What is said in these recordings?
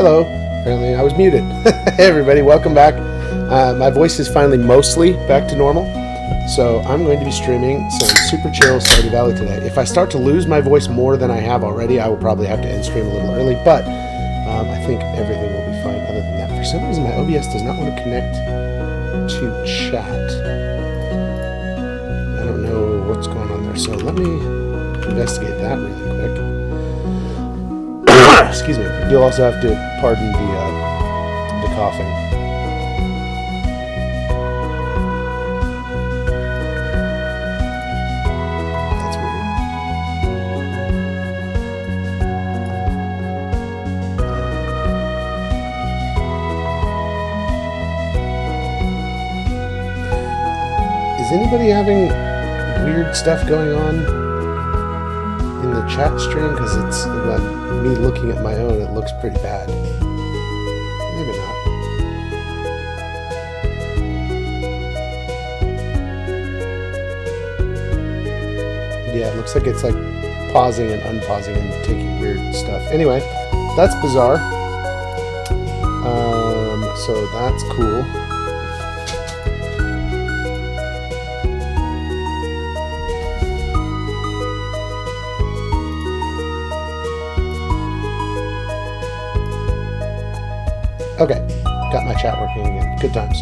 Hello. Apparently I was muted. Hey everybody, welcome back. My voice is finally mostly back to normal, so I'm going to be streaming some super chill Stardew Valley today. If I start to lose my voice more than I have already, I will probably have to end stream a little early, but I think everything will be fine other than that. For some reason my OBS does not want to connect to chat. I don't know what's going on there, so let me investigate that really quick. Excuse me. You'll also have to pardon the coughing. That's weird. Is anybody having weird stuff going on in the chat stream? Because it's me looking at my own, it looks pretty bad. Maybe not. Yeah, it looks like it's like pausing and unpausing and taking weird stuff. Anyway, that's bizarre. So that's cool. Okay, got my chat working again. Good times.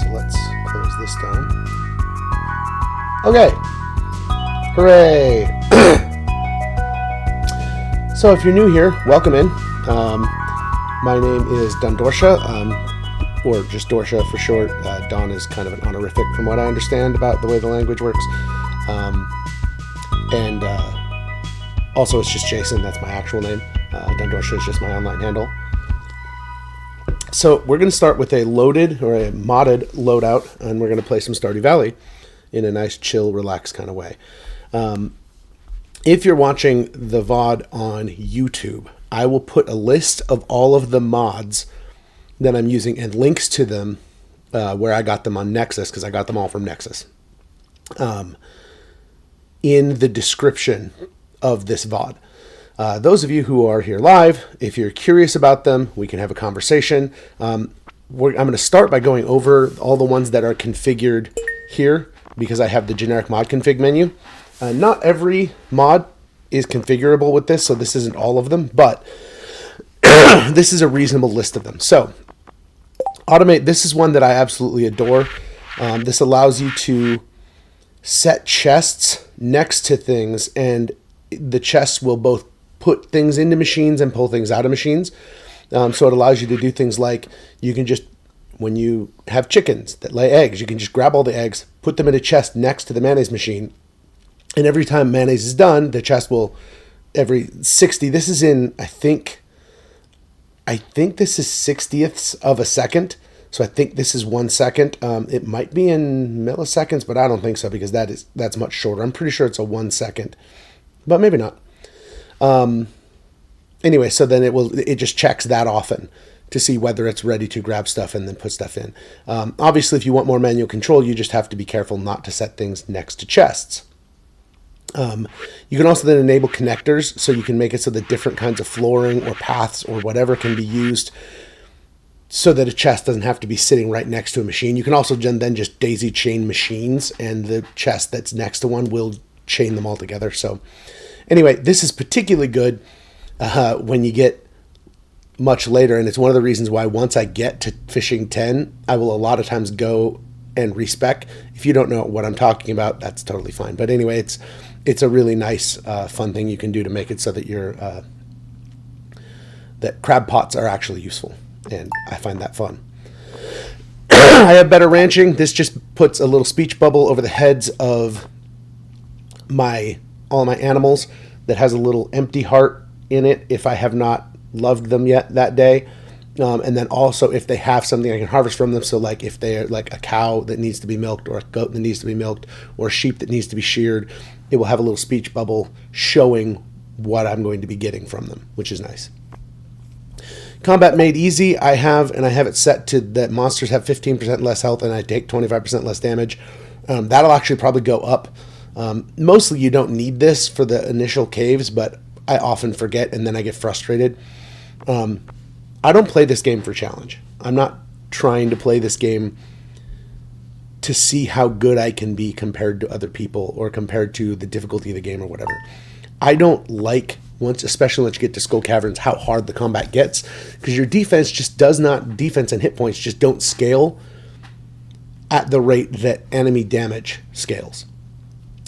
So let's close this down. Okay, hooray! So if you're new here, welcome in. My name is Dorsha, or just Dorsha for short. Don is kind of an honorific from what I understand about the way the language works. And also it's just Jason, that's my actual name. Dorsha is just my online handle. So we're going to start with a loaded or a modded loadout, and we're going to play some Stardew Valley in a nice, chill, relaxed kind of way. If you're watching the VOD on YouTube, I will put a list of all of the mods that I'm using and links to them where I got them on Nexus, because I got them all from Nexus, in the description of this VOD. Those of you who are here live, if you're curious about them, we can have a conversation. I'm going to start by going over all the ones that are configured here because I have the generic mod config menu. Not every mod is configurable with this, so this isn't all of them, but this is a reasonable list of them. So, automate, this is one that I absolutely adore. This allows you to set chests next to things, and the chests will both put things into machines and pull things out of machines. So it allows you to do things like you can just, when you have chickens that lay eggs, you can just grab all the eggs, put them in a chest next to the mayonnaise machine. And every time mayonnaise is done, the chest will, every 60, this is in, I think this is 60ths of a second. So I think this is 1 second. It might be in milliseconds, but I don't think so because that's much shorter. I'm pretty sure it's a 1 second, but maybe not. Anyway, so then it just checks that often to see whether it's ready to grab stuff and then put stuff in. Obviously, if you want more manual control, you just have to be careful not to set things next to chests. You can also then enable connectors, so you can make it so that different kinds of flooring or paths or whatever can be used so that a chest doesn't have to be sitting right next to a machine. You can also then just daisy chain machines, and the chest that's next to one will chain them all together. So anyway, this is particularly good when you get much later, and it's one of the reasons why once I get to fishing 10, I will a lot of times go and respec. If you don't know what I'm talking about, that's totally fine. But anyway, it's a really nice, fun thing you can do to make it so that that crab pots are actually useful, and I find that fun. I have better ranching. This just puts a little speech bubble over the heads of all my animals that has a little empty heart in it if I have not loved them yet that day. And then also if they have something I can harvest from them. So like if they're like a cow that needs to be milked or a goat that needs to be milked or a sheep that needs to be sheared, it will have a little speech bubble showing what I'm going to be getting from them, which is nice. Combat made easy. I have it set to that monsters have 15% less health and I take 25% less damage. That'll actually probably go up. Mostly you don't need this for the initial caves, but I often forget and then I get frustrated. I don't play this game for challenge. I'm not trying to play this game to see how good I can be compared to other people or compared to the difficulty of the game or whatever. I don't like, especially once you get to Skull Caverns, how hard the combat gets, because your defense and hit points just don't scale at the rate that enemy damage scales.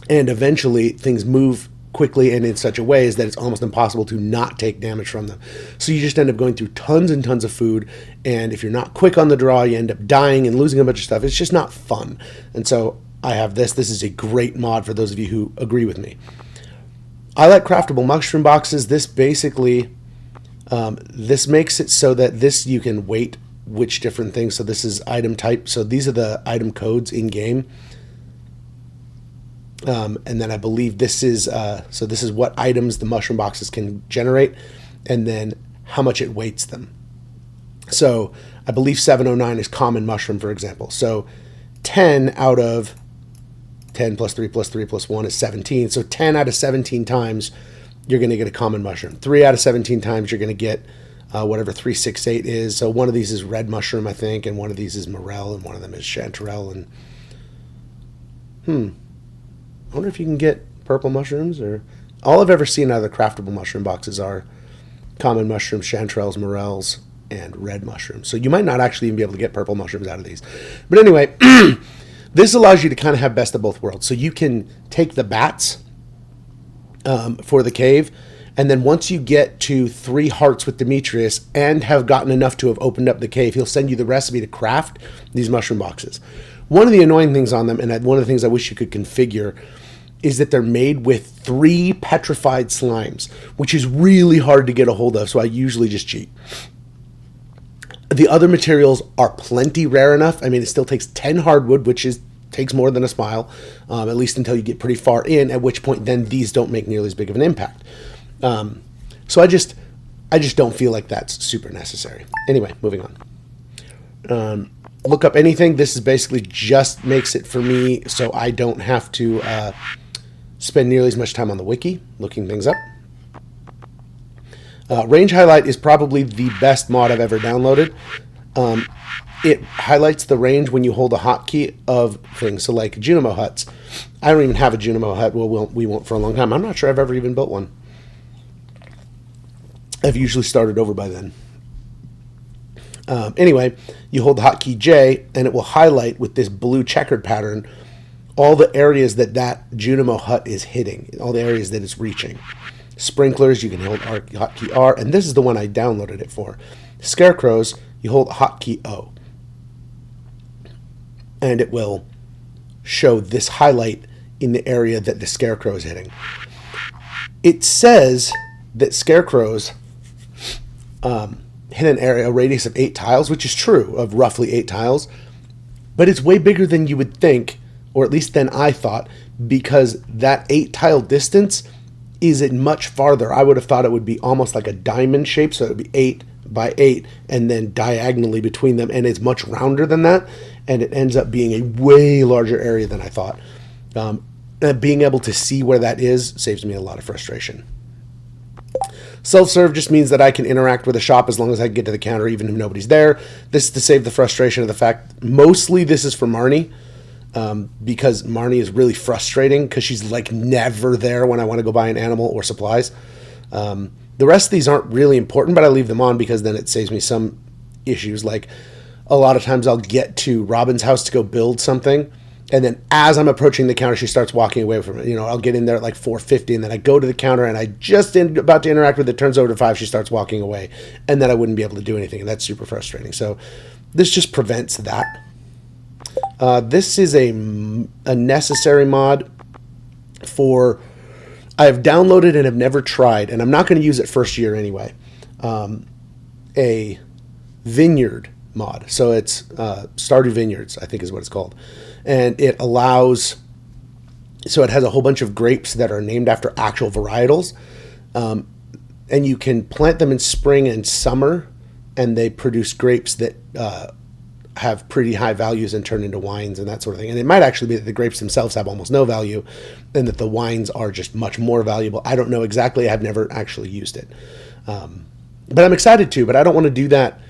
And eventually things move quickly and in such a way as that it's almost impossible to not take damage from them. So you just end up going through tons and tons of food, and if you're not quick on the draw, you end up dying and losing a bunch of stuff. It's just not fun. And so I have this. This is a great mod for those of you who agree with me. I like craftable mushroom boxes. This basically, this makes it so that this you can weight which different things. So this is item type. So these are the item codes in game. And then I believe this is, so this is what items the mushroom boxes can generate, and then how much it weights them. So I believe 709 is common mushroom, for example. So 10 out of 10 plus 3 plus 3 plus 1 is 17. So 10 out of 17 times, you're going to get a common mushroom. 3 out of 17 times, you're going to get whatever 368 is. So one of these is red mushroom, I think, and one of these is morel, and one of them is chanterelle. And I wonder if you can get purple mushrooms, or all I've ever seen out of the craftable mushroom boxes are common mushrooms, chanterelles, morels, and red mushrooms. So you might not actually even be able to get purple mushrooms out of these. But anyway, this allows you to kind of have best of both worlds. So you can take the bats for the cave, and then once you get to 3 hearts with Demetrius and have gotten enough to have opened up the cave, he'll send you the recipe to craft these mushroom boxes. One of the annoying things on them, and one of the things I wish you could configure, is that they're made with 3 petrified slimes, which is really hard to get a hold of, so I usually just cheat. The other materials are plenty rare enough. I mean, it still takes 10 hardwood, which takes more than a smile, at least until you get pretty far in, at which point then these don't make nearly as big of an impact. So I just don't feel like that's super necessary. Anyway, moving on. Look up anything. This is basically just makes it for me so I don't have to spend nearly as much time on the wiki looking things up. Range Highlight is probably the best mod I've ever downloaded. It highlights the range when you hold a hotkey of things. So like Junimo huts. I don't even have a Junimo hut. Well, we won't for a long time. I'm not sure I've ever even built one. I've usually started over by then. Anyway, you hold the hotkey J, and it will highlight with this blue checkered pattern all the areas that Junimo hut is hitting, all the areas that it's reaching. Sprinklers, you can hold hotkey R, and this is the one I downloaded it for. Scarecrows, you hold hotkey O, and it will show this highlight in the area that the scarecrow is hitting. It says that scarecrows hit an area, a radius of 8 tiles, which is true, of roughly 8 tiles, but it's way bigger than you would think, or at least than I thought, because that 8 tile distance is much farther. I would have thought it would be almost like a diamond shape, so it would be 8 by 8, and then diagonally between them, and it's much rounder than that, and it ends up being a way larger area than I thought. Being able to see where that is saves me a lot of frustration. Self-serve just means that I can interact with a shop as long as I get to the counter, even if nobody's there. This is to save the frustration of the fact, mostly this is for Marnie, because Marnie is really frustrating because she's like never there when I want to go buy an animal or supplies. The rest of these aren't really important, but I leave them on because then it saves me some issues. Like a lot of times I'll get to Robin's house to go build something, and then as I'm approaching the counter, she starts walking away from it. You know, I'll get in there at like 4:50, and then I go to the counter, and I just about to interact with it. Turns over to 5, she starts walking away, and then I wouldn't be able to do anything, and that's super frustrating. So this just prevents that. This is a necessary mod for... I have downloaded and have never tried, and I'm not going to use it first year anyway, a vineyard mod. So it's Stardew Vineyards, I think is what it's called. And it allows, so it has a whole bunch of grapes that are named after actual varietals. And you can plant them in spring and summer, and they produce grapes that have pretty high values and turn into wines and that sort of thing. And it might actually be that the grapes themselves have almost no value, and that the wines are just much more valuable. I don't know exactly. I've never actually used it. But I'm excited to, but I don't want to do that.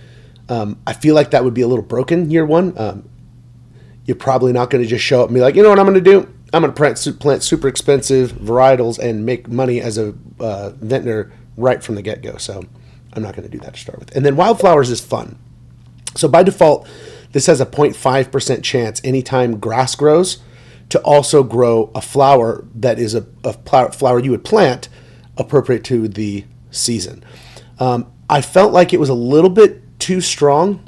I feel like that would be a little broken year one. You're probably not going to just show up and be like, you know what I'm going to do? I'm going to plant super expensive varietals and make money as a vintner right from the get-go. So I'm not going to do that to start with. And then wildflowers is fun. So by default, this has a 0.5% chance anytime grass grows to also grow a flower that is a flower you would plant appropriate to the season. I felt like it was a little bit too strong.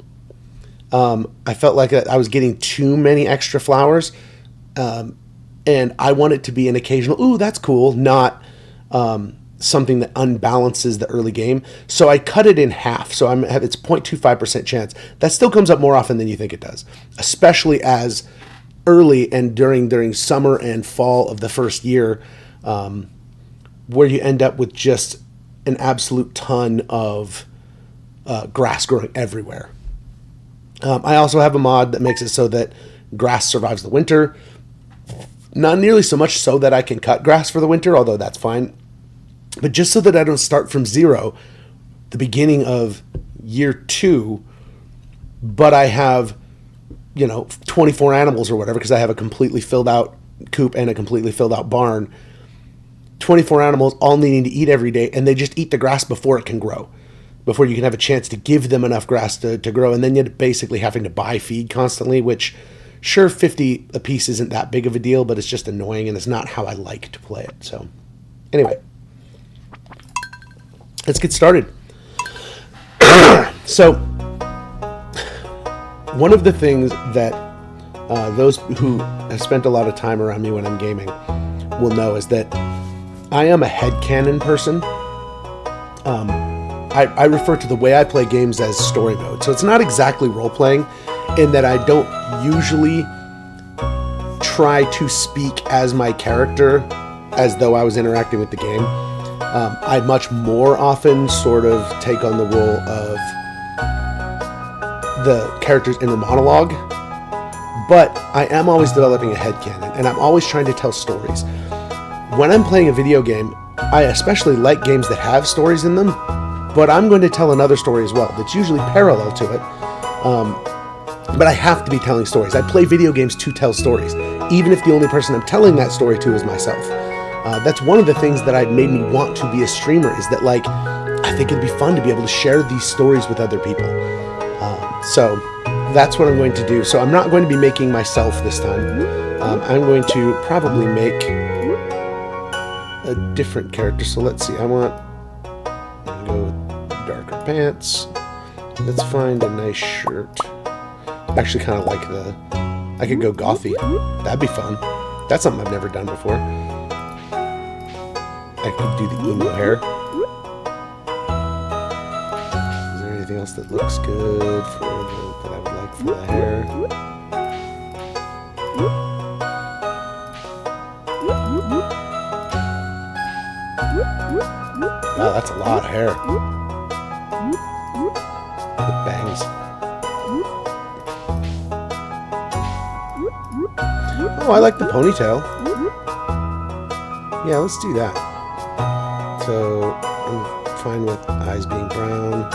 I felt like I was getting too many extra flowers. And I want it to be an occasional, ooh, that's cool, not something that unbalances the early game. So I cut it in half. So it's 0.25% chance. That still comes up more often than you think it does, especially as early and during summer and fall of the first year, where you end up with just an absolute ton of grass growing everywhere. I also have a mod that makes it so that grass survives the winter. Not nearly so much so that I can cut grass for the winter, although that's fine. But just so that I don't start from zero, the beginning of year 2, but I have, 24 animals or whatever, because I have a completely filled out coop and a completely filled out barn. 24 animals all needing to eat every day, and they just eat the grass before it can grow, before you can have a chance to give them enough grass to grow. And then you're basically having to buy feed constantly, which, sure, 50 a piece isn't that big of a deal, but it's just annoying, and it's not how I like to play it. So anyway, let's get started. So one of the things that those who have spent a lot of time around me when I'm gaming will know is that I am a headcanon person. I refer to the way I play games as story mode. So it's not exactly role-playing in that I don't usually try to speak as my character as though I was interacting with the game. I much more often sort of take on the role of the character's inner monologue, but I am always developing a headcanon, and I'm always trying to tell stories. When I'm playing a video game, I especially like games that have stories in them, but I'm going to tell another story as well that's usually parallel to it. But I have to be telling stories. I play video games to tell stories, even if the only person I'm telling that story to is myself. That's one of the things that made me want to be a streamer, is that, I think it'd be fun to be able to share these stories with other people. So that's what I'm going to do. So I'm not going to be making myself this time. I'm going to probably make a different character. So let's see. I'm going to go with darker pants. Let's find a nice shirt. I actually kind of like I could go gothy. That'd be fun. That's something I've never done before. I could do the emo hair. Is there anything else that looks good that I would like for the hair? Wow, that's a lot of hair. The bangs. Oh, I like the ponytail. Yeah, let's do that. So, I'm fine with eyes being brown.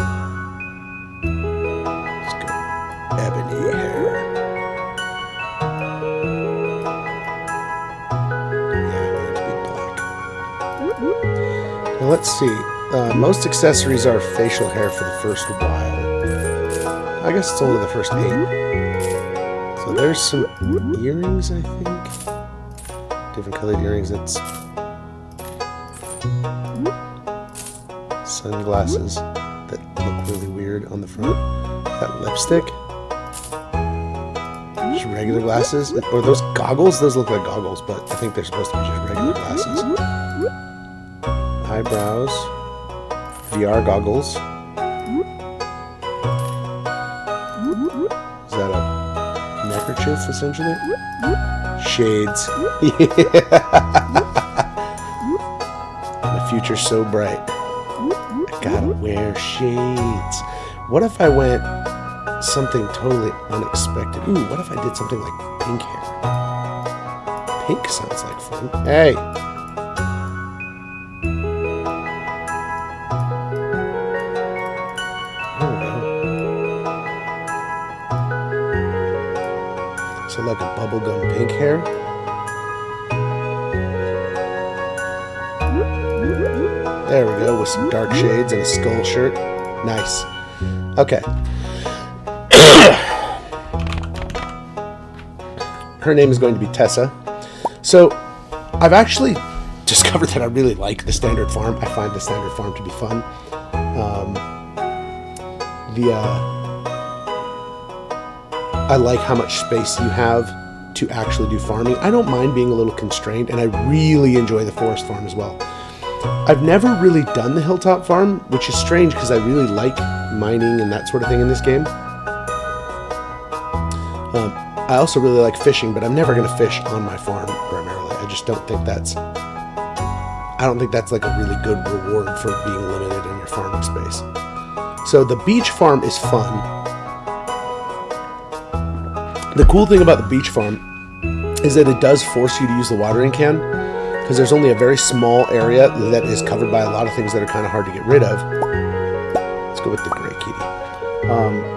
Let's go ebony hair. Yeah, I want it to be black. Now let's see. Most accessories are facial hair for the first while. I guess it's only the first 8. So there's some earrings, I think. Different colored earrings. That's sunglasses that look really weird on the front. That lipstick. Just regular glasses. Or those goggles? Those look like goggles, but I think they're supposed to be just regular glasses. Eyebrows. VR goggles. Is that a neckerchief, essentially? Shades. The future's so bright. I gotta wear shades. What if I went something totally unexpected? Ooh, what if I did something like pink hair? Pink sounds like fun. Hey! like a bubblegum pink hair. There we go, with some dark shades and a skull shirt. Nice. Okay. Her name is going to be Tessa. So, I've actually discovered that I really like the standard farm. I find the standard farm to be fun. I like how much space you have to actually do farming. I don't mind being a little constrained, and I really enjoy the forest farm as well. I've never really done the hilltop farm, which is strange because I really like mining and that sort of thing in this game. I also really like fishing, but I'm never going to fish on my farm primarily. I just don't think that's... I don't think that's like a really good reward for being limited in your farming space. So the beach farm is fun. The cool thing about the beach farm is that it does force you to use the watering can, because there's only a very small area that is covered by a lot of things that are kind of hard to get rid of. Let's go with the gray kitty.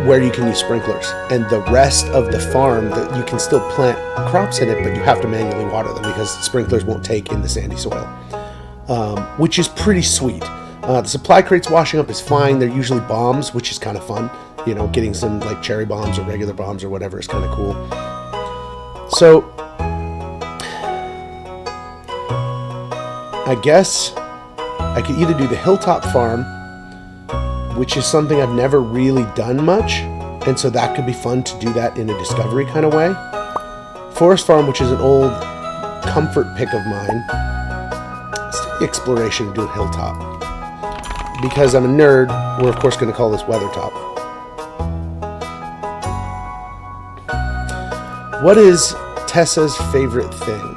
Where you can use sprinklers, and the rest of the farm that you can still plant crops in it, but you have to manually water them because sprinklers won't take in the sandy soil, which is pretty sweet. The supply crates washing up is fine. They're usually bombs, which is kind of fun. You know, getting some like cherry bombs or regular bombs or whatever is kind of cool. So I guess I could either do the hilltop farm, which is something I've never really done much, and so that could be fun to do that in a discovery kind of way. Forest farm, which is an old comfort pick of mine. Let's do the exploration and do a hilltop. Because I'm a nerd, we're of course going to call this weathertop. What is Tessa's favorite thing?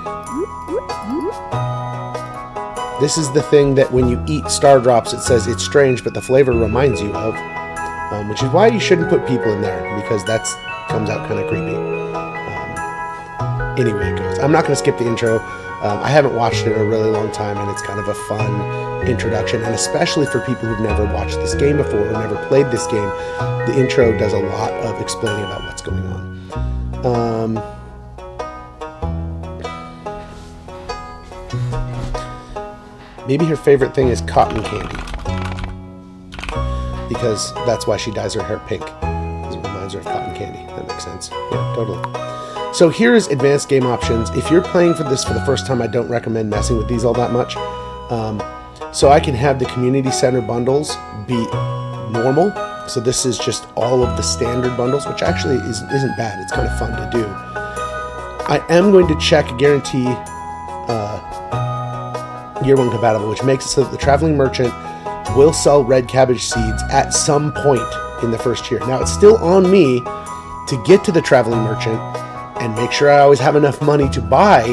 This is the thing that when you eat star drops, it says it's strange, but the flavor reminds you of, which is why you shouldn't put people in there, because that comes out kind of creepy. Anyway, it goes. I'm not going to skip the intro. I haven't watched it in a really long time, and it's kind of a fun introduction, and especially for people who've never watched this game before or never played this game, the intro does a lot of explaining about what's going on. Maybe her favorite thing is cotton candy, because that's why she dyes her hair pink, because it reminds her of cotton candy. That makes sense. Yeah, totally. So here's advanced game options. If you're playing for this for the first time, I don't recommend messing with these all that much. So I can have the community center bundles be normal. So this is just all of the standard bundles, which actually isn't bad. It's kind of fun to do. I am going to check guarantee year one compatible, which makes it so that the traveling merchant will sell red cabbage seeds at some point in the first year. Now, it's still on me to get to the traveling merchant and make sure I always have enough money to buy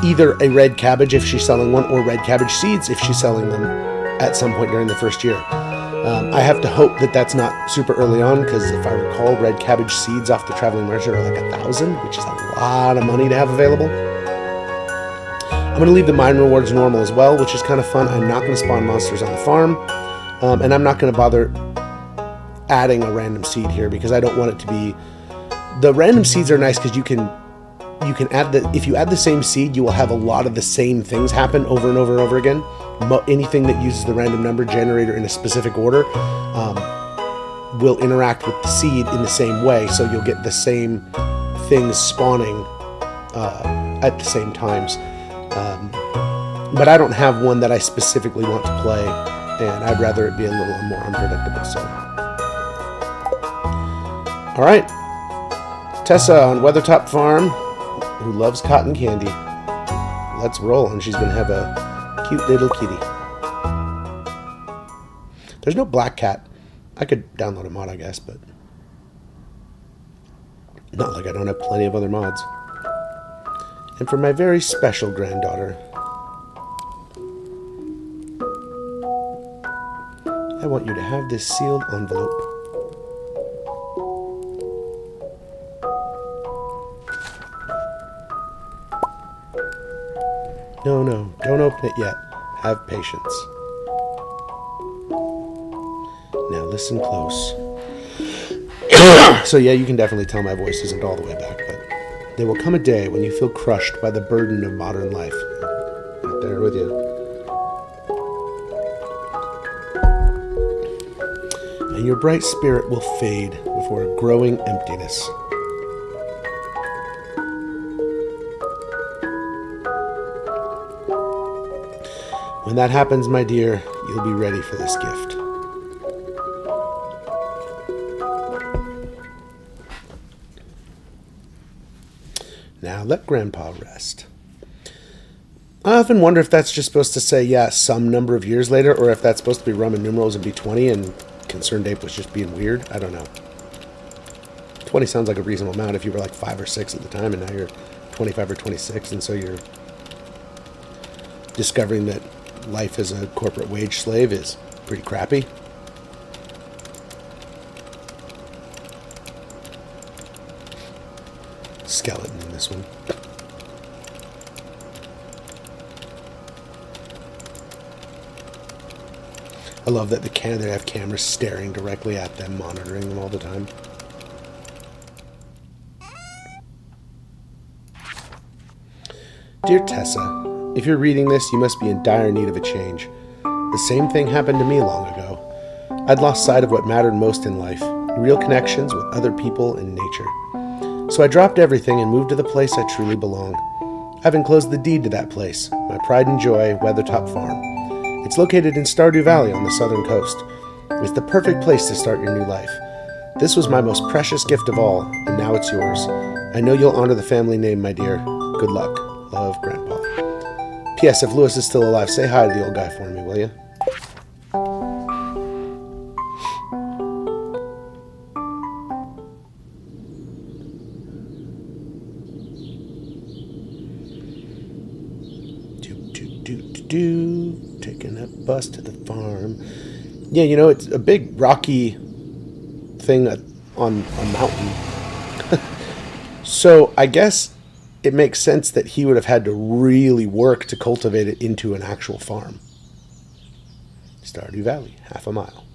either a red cabbage if she's selling one, or red cabbage seeds if she's selling them at some point during the first year. I have to hope that that's not super early on, because if I recall, red cabbage seeds off the traveling merchant are like 1,000, which is a lot of money to have available. I'm going to leave the mine rewards normal as well, which is kind of fun. I'm not going to spawn monsters on the farm, and I'm not going to bother adding a random seed here, because I don't want it to be... The random seeds are nice because you can add the... If you add the same seed, you will have a lot of the same things happen over and over and over again. Anything that uses the random number generator in a specific order will interact with the seed in the same way, so you'll get the same things spawning at the same times. But I don't have one that I specifically want to play, and I'd rather it be a little more unpredictable. So, all right, Tessa on Weathertop Farm, who loves cotton candy. Let's roll, and she's going to have a cute little kitty. There's no black cat. I could download a mod, I guess, but not like I don't have plenty of other mods. And for my very special granddaughter, I want you to have this sealed envelope. No, don't open it yet. Have patience. Now listen close. So yeah, you can definitely tell my voice isn't all the way back, but there will come a day when you feel crushed by the burden of modern life. Right there with you. And your bright spirit will fade before a growing emptiness. When that happens, my dear, you'll be ready for this gift. Now let Grandpa rest. I often wonder if that's just supposed to say, yeah, some number of years later, or if that's supposed to be Roman numerals and be 20 and Concerned Ape was just being weird. I don't know. 20 sounds like a reasonable amount if you were like 5 or 6 at the time, and now you're 25 or 26, and so you're discovering that life as a corporate wage slave is pretty crappy. Skeleton in this one. I love that they have cameras staring directly at them, monitoring them all the time. Dear Tessa, if you're reading this, you must be in dire need of a change. The same thing happened to me long ago. I'd lost sight of what mattered most in life, real connections with other people and nature. So I dropped everything and moved to the place I truly belong. I've enclosed the deed to that place, my pride and joy, Weathertop Farm. It's located in Stardew Valley on the southern coast. It's the perfect place to start your new life. This was my most precious gift of all, and now it's yours. I know you'll honor the family name, my dear. Good luck. Love, Grandpa. P.S. If Lewis is still alive, say hi to the old guy for me, will you? Taking a bus to the farm. Yeah, you know, it's a big rocky thing on a mountain. So I guess it makes sense that he would have had to really work to cultivate it into an actual farm. Stardew Valley, half a mile.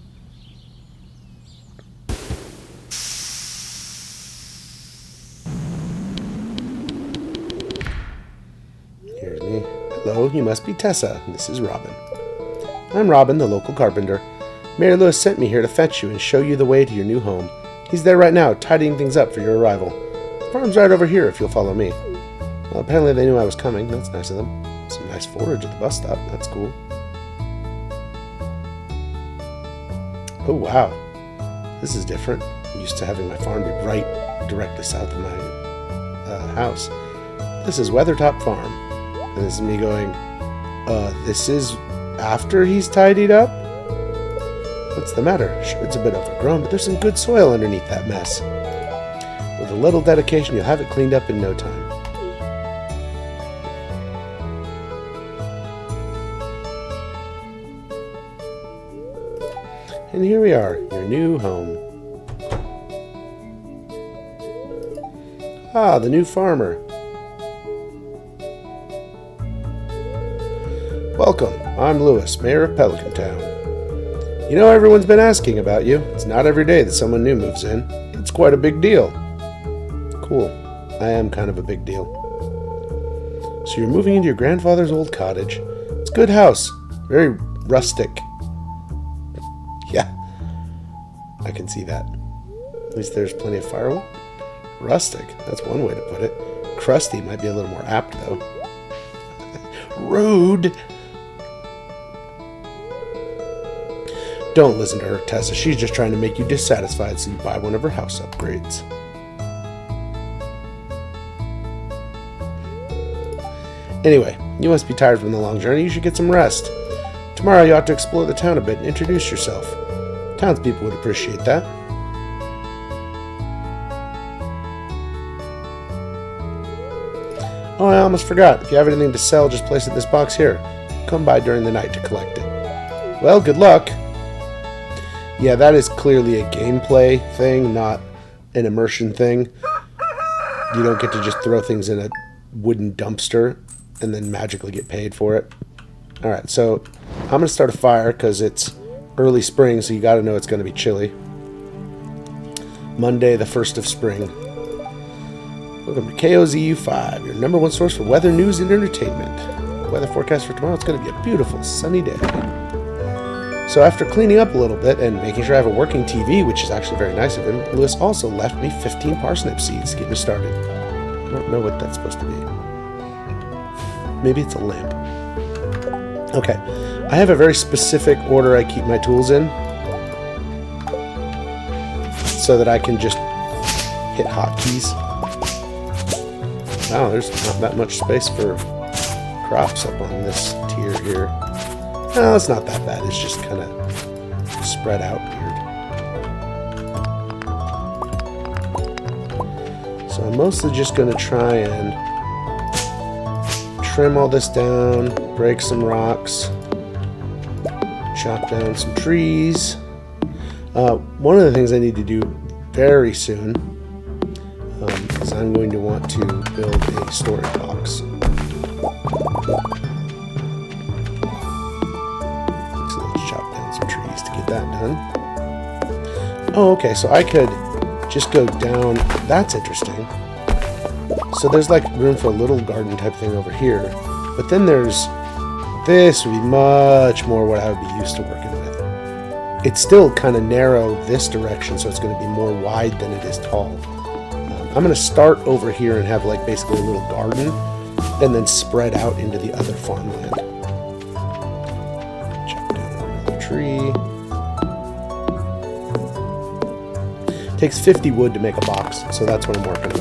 Here's me. Hello, you must be Tessa. This is Robin. I'm Robin, the local carpenter. Mayor Lewis sent me here to fetch you and show you the way to your new home. He's there right now, tidying things up for your arrival. The farm's right over here if you'll follow me. Well, apparently they knew I was coming. That's nice of them. Some nice forage at the bus stop. That's cool. Oh, wow. This is different. I'm used to having my farm be right directly south of my house. This is Weathertop Farm. And this is me going, this is after he's tidied up? What's the matter? Sure, it's a bit overgrown, but there's some good soil underneath that mess. With a little dedication, you'll have it cleaned up in no time. And here we are, your new home. Ah, the new farmer. Welcome, I'm Lewis, Mayor of Pelican Town. You know, everyone's been asking about you. It's not every day that someone new moves in. It's quite a big deal. Cool. I am kind of a big deal. So you're moving into your grandfather's old cottage. It's a good house. Very rustic. Yeah, I can see that. At least there's plenty of firewood. Rustic, that's one way to put it. Crusty might be a little more apt, though. Rude! Don't listen to her, Tessa. She's just trying to make you dissatisfied so you buy one of her house upgrades. Anyway, you must be tired from the long journey. You should get some rest. Tomorrow you ought to explore the town a bit and introduce yourself. Townspeople would appreciate that. Oh, I almost forgot. If you have anything to sell, just place it in this box here. Come by during the night to collect it. Well, good luck. Yeah, that is clearly a gameplay thing, not an immersion thing. You don't get to just throw things in a wooden dumpster and then magically get paid for it. Alright, so I'm going to start a fire because it's early spring, so you got to know it's going to be chilly. Monday, the 1st of spring. Welcome to KOZU5, your number one source for weather, news, and entertainment. Weather forecast for tomorrow, it's going to be a beautiful sunny day. So after cleaning up a little bit and making sure I have a working TV, which is actually very nice of him, Lewis also left me 15 parsnip seeds to get me started. I don't know what that's supposed to be. Maybe it's a lamp. Okay, I have a very specific order I keep my tools in so that I can just hit hotkeys. Wow, there's not that much space for crops up on this tier here. No, it's not that bad. It's just kind of spread out weird. So I'm mostly just going to try and trim all this down, break some rocks, chop down some trees. One of the things I need to do very soon is I'm going to want to build a storage box. So let's chop down some trees to get that done. Oh, okay, so I could just go down. That's interesting. So there's like room for a little garden type thing over here, but then there's, this would be much more what I would be used to working with. It's still kind of narrow this direction, so it's going to be more wide than it is tall. I'm going to start over here and have like basically a little garden and then spread out into the other farmland. Chop down another tree. It takes 50 wood to make a box, so that's what I'm working on.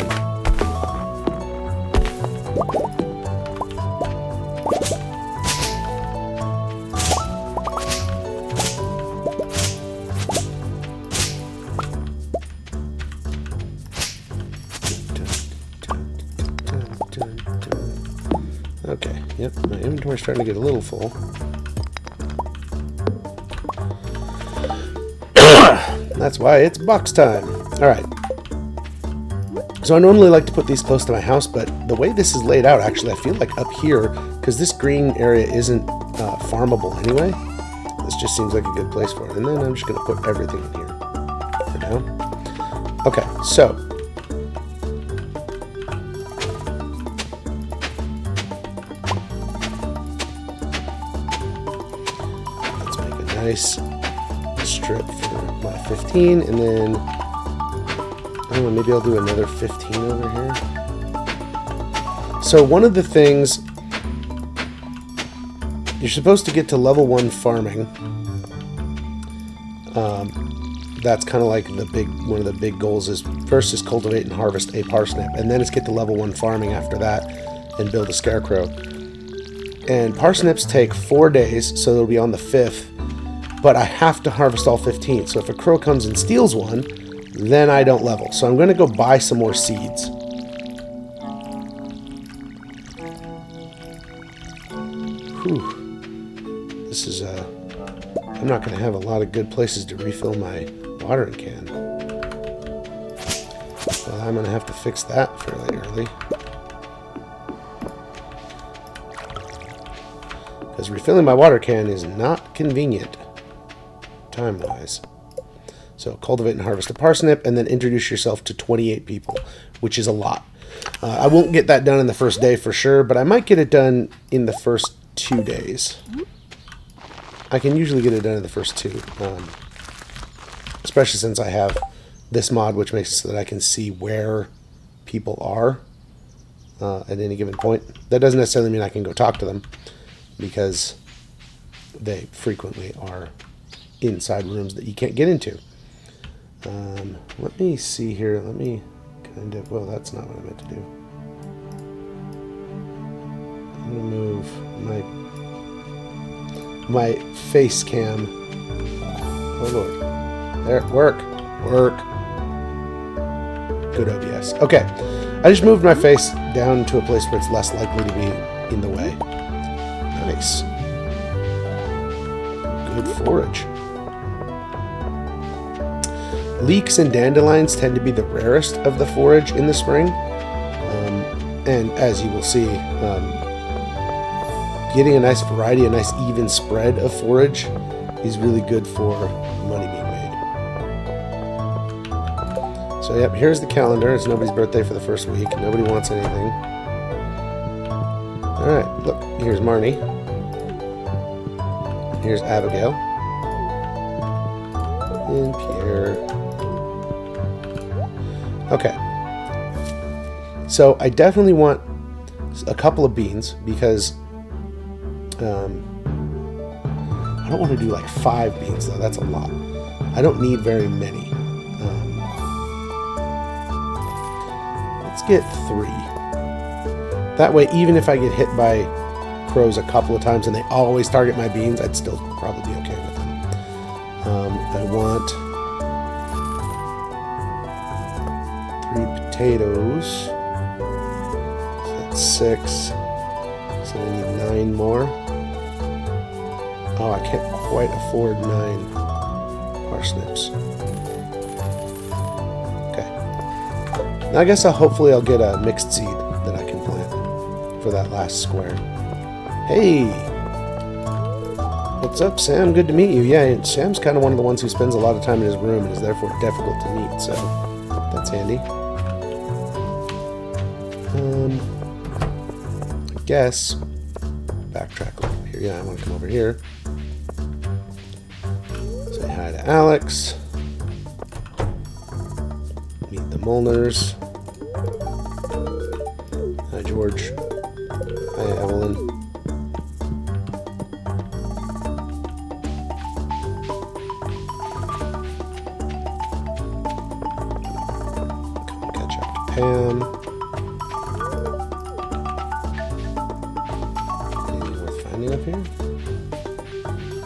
Okay, yep, my inventory's starting to get a little full. That's why it's box time. Alright. So I normally like to put these close to my house, but the way this is laid out, actually, I feel like up here, because this green area isn't farmable anyway, this just seems like a good place for it. And then I'm just going to put everything in here for now. Okay, so nice strip for my 15, and then I don't know, maybe I'll do another 15 over here. So one of the things, you're supposed to get to level 1 farming. That's kind of like one of the big goals is first is cultivate and harvest a parsnip, and then it's get to level 1 farming after that and build a scarecrow. And parsnips take 4 days, so they'll be on the 5th. But I have to harvest all 15. So if a crow comes and steals one, then I don't level. So I'm going to go buy some more seeds. Whew. This is I'm not going to have a lot of good places to refill my watering can. Well, I'm going to have to fix that fairly early. Because refilling my water can is not convenient. Time-wise. So cultivate and harvest a parsnip, and then introduce yourself to 28 people, which is a lot. I won't get that done in the first day for sure, but I might get it done in the first 2 days. I can usually get it done in the first 2, especially since I have this mod, which makes it so that I can see where people are at any given point. That doesn't necessarily mean I can go talk to them, because they frequently are inside rooms that you can't get into. Let me see here. Let me kind of... Well, that's not what I meant to do. I'm going to move my face cam. Oh, Lord. There. Work. Good OBS. Okay. I just moved my face down to a place where it's less likely to be in the way. Nice. Good forage. Leeks and dandelions tend to be the rarest of the forage in the spring. And as you will see, getting a nice variety, a nice even spread of forage is really good for money being made. So yep, here's the calendar. It's nobody's birthday for the first week. Nobody wants anything. Alright, look, here's Marnie. Here's Abigail. And Pierre. Okay. So I definitely want a couple of beans because I don't want to do like 5 beans though. That's a lot. I don't need very many. Let's get 3. That way, even if I get hit by crows a couple of times and they always target my beans, I'd still probably be okay with them. I want 3 potatoes. So that's 6. So I need 9 more. Oh, I can't quite afford 9 parsnips. Okay. Now I guess hopefully I'll get a mixed seed that I can plant for that last square. Hey! What's up, Sam? Good to meet you. Yeah, Sam's kind of one of the ones who spends a lot of time in his room and is therefore difficult to meet, so that's handy. I guess backtrack a little here. Yeah, I want to come over here. Say hi to Alex. Meet the Molnars. Hi, George. Hi, Evelyn. Come catch up to Pam. Anything worth finding up here?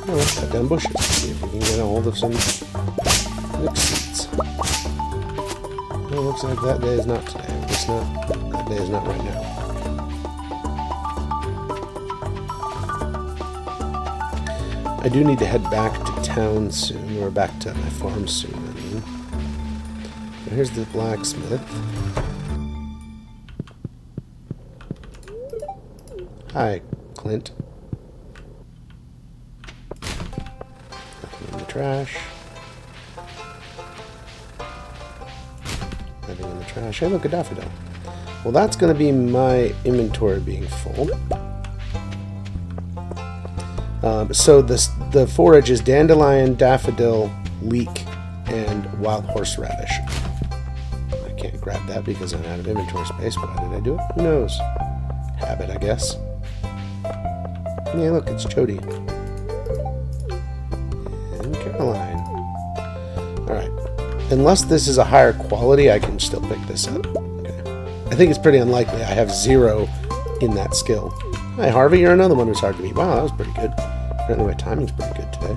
Oh, let's cut down bushes. See if we can get a hold of some mixed seeds. Well, it looks like that day is not today. It's not. That day is not right now. I do need to head back to town soon, or back to my farm soon, I mean. So here's the blacksmith. Hi, Clint. Nothing in the trash. Nothing in the trash. Hey, look, a daffodil. Well, that's going to be my inventory being full. So the forage is dandelion, daffodil, leek, and wild horseradish. I can't grab that because I'm out of inventory space. Why did I do it? Who knows? Habit, I guess. Yeah, look, it's Jody. And Caroline. Alright. Unless this is a higher quality, I can still pick this up. Okay. I think it's pretty unlikely. I have 0 in that skill. Hi, Harvey. You're another one who's hard to beat. Wow, that was pretty good. Apparently my timing's pretty good today.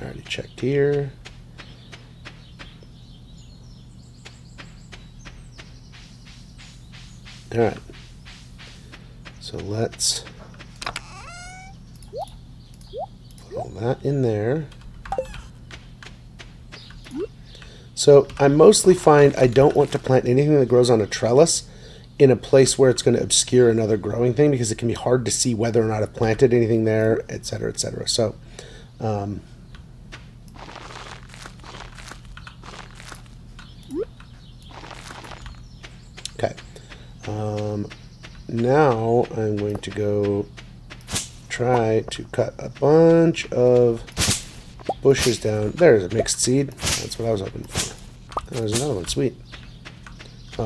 Already checked here. Alright. So let's put all that in there. So I mostly find I don't want to plant anything that grows on a trellis in a place where it's going to obscure another growing thing because it can be hard to see whether or not I've planted anything there, etc., etc. So, okay. Now I'm going to go try to cut a bunch of bushes down. There's a mixed seed. That's what I was hoping for. Oh, there's another one. Sweet. Oh,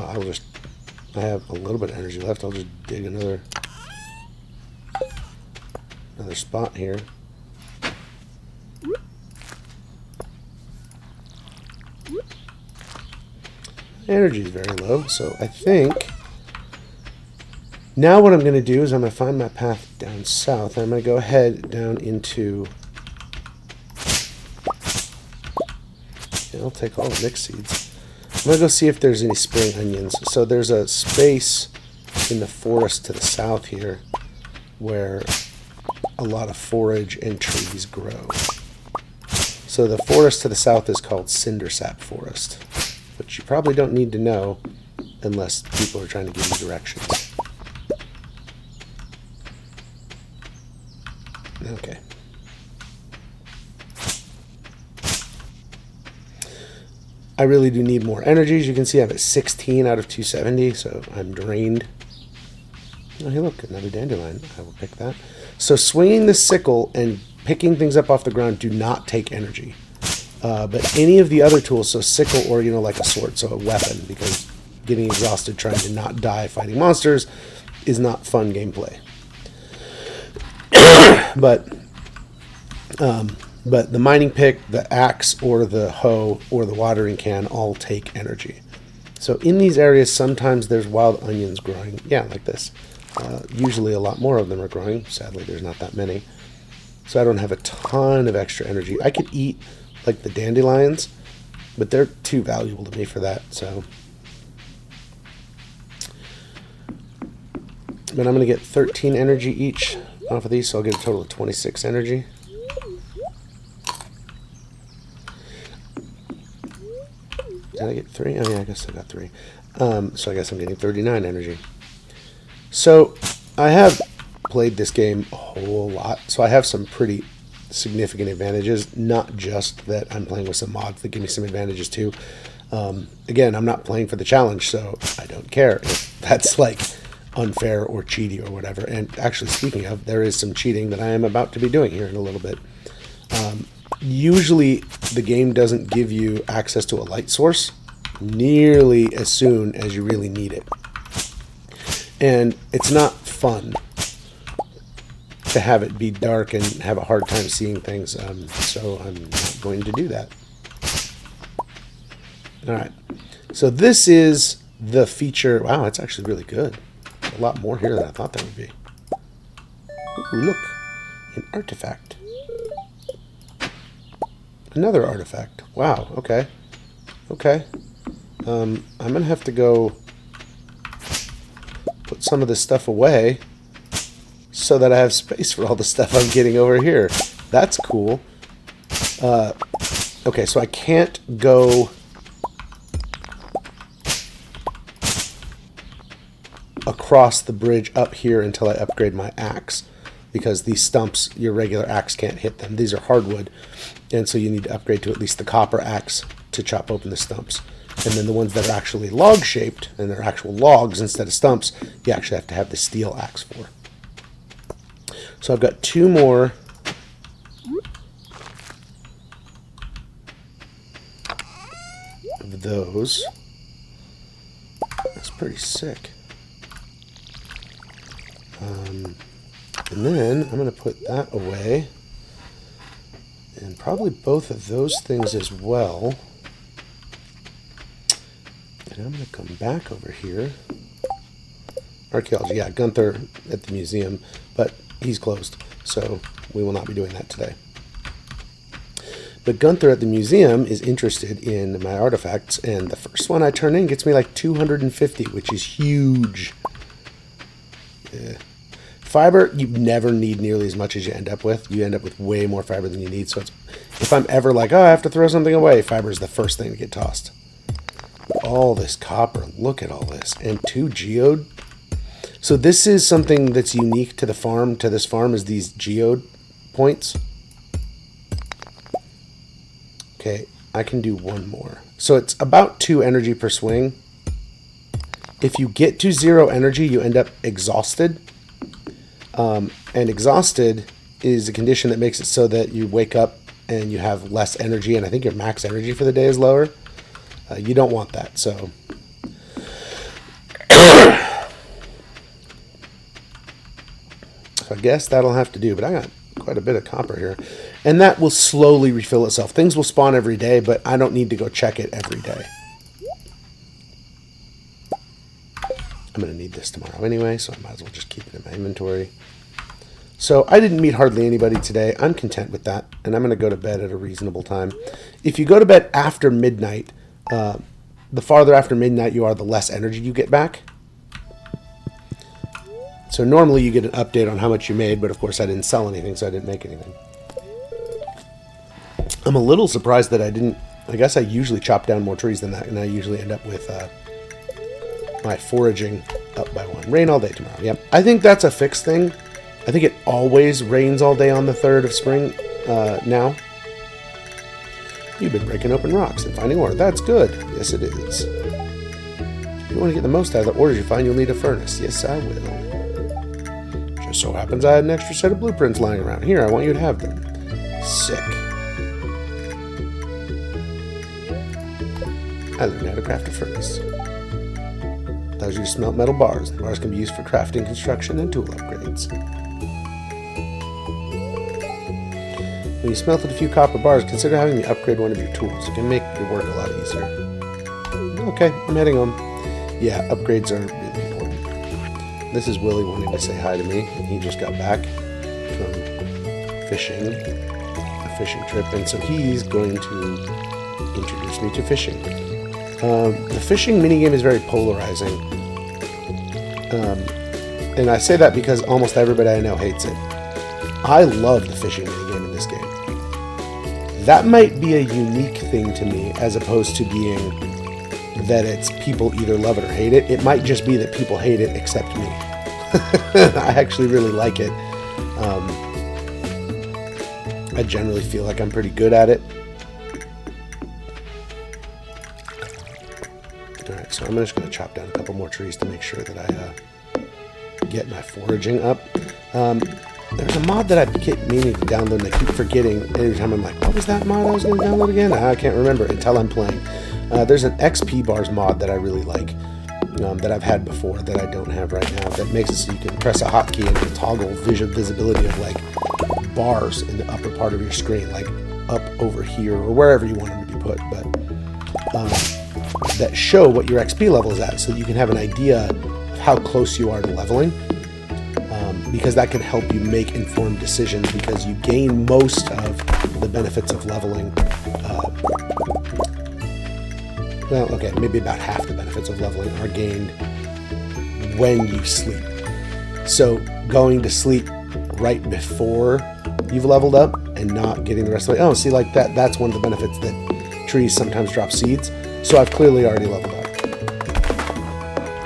I have a little bit of energy left. I'll just dig another spot here. Energy is very low, so I think now what I'm going to do is I'm going to find my path down south. I'm going to go ahead down into... I'll take all the mixed seeds. I'm going to go see if there's any spring onions. So there's a space in the forest to the south here where a lot of forage and trees grow. So the forest to the south is called cindersap forest, which you probably don't need to know unless people are trying to give you directions. Okay. I really do need more energy. As you can see, I'm at 16 out of 270, so I'm drained. Oh, hey, look, another dandelion. I will pick that. So swinging the sickle and picking things up off the ground do not take energy. But any of the other tools, so sickle or, like a sword, so a weapon, because getting exhausted trying to not die fighting monsters is not fun gameplay. But the mining pick, the axe, or the hoe, or the watering can all take energy. So in these areas, sometimes there's wild onions growing. Yeah, like this. Usually a lot more of them are growing. Sadly, there's not that many. So I don't have a ton of extra energy. I could eat like the dandelions, but they're too valuable to me for that. So, but I'm going to get 13 energy each off of these, so I'll get a total of 26 energy. Did I get 3? Oh yeah, I guess I got 3. So I guess I'm getting 39 energy. So I have played this game a whole lot, so I have some pretty significant advantages, not just that I'm playing with some mods that give me some advantages too. Again, I'm not playing for the challenge, so I don't care if that's like unfair or cheaty or whatever. And actually, speaking of, there is some cheating that I am about to be doing here in a little bit. Usually the game doesn't give you access to a light source nearly as soon as you really need it. And it's not fun to have it be dark and have a hard time seeing things, so I'm not going to do that. Alright, so this is the feature. Wow, it's actually really good. A lot more here than I thought there would be. Ooh, look, an artifact. Another artifact. Wow, okay. Okay. I'm going to have to go put some of this stuff away so that I have space for all the stuff I'm getting over here. That's cool. Okay, so I can't go across the bridge up here until I upgrade my axe, because these stumps, your regular axe can't hit them. These are hardwood, and so you need to upgrade to at least the copper axe to chop open the stumps. And then the ones that are actually log-shaped, and they're actual logs instead of stumps, you actually have to have the steel axe for. So I've got 2 more. Of those. That's pretty sick. And then I'm going to put that away. And probably both of those things as well. And I'm going to come back over here. Archaeology, yeah, Gunther at the museum, but he's closed, so we will not be doing that today. But Gunther at the museum is interested in my artifacts, and the first one I turn in gets me like 250, which is huge. Fiber, you never need nearly as much as you end up with. You end up with way more fiber than you need, so it's, if I'm ever like, oh, I have to throw something away, fiber is the first thing to get tossed. All this copper, look at all this. And 2 geode. So this is something that's unique to the farm, to this farm, is these geode points. Okay, I can do 1 more. So it's about 2 energy per swing. If you get to 0 energy, you end up exhausted. And exhausted is a condition that makes it so that you wake up and you have less energy, and I think your max energy for the day is lower. You don't want that, so. So I guess that'll have to do, but I got quite a bit of copper here. And that will slowly refill itself. Things will spawn every day, but I don't need to go check it every day. I'm going to need this tomorrow anyway, so I might as well just keep it in my inventory. So I didn't meet hardly anybody today. I'm content with that, and I'm going to go to bed at a reasonable time. If you go to bed after midnight, the farther after midnight you are, the less energy you get back. So normally you get an update on how much you made, but of course I didn't sell anything, so I didn't make anything. I'm a little surprised that I didn't. I guess I usually chop down more trees than that, and I usually end up with my foraging up by 1. Rain all day tomorrow. Yep. I think that's a fixed thing. I think it always rains all day on the 3rd of spring now. You've been breaking open rocks and finding ore. That's good. Yes, it is. If you want to get the most out of the ores you find, you'll need a furnace. Yes, I will. Just so happens I had an extra set of blueprints lying around. Here, I want you to have them. Sick. I learned how to craft a furnace. Allows you to smelt metal bars. The bars can be used for crafting, construction, and tool upgrades. When you smelted a few copper bars, consider having me upgrade one of your tools. It can make your work a lot easier. Okay, I'm heading home. Yeah, upgrades are really important. This is Willie wanting to say hi to me. He just got back from fishing, a fishing trip, and so he's going to introduce me to fishing. The fishing minigame is very polarizing. And I say that because almost everybody I know hates it. I love the fishing minigame in this game. That might be a unique thing to me, as opposed to being that it's people either love it or hate it. It might just be that people hate it except me. I actually really like it. I generally feel like I'm pretty good at it. Alright, so I'm just going to chop down a couple more trees to make sure that I get my foraging up. There's a mod that I keep meaning to download and I keep forgetting. Every time I'm like, what was that mod I was going to download again? I can't remember until I'm playing. There's an XP bars mod that I really like, that I've had before that I don't have right now, that makes it so you can press a hotkey and it'll toggle visual visibility of like bars in the upper part of your screen, like up over here or wherever you want them to be put, but that show what your XP level is at, so you can have an idea of how close you are to leveling. Because that can help you make informed decisions, because you gain most of the benefits of leveling. Well, okay, maybe about half the benefits of leveling are gained when you sleep. So going to sleep right before you've leveled up and not getting the rest of the way. Oh, see, like that's one of the benefits that trees sometimes drop seeds. So I've clearly already leveled up.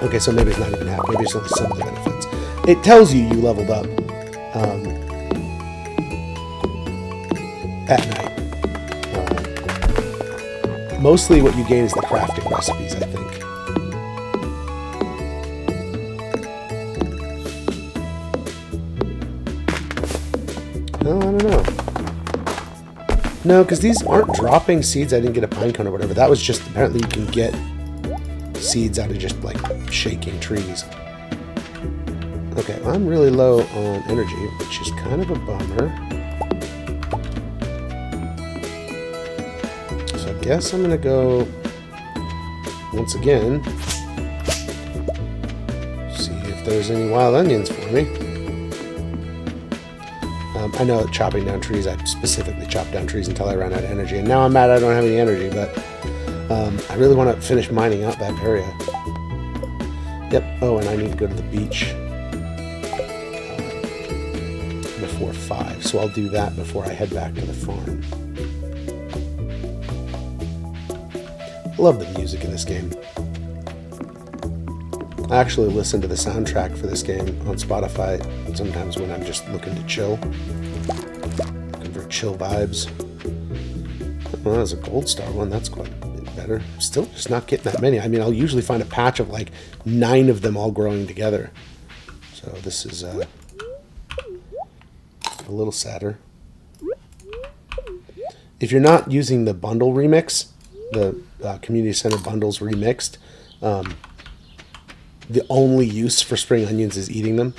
Okay, so maybe it's not even half. Maybe it's only some of the benefits. It tells you you leveled up at night. Mostly what you gain is the crafting recipes, I think. Oh, I don't know. No, because these aren't dropping seeds. I didn't get a pine cone or whatever. That was just, apparently you can get seeds out of just like shaking trees. Okay, well, I'm really low on energy, which is kind of a bummer. So I guess I'm going to go, once again, see if there's any wild onions for me. I know that chopping down trees, I specifically chopped down trees until I ran out of energy. And now I'm mad I don't have any energy, but I really want to finish mining out that area. Yep, oh, and I need to go to the beach before 5, so I'll do that before I head back to the farm. I love the music in this game. I actually listen to the soundtrack for this game on Spotify sometimes when I'm just looking to chill. Looking for chill vibes. Well, there's a gold star one. That's quite a bit better. Still just not getting that many. I mean, I'll usually find a patch of like 9 of them all growing together. So this is a little sadder. If you're not using the bundle remix, the community center bundles remixed, the only use for spring onions is eating them.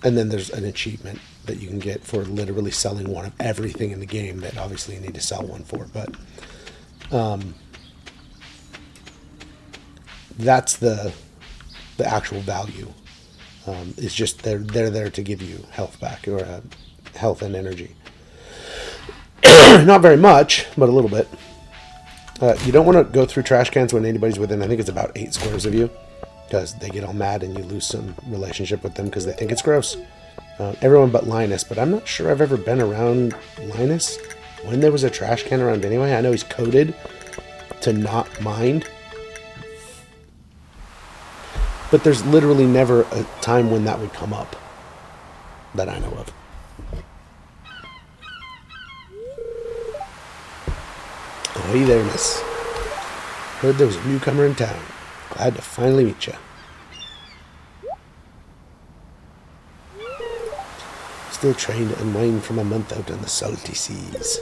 And then there's an achievement that you can get for literally selling one of everything in the game that obviously you need to sell one for. But that's the actual value. It's just they're there to give you health back, or health and energy. Not very much, but a little bit. You don't want to go through trash cans when anybody's within, I think it's about 8 squares of you, because they get all mad and you lose some relationship with them because they think it's gross. Everyone but Linus, but I'm not sure I've ever been around Linus when there was a trash can around anyway. I know he's coded to not mind, but there's literally never a time when that would come up that I know of. Hey there, miss. Heard there was a newcomer in town. Glad to finally meet you. Still trying to unwind from a month out on the salty seas.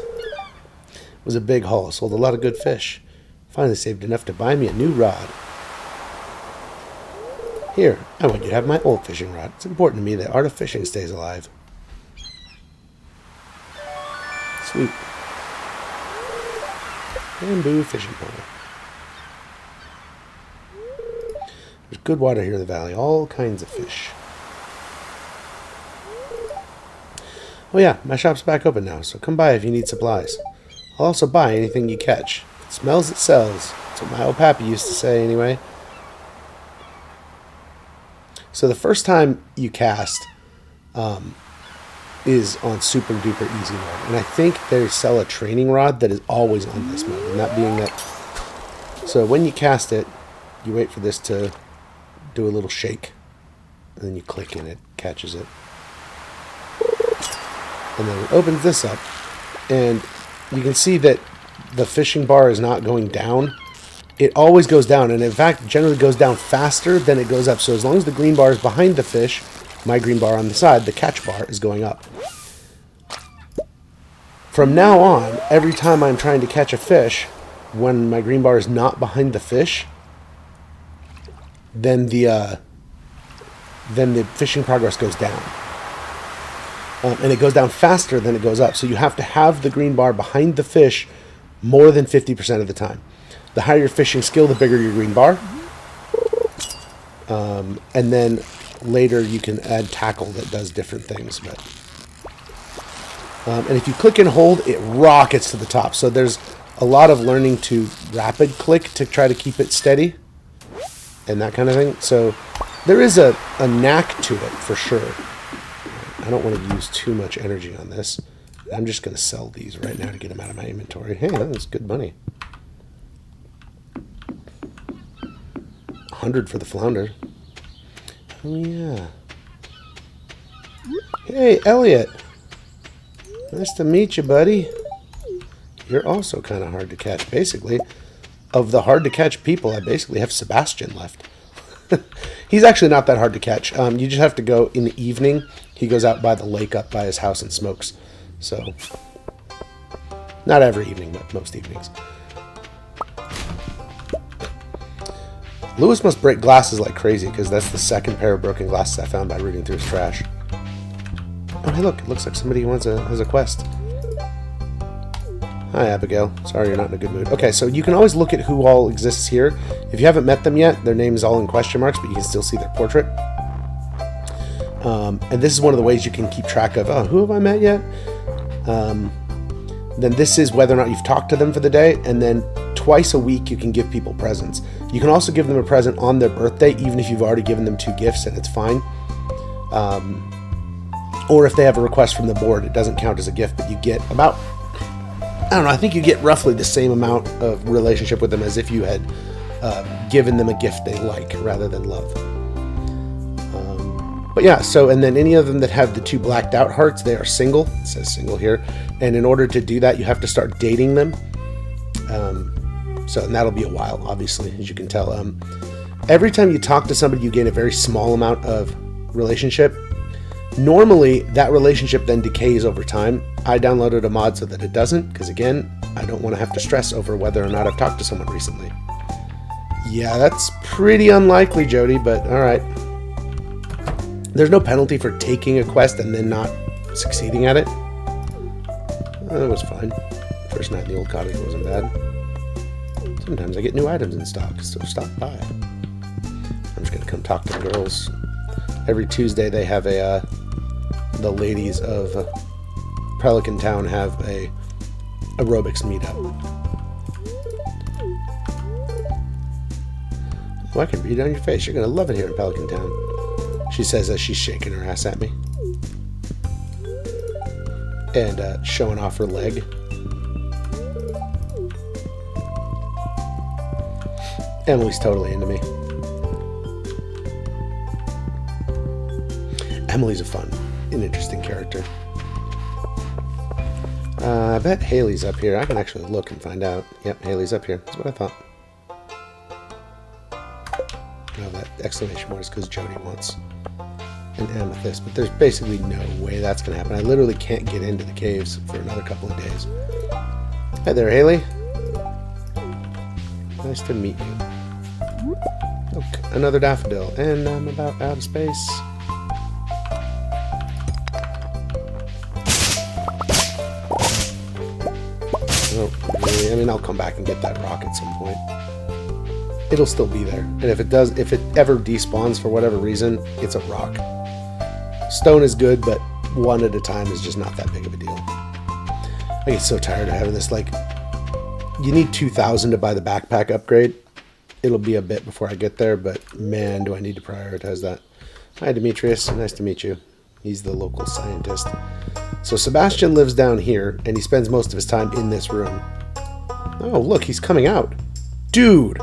It was a big haul, sold a lot of good fish. Finally saved enough to buy me a new rod. Here, I want you to have my old fishing rod. It's important to me that art of fishing stays alive. Sweet. Bamboo fishing pole. There's good water here in the valley. All kinds of fish. Oh yeah, my shop's back open now, so come by if you need supplies. I'll also buy anything you catch. If it smells, it sells. That's what my old pappy used to say anyway. So the first time you cast is on super duper easy mode. And I think they sell a training rod that is always on this mode. And that being that... So when you cast it, you wait for this to do a little shake. And then you click and it catches it. And then it opens this up. And you can see that the fishing bar is not going down. It always goes down, and in fact, generally goes down faster than it goes up. So as long as the green bar is behind the fish, my green bar on the side, the catch bar is going up. From now on, every time I'm trying to catch a fish, when my green bar is not behind the fish, then the fishing progress goes down. And it goes down faster than it goes up. So you have to have the green bar behind the fish more than 50% of the time. The higher your fishing skill, the bigger your green bar. And then later you can add tackle that does different things. But and if you click and hold, it rockets to the top. So there's a lot of learning to rapid click to try to keep it steady and that kind of thing. So there is a knack to it for sure. I don't want to use too much energy on this. I'm just going to sell these right now to get them out of my inventory. Hey, that's good money. 100 for the flounder. Oh, yeah. Hey, Elliot. Nice to meet you, buddy. You're also kind of hard to catch. Basically, of the hard to catch people, I basically have Sebastian left. He's actually not that hard to catch. You just have to go in the evening. He goes out by the lake up by his house and smokes. So, not every evening, but most evenings. Lewis must break glasses like crazy, because that's the second pair of broken glasses I found by rooting through his trash. Oh, hey, look. It looks like somebody has a quest. Hi, Abigail. Sorry you're not in a good mood. Okay, so you can always look at who all exists here. If you haven't met them yet, their name is all in question marks, but you can still see their portrait. And this is one of the ways you can keep track of, oh, who have I met yet? Then this is whether or not you've talked to them for the day, and then twice a week you can give people presents. You can also give them a present on their birthday, even if you've already given them 2 gifts, and it's fine. Or if they have a request from the board, it doesn't count as a gift, but you get about, I don't know, I think you get roughly the same amount of relationship with them as if you had given them a gift they like rather than love. But yeah, so, and then any of them that have the 2 blacked out hearts, they are single. It says single here. And in order to do that, you have to start dating them. And that'll be a while, obviously, as you can tell. Every time you talk to somebody, you gain a very small amount of relationship. Normally, that relationship then decays over time. I downloaded a mod so that it doesn't, because again, I don't want to have to stress over whether or not I've talked to someone recently. Yeah, that's pretty unlikely, Jody, but all right. There's no penalty for taking a quest and then not succeeding at it. It was fine. First night in the old cottage wasn't bad. Sometimes I get new items in stock, so stop by. I'm just going to come talk to the girls. Every Tuesday they have the ladies of Pelican Town have a aerobics meetup. Oh, I can read it on your face. You're going to love it here in Pelican Town. She says as she's shaking her ass at me. And showing off her leg. Emily's totally into me. Emily's a fun and interesting character. I bet Haley's up here. I can actually look and find out. Yep, Haley's up here. That's what I thought. Oh, that exclamation mark is because Jody wants an amethyst, but there's basically no way that's going to happen. I literally can't get into the caves for another couple of days. Hi there, Haley. Nice to meet you. Okay, another daffodil, and I'm about out of space. Oh, really? I mean, I'll come back and get that rock at some point. It'll still be there, and if it ever despawns for whatever reason, it's a rock. Stone is good, but one at a time is just not that big of a deal. I get so tired of having this, like, you need 2,000 to buy the backpack upgrade. It'll be a bit before I get there, but man, do I need to prioritize that. Hi, Demetrius. Nice to meet you. He's the local scientist. So Sebastian lives down here, and he spends most of his time in this room. Oh, look, he's coming out. Dude!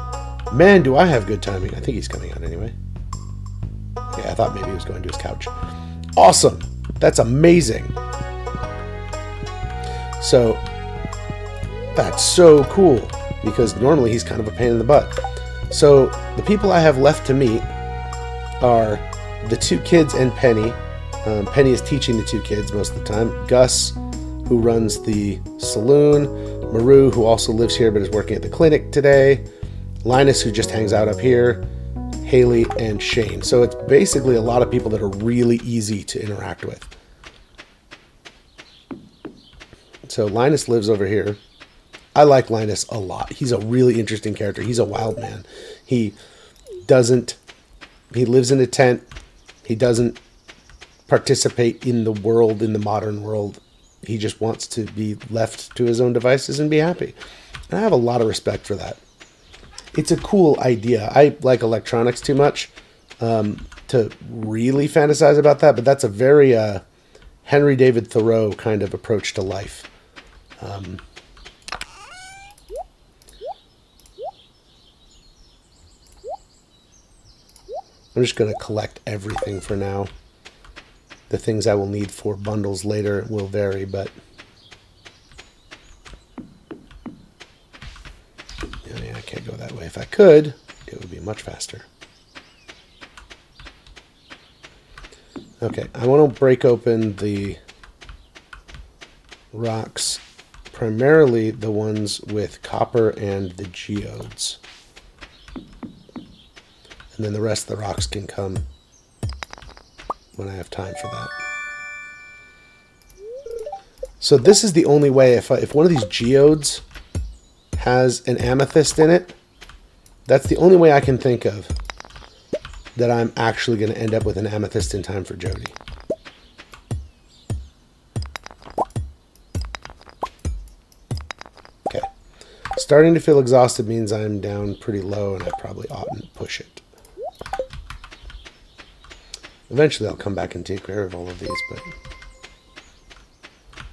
Man, do I have good timing. I think he's coming out anyway. Okay, I thought maybe he was going to his couch. Awesome! That's amazing! So, that's so cool, because normally he's kind of a pain in the butt. So, the people I have left to meet are the two kids and Penny. Penny is teaching the two kids most of the time. Gus, who runs the saloon. Maru, who also lives here but is working at the clinic today. Linus, who just hangs out up here, Haley, and Shane. So it's basically a lot of people that are really easy to interact with. So Linus lives over here. I like Linus a lot. He's a really interesting character. He's a wild man. He lives in a tent. He doesn't participate in the world, in the modern world. He just wants to be left to his own devices and be happy. And I have a lot of respect for that. It's a cool idea. I like electronics too much to really fantasize about that, but that's a very Henry David Thoreau kind of approach to life. I'm just going to collect everything for now. The things I will need for bundles later will vary, but I can't go that way. If I could, it would be much faster. Okay, I want to break open the rocks, primarily the ones with copper and the geodes. And then the rest of the rocks can come when I have time for that. So this is the only way, if one of these geodes has an amethyst in it, that's the only way I can think of that I'm actually going to end up with an amethyst in time for Jody. Okay. Starting to feel exhausted means I'm down pretty low and I probably oughtn't push it. Eventually I'll come back and take care of all of these, but...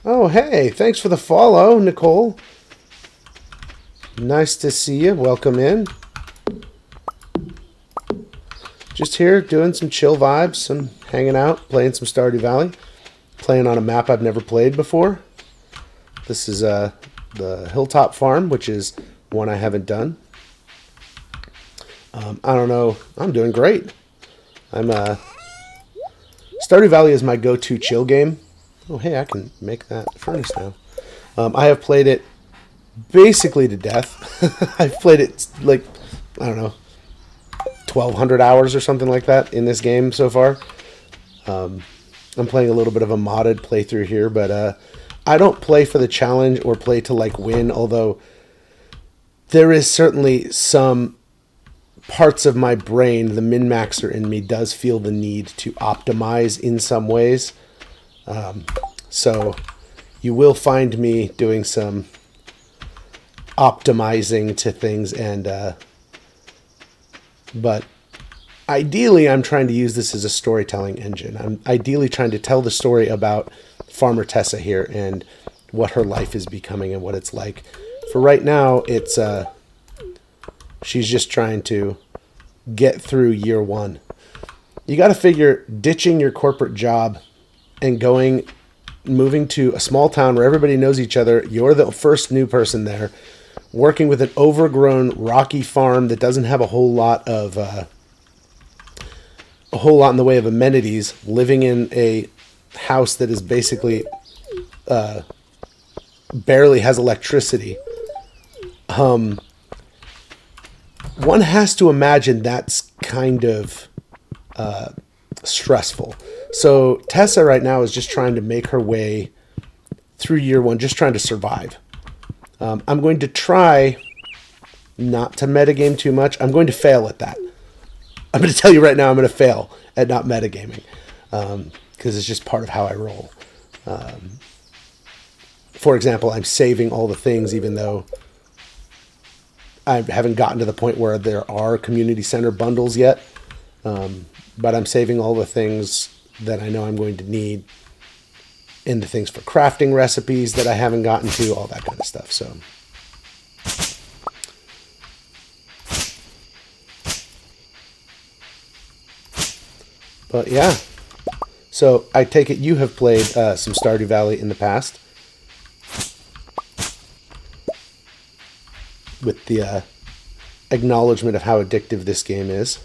Oh, hey! Thanks for the follow, Nicole. Nice to see you. Welcome in. Just here doing some chill vibes, some hanging out, playing some Stardew Valley. Playing on a map I've never played before. This is the Hilltop Farm, which is one I haven't done. I don't know. I'm doing great. Stardew Valley is my go-to chill game. Oh, hey, I can make that furnace now. I have played it basically to death. I've played it, like, I don't know, 1,200 hours or something like that in this game so far. I'm playing a little bit of a modded playthrough here, but I don't play for the challenge or play to, like, win, although there is certainly some parts of my brain, the min-maxer in me, does feel the need to optimize in some ways. So you will find me doing some optimizing to things, and but ideally I'm trying to use this as a storytelling engine. I'm ideally trying to tell the story about Farmer Tessa here and what her life is becoming and what it's like. For right now, it's she's just trying to get through year one. You got to figure ditching your corporate job and going moving to a small town where everybody knows each other. You're the first new person there, working with an overgrown rocky farm that doesn't have a whole lot in the way of amenities, living in a house that is basically barely has electricity. One has to imagine that's kind of stressful. So Tessa right now is just trying to make her way through year one, just trying to survive. I'm going to try not to metagame too much. I'm going to fail at that. I'm going to tell you right now I'm going to fail at not metagaming because it's just part of how I roll. For example, I'm saving all the things even though I haven't gotten to the point where there are community center bundles yet. But I'm saving all the things that I know I'm going to need and the things for crafting recipes that I haven't gotten to, all that kind of stuff. So, but yeah. So I take it you have played some Stardew Valley in the past with the acknowledgement of how addictive this game is.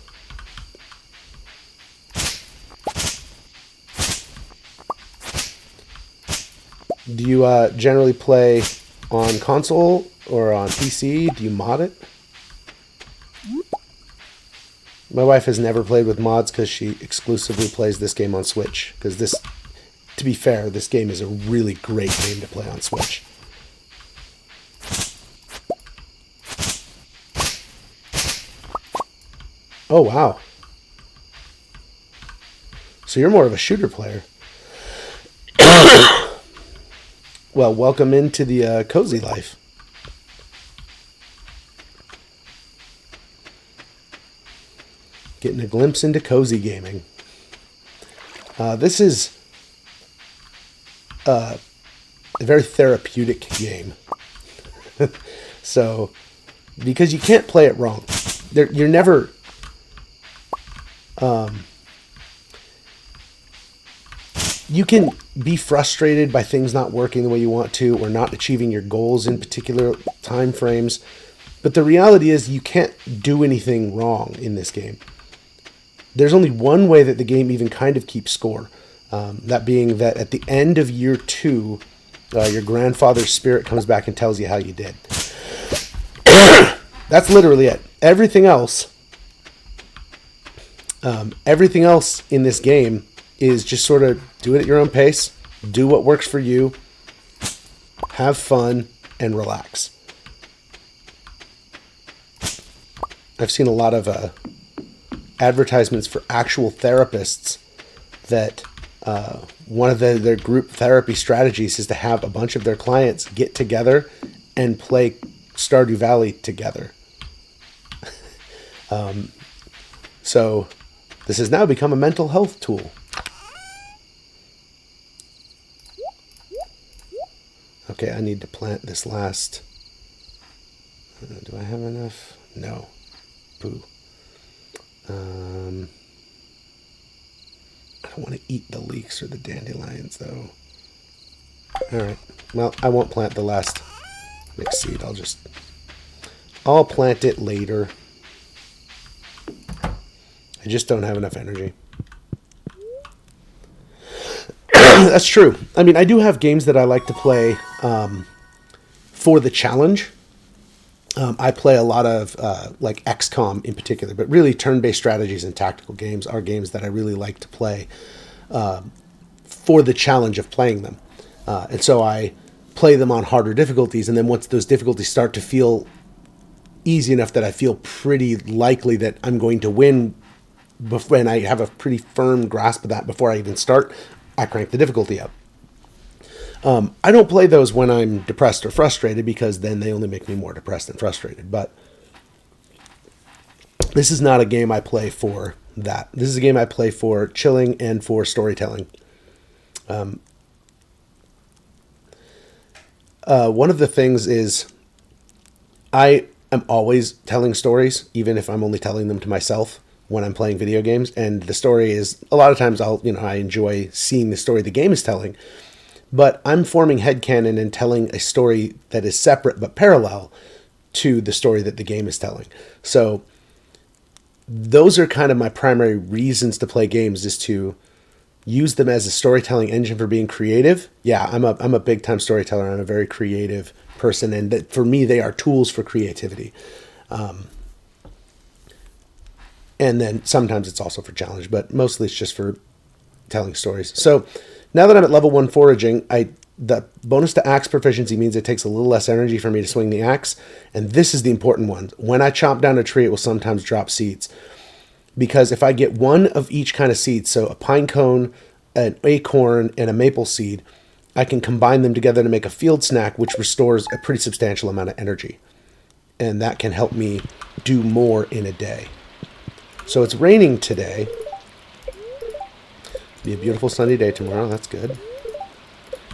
Do you generally play on console or on PC? Do you mod it? My wife has never played with mods because she exclusively plays this game on Switch. Because this, to be fair, this game is a really great game to play on Switch. Oh, wow. So you're more of a shooter player. Well, welcome into the cozy life. Getting a glimpse into cozy gaming. This is a very therapeutic game. So, because you can't play it wrong. You're never... you can be frustrated by things not working the way you want to or not achieving your goals in particular time frames. But the reality is you can't do anything wrong in this game. There's only one way that the game even kind of keeps score. That being that at the end of year 2, your grandfather's spirit comes back and tells you how you did. That's literally it. Everything else in this game is just sort of do it at your own pace, do what works for you, have fun, and relax. I've seen a lot of advertisements for actual therapists that one of their group therapy strategies is to have a bunch of their clients get together and play Stardew Valley together. So this has now become a mental health tool. Okay, I need to plant this last. Do I have enough? No. Poo. I don't want to eat the leeks or the dandelions, though. Alright. Well, I won't plant the last mixed seed. I'll plant it later. I just don't have enough energy. That's true. I mean, I do have games that I like to play for the challenge. I play a lot of like XCOM in particular, but really turn-based strategies and tactical games are games that I really like to play for the challenge of playing them. And so I play them on harder difficulties, and then once those difficulties start to feel easy enough that I feel pretty likely that I'm going to win, and I have a pretty firm grasp of that before I even start, I crank the difficulty up. I don't play those when I'm depressed or frustrated because then they only make me more depressed and frustrated. But this is not a game I play for that. This is a game I play for chilling and for storytelling. One of the things is I am always telling stories, even if I'm only telling them to myself when I'm playing video games. And the story is, a lot of times I enjoy seeing the story the game is telling. but I'm forming headcanon and telling a story that is separate but parallel to the story that the game is telling. So those are kind of my primary reasons to play games, is to use them as a storytelling engine for being creative. Yeah, I'm a big time storyteller. I'm a very creative person, and that for me, they are tools for creativity. And then sometimes it's also for challenge, but mostly it's just for telling stories. So now that I'm at level 1 foraging, the bonus to axe proficiency means it takes a little less energy for me to swing the axe. And this is the important one. When I chop down a tree, it will sometimes drop seeds. Because if I get one of each kind of seed, so a pine cone, an acorn, and a maple seed, I can combine them together to make a field snack, which restores a pretty substantial amount of energy. And that can help me do more in a day. So it's raining today. Be a beautiful sunny day tomorrow. That's good.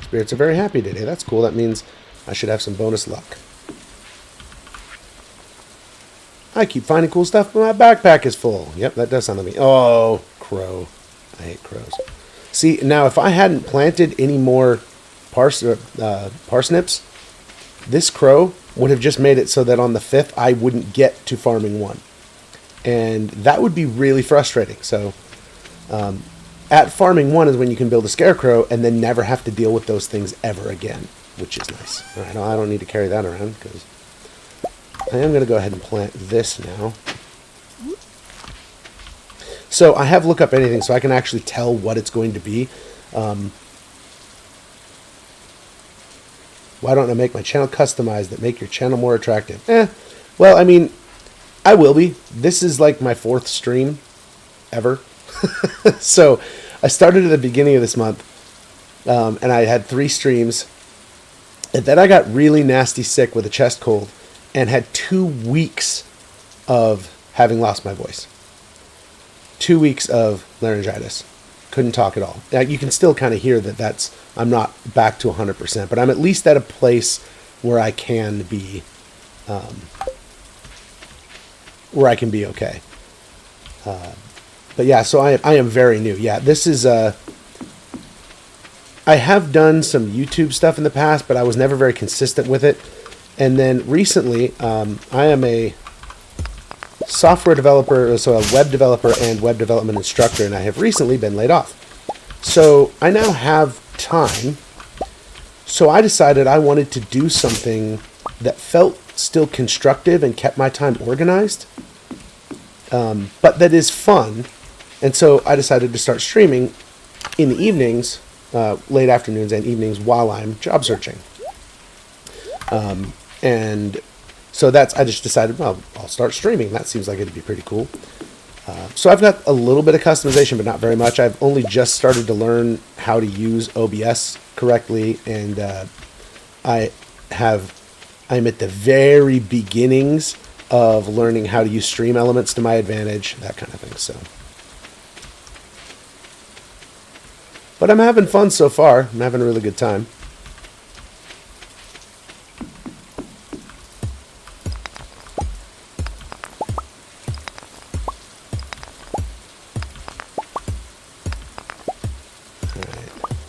Spirits are very happy today. That's cool. That means I should have some bonus luck. I keep finding cool stuff, but my backpack is full. Yep, that does sound like me. Oh, crow. I hate crows. See, now if I hadn't planted any more parsnips, this crow would have just made it so that on the 5th I wouldn't get to farming 1. And that would be really frustrating. So at farming 1 is when you can build a scarecrow and then never have to deal with those things ever again, which is nice. All right, I don't need to carry that around because I am going to go ahead and plant this now. So I have look up anything so I can actually tell what it's going to be. Why don't I make my channel customized that make your channel more attractive? Well, I mean, I will be. This is like my 4th stream ever. So I started at the beginning of this month, and I had 3 streams. And then I got really nasty sick with a chest cold and had 2 weeks of having lost my voice. 2 weeks of laryngitis. Couldn't talk at all. Now, you can still kind of hear that I'm not back to 100%, but I'm at least at a place where I can be, okay. But yeah, so I am very new. Yeah, this is, I have done some YouTube stuff in the past, but I was never very consistent with it. And then recently, I am a software developer, so a web developer and web development instructor, and I have recently been laid off. So I now have time. So I decided I wanted to do something that felt still constructive and kept my time organized, but that is fun. And so I decided to start streaming in the evenings, late afternoons and evenings while I'm job searching. And so I just decided, well, I'll start streaming. That seems like it'd be pretty cool. So I've got a little bit of customization, but not very much. I've only just started to learn how to use OBS correctly, and I'm at the very beginnings of learning how to use stream elements to my advantage, that kind of thing. So, but I'm having fun so far. I'm having a really good time.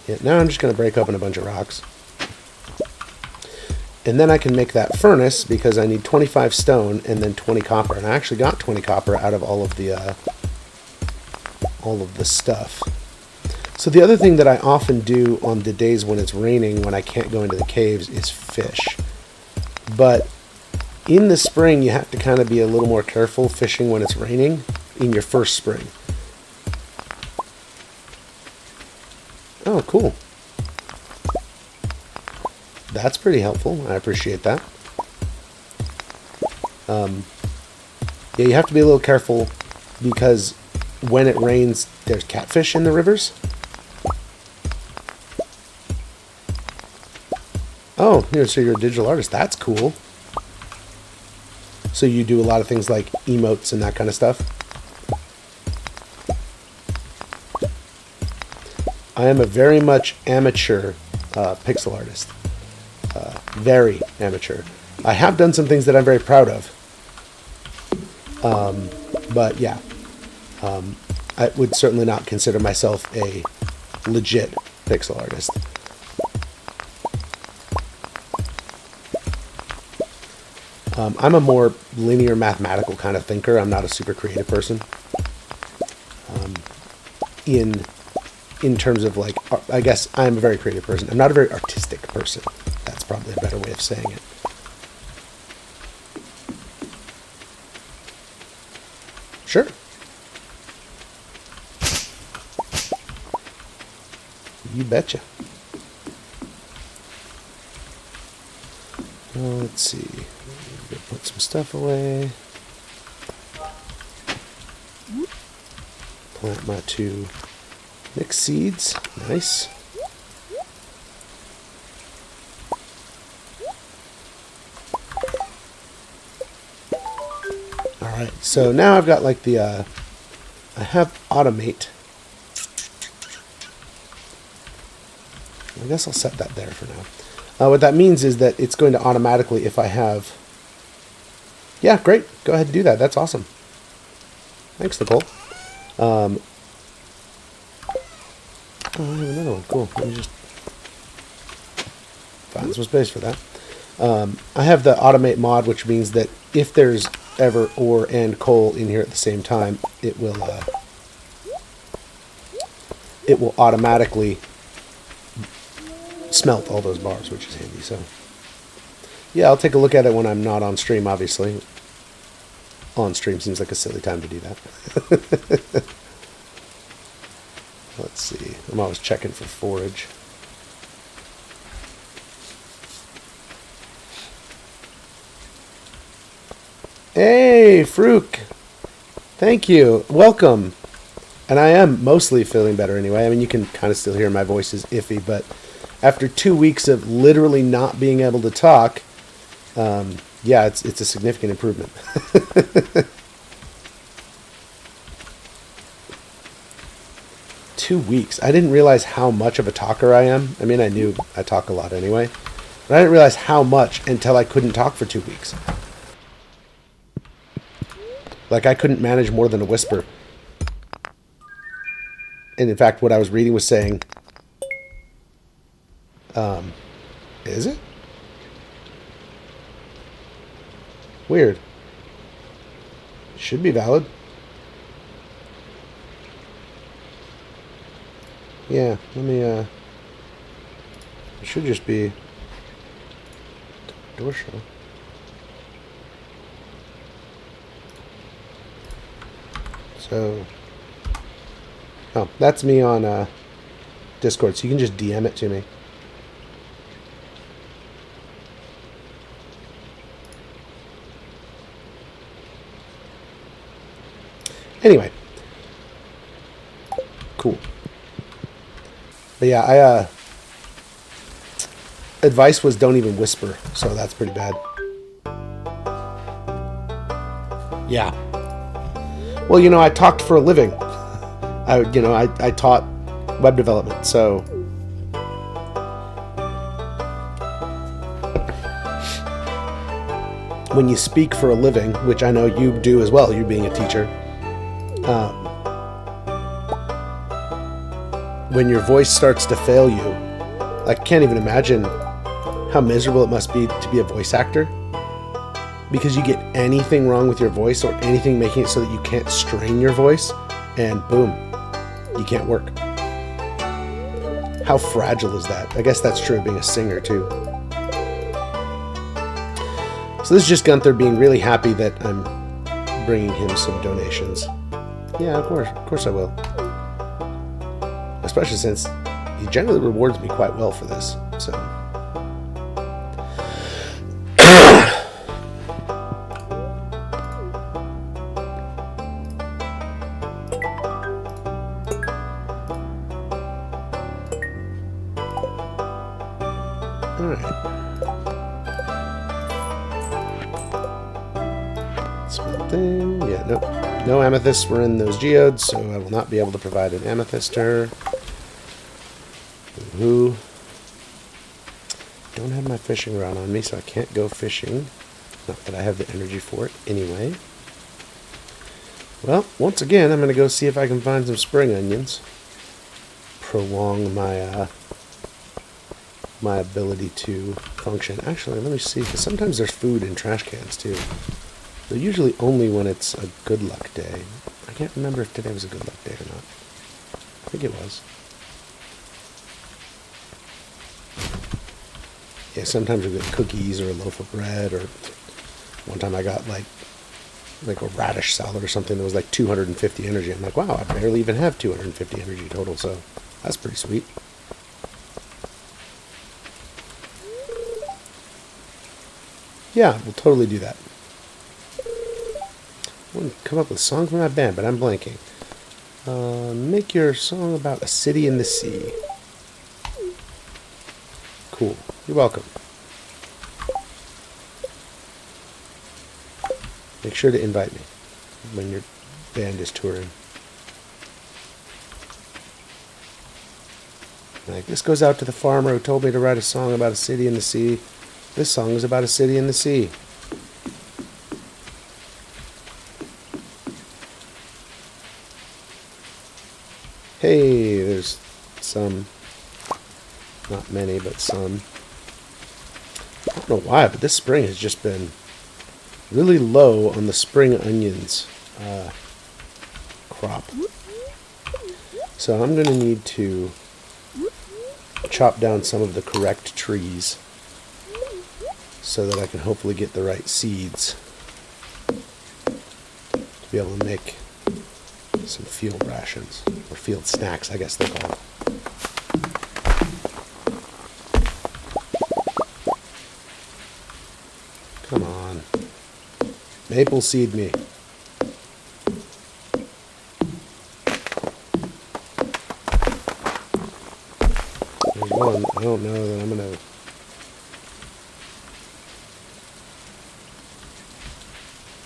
Yeah, now I'm just going to break open a bunch of rocks. And then I can make that furnace because I need 25 stone and then 20 copper. And I actually got 20 copper out of all of the stuff. So the other thing that I often do on the days when it's raining, when I can't go into the caves, is fish. But in the spring, you have to kind of be a little more careful fishing when it's raining in your first spring. Oh, cool. That's pretty helpful. I appreciate that. Yeah, you have to be a little careful because when it rains, there's catfish in the rivers. Oh, so you're a digital artist. That's cool. So you do a lot of things like emotes and that kind of stuff. I am a very much amateur pixel artist. Very amateur. I have done some things that I'm very proud of. But yeah, I would certainly not consider myself a legit pixel artist. I'm a more linear mathematical kind of thinker. I'm not a super creative person. In terms of like, I guess I'm a very creative person. I'm not a very artistic person. That's probably a better way of saying it. Sure. You betcha. Let's see. Put some stuff away. Plant my 2 mixed seeds. Nice. Alright, so now I've got like the, I have automate. I guess I'll set that there for now. What that means is that it's going to automatically, if I have... Yeah, great. Go ahead and do that. That's awesome. Thanks, Nicole. Oh, I have another one. Cool. Let me just find some space for that. I have the automate mod, which means that if there's ever ore and coal in here at the same time, it will automatically smelt all those bars, which is handy. So yeah, I'll take a look at it when I'm not on stream, obviously. On stream seems like a silly time to do that. Let's see. I'm always checking for forage. Hey, Fruke. Thank you. Welcome. And I am mostly feeling better anyway. I mean, you can kind of still hear my voice is iffy, but after 2 weeks of literally not being able to talk, yeah, it's a significant improvement. 2 weeks. I didn't realize how much of a talker I am. I mean, I knew I talk a lot anyway, but I didn't realize how much until I couldn't talk for 2 weeks. Like, I couldn't manage more than a whisper. And in fact, what I was reading was saying, is it? Weird. Should be valid. Yeah, let me, it should just be door show. So, oh, that's me on Discord, so you can just DM it to me. Anyway. Cool. But yeah, advice was don't even whisper, so that's pretty bad. Yeah. Well, you know, I talked for a living. I taught web development, so when you speak for a living, which I know you do as well, you being a teacher, when your voice starts to fail you, I can't even imagine how miserable it must be to be a voice actor, because you get anything wrong with your voice or anything making it so that you can't strain your voice, and boom, you can't work. How fragile is that? I guess that's true of being a singer too. So this is just Gunther being really happy that I'm bringing him some donations. Yeah, of course I will. Especially since he generally rewards me quite well for this, so. Alright. Smelting. Yeah, nope. No amethysts were in those geodes, so I will not be able to provide an amethyst to her. Who don't have my fishing rod on me, so I can't go fishing. Not that I have the energy for it anyway. Well, once again, I'm going to go see if I can find some spring onions. Prolong my my ability to function. Actually, let me see, because sometimes there's food in trash cans too. They're usually only when it's a good luck day. I can't remember if today was a good luck day or not. I think it was. Yeah, sometimes we get cookies or a loaf of bread, or one time I got like a radish salad or something that was like 250 energy. I'm like, wow, I barely even have 250 energy total, so that's pretty sweet. Yeah, we'll totally do that. I want to come up with a song for my band, but I'm blanking. Make your song about a city in the sea. Cool. You're welcome. Make sure to invite me when your band is touring. Like, this goes out to the farmer who told me to write a song about a city in the sea. This song is about a city in the sea. Hey, there's some. Not many, but some. I don't know why, but this spring has just been really low on the spring onions crop. So I'm going to need to chop down some of the correct trees so that I can hopefully get the right seeds to be able to make some field rations, or field snacks, I guess they call it. Come on. Maple seed me. There's one. I don't know that I'm going to...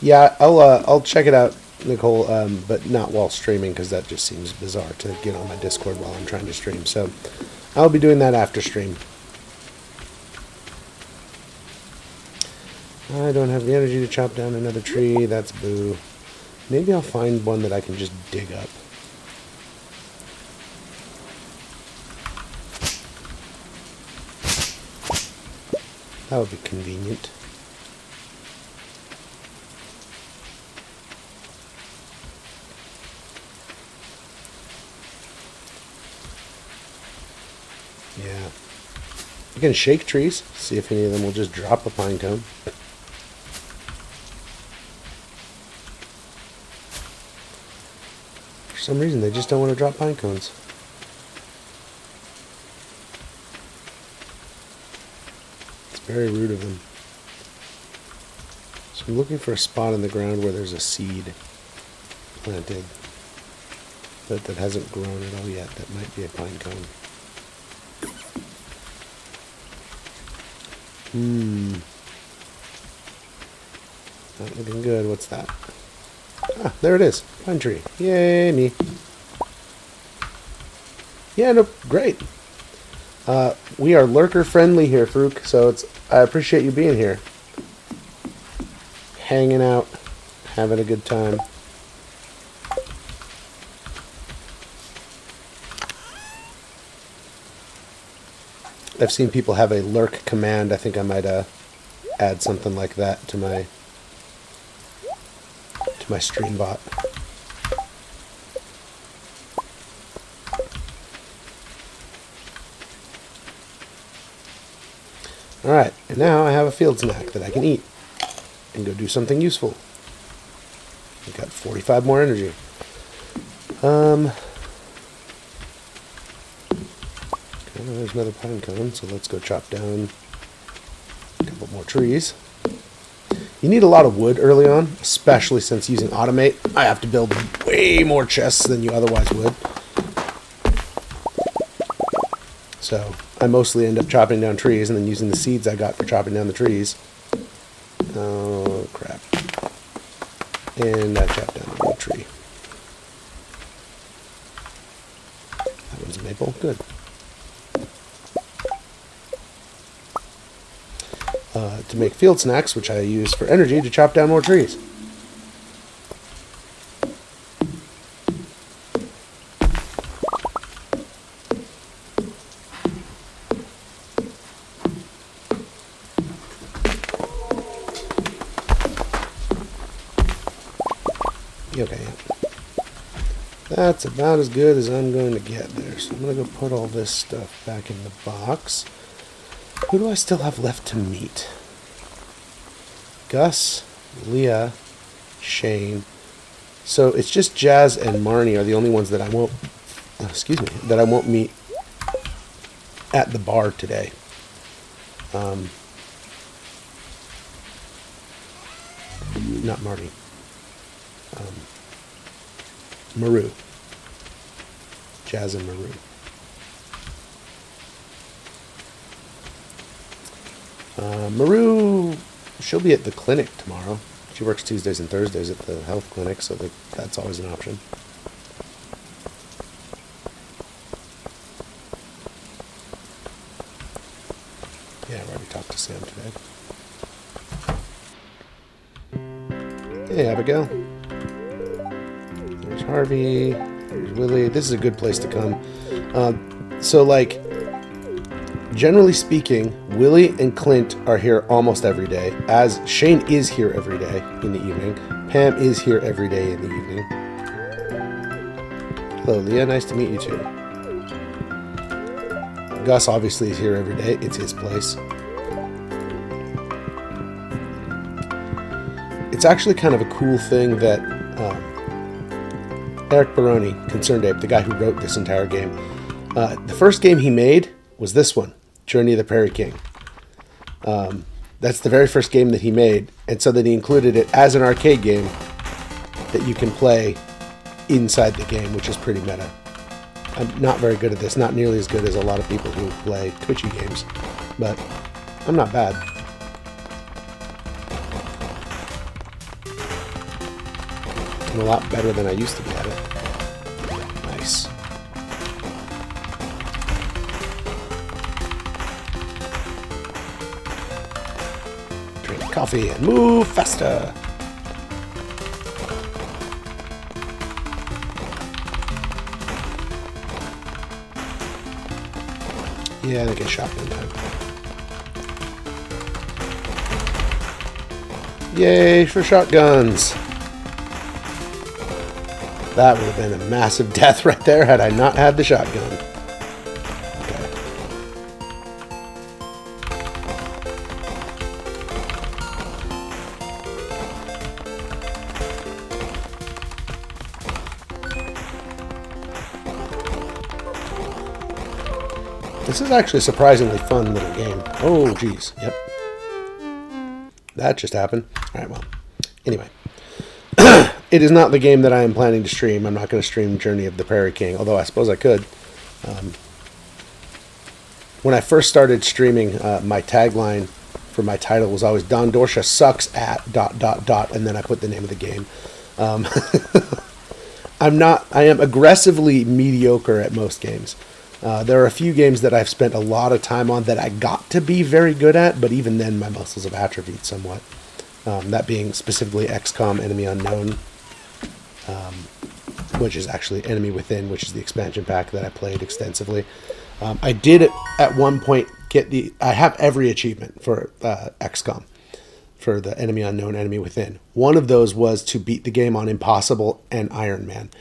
Yeah, I'll check it out, Nicole, but not while streaming, because that just seems bizarre to get on my Discord while I'm trying to stream. So I'll be doing that after stream. I don't have the energy to chop down another tree. That's boo. Maybe I'll find one that I can just dig up. That would be convenient. Yeah. You can shake trees, see if any of them will just drop a pine cone. For some reason, they just don't want to drop pine cones. It's very rude of them. So I'm looking for a spot in the ground where there's a seed planted, but that hasn't grown at all yet. That might be a pine cone. Not looking good. What's that? Ah, there it is. Pine tree. Yay, me. Yeah, no, great. We are lurker friendly here, Farouk, so I appreciate you being here. Hanging out, having a good time. I've seen people have a lurk command. I think I might add something like that to my stream bot. Alright, and now I have a field snack that I can eat and go do something useful. I've got 45 more energy. There's another pine cone, so let's go chop down a couple more trees. You need a lot of wood early on, especially since using Automate, I have to build way more chests than you otherwise would. So I mostly end up chopping down trees and then using the seeds I got for chopping down the trees. Oh, crap. And I chopped down a tree. That one's a maple. Good. To make field snacks, which I use for energy to chop down more trees. Okay, yeah. That's about as good as I'm going to get there. So I'm going to go put all this stuff back in the box. Who do I still have left to meet? Gus, Leah, Shane. So it's just Jazz and Marnie are the only ones that I won't, that I won't meet at the bar today. Not Marnie. Maru. Jazz and Maru. Maru, she'll be at the clinic tomorrow. She works Tuesdays and Thursdays at the health clinic, so that's always an option. Yeah, I already talked to Sam today. Hey, Abigail. There's Harvey. There's Willie. This is a good place to come. So, like, generally speaking, Willie and Clint are here almost every day, as Shane is here every day in the evening. Pam is here every day in the evening. Hello, Leah. Nice to meet you, too. Gus obviously is here every day. It's his place. It's actually kind of a cool thing that Eric Baroni, Concerned Ape, the guy who wrote this entire game, the first game he made was this one, Journey of the Prairie King. That's the very first game that he made, and so then he included it as an arcade game that you can play inside the game, which is pretty meta. I'm not very good at this, not nearly as good as a lot of people who play Twitchy games, but I'm not bad. I'm a lot better than I used to be at it. Nice. Drink coffee and move faster. Yeah, and I get shotgun time. Yay for shotguns! That would have been a massive death right there had I not had the shotgun. Okay. This is actually a surprisingly fun little game. Oh, geez. Yep. That just happened. All right, well. Anyway. It is not the game that I am planning to stream. I'm not going to stream Journey of the Prairie King, although I suppose I could. When I first started streaming, my tagline for my title was always Don Dorsha sucks at ... and then I put the name of the game. I am aggressively mediocre at most games. There are a few games that I've spent a lot of time on that I got to be very good at, but even then my muscles have atrophied somewhat. That being specifically XCOM Enemy Unknown, which is actually Enemy Within, which is the expansion pack that I played extensively. I did at one point I have every achievement for XCOM, for the Enemy Unknown, Enemy Within. One of those was to beat the game on Impossible and Iron Man,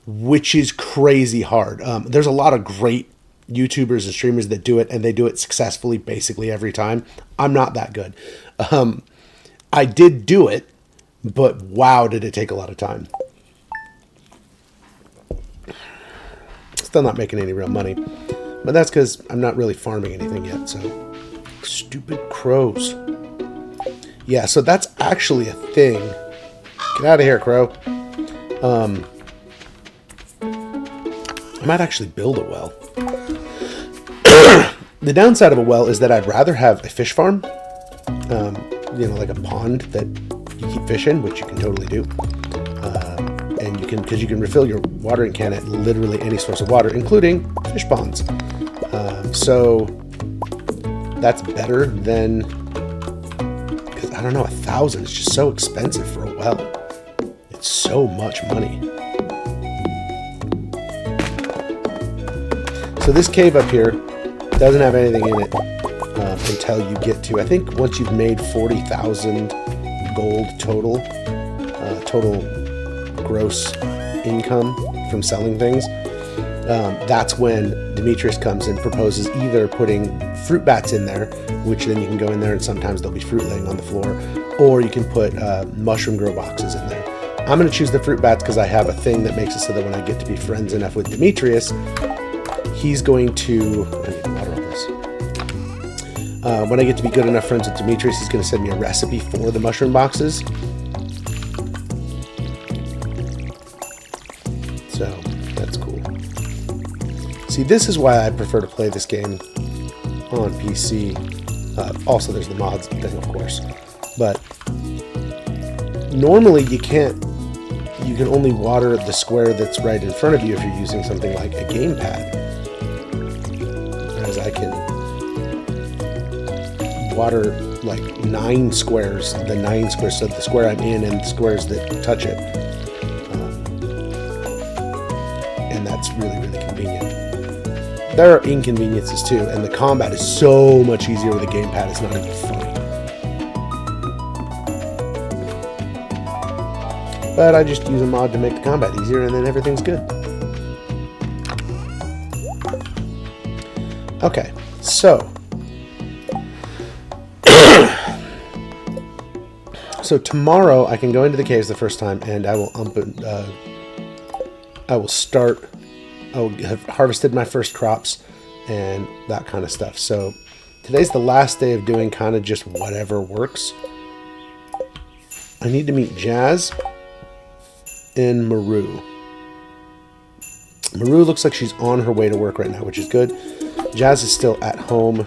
which is crazy hard. There's a lot of great YouTubers and streamers that do it, and they do it successfully basically every time. I'm not that good. I did do it, but wow, did it take a lot of time. Still not making any real money, but that's because I'm not really farming anything yet, so. Stupid crows. Yeah, so that's actually a thing. Get out of here, crow. I might actually build a well. The downside of a well is that I'd rather have a fish farm. Like a pond that you keep fish in, which you can totally do. And because you can refill your watering can at literally any source of water, including fish ponds. So that's better than, because I don't know, 1,000 is just so expensive for a well. It's so much money. So this cave up here doesn't have anything in it until you get to, I think once you've made 40,000 gold total gross income from selling things, that's when Demetrius comes and proposes either putting fruit bats in there, which then you can go in there and sometimes there'll be fruit laying on the floor, or you can put mushroom grow boxes in there. I'm going to choose the fruit bats because I have a thing that makes it so that when I get to be friends enough with Demetrius, he's going to... I need to water all this. When I get to be good enough friends with Demetrius, he's going to send me a recipe for the mushroom boxes. So, that's cool. See, this is why I prefer to play this game on PC. Also, there's the mods thing, of course. But normally you can't... You can only water the square that's right in front of you if you're using something like a gamepad. Whereas I can water like 9 squares, the 9 squares, so the square I'm in and the squares that touch it. And that's really, really convenient. There are inconveniences too, and the combat is so much easier with a gamepad, it's not even funny. But I just use a mod to make the combat easier, and then everything's good. Okay, so... So tomorrow I can go into the caves the first time, and I will have harvested my first crops and that kind of stuff. So today's the last day of doing kind of just whatever works. I need to meet Jazz and Maru. Maru looks like she's on her way to work right now, which is good. Jazz is still at home.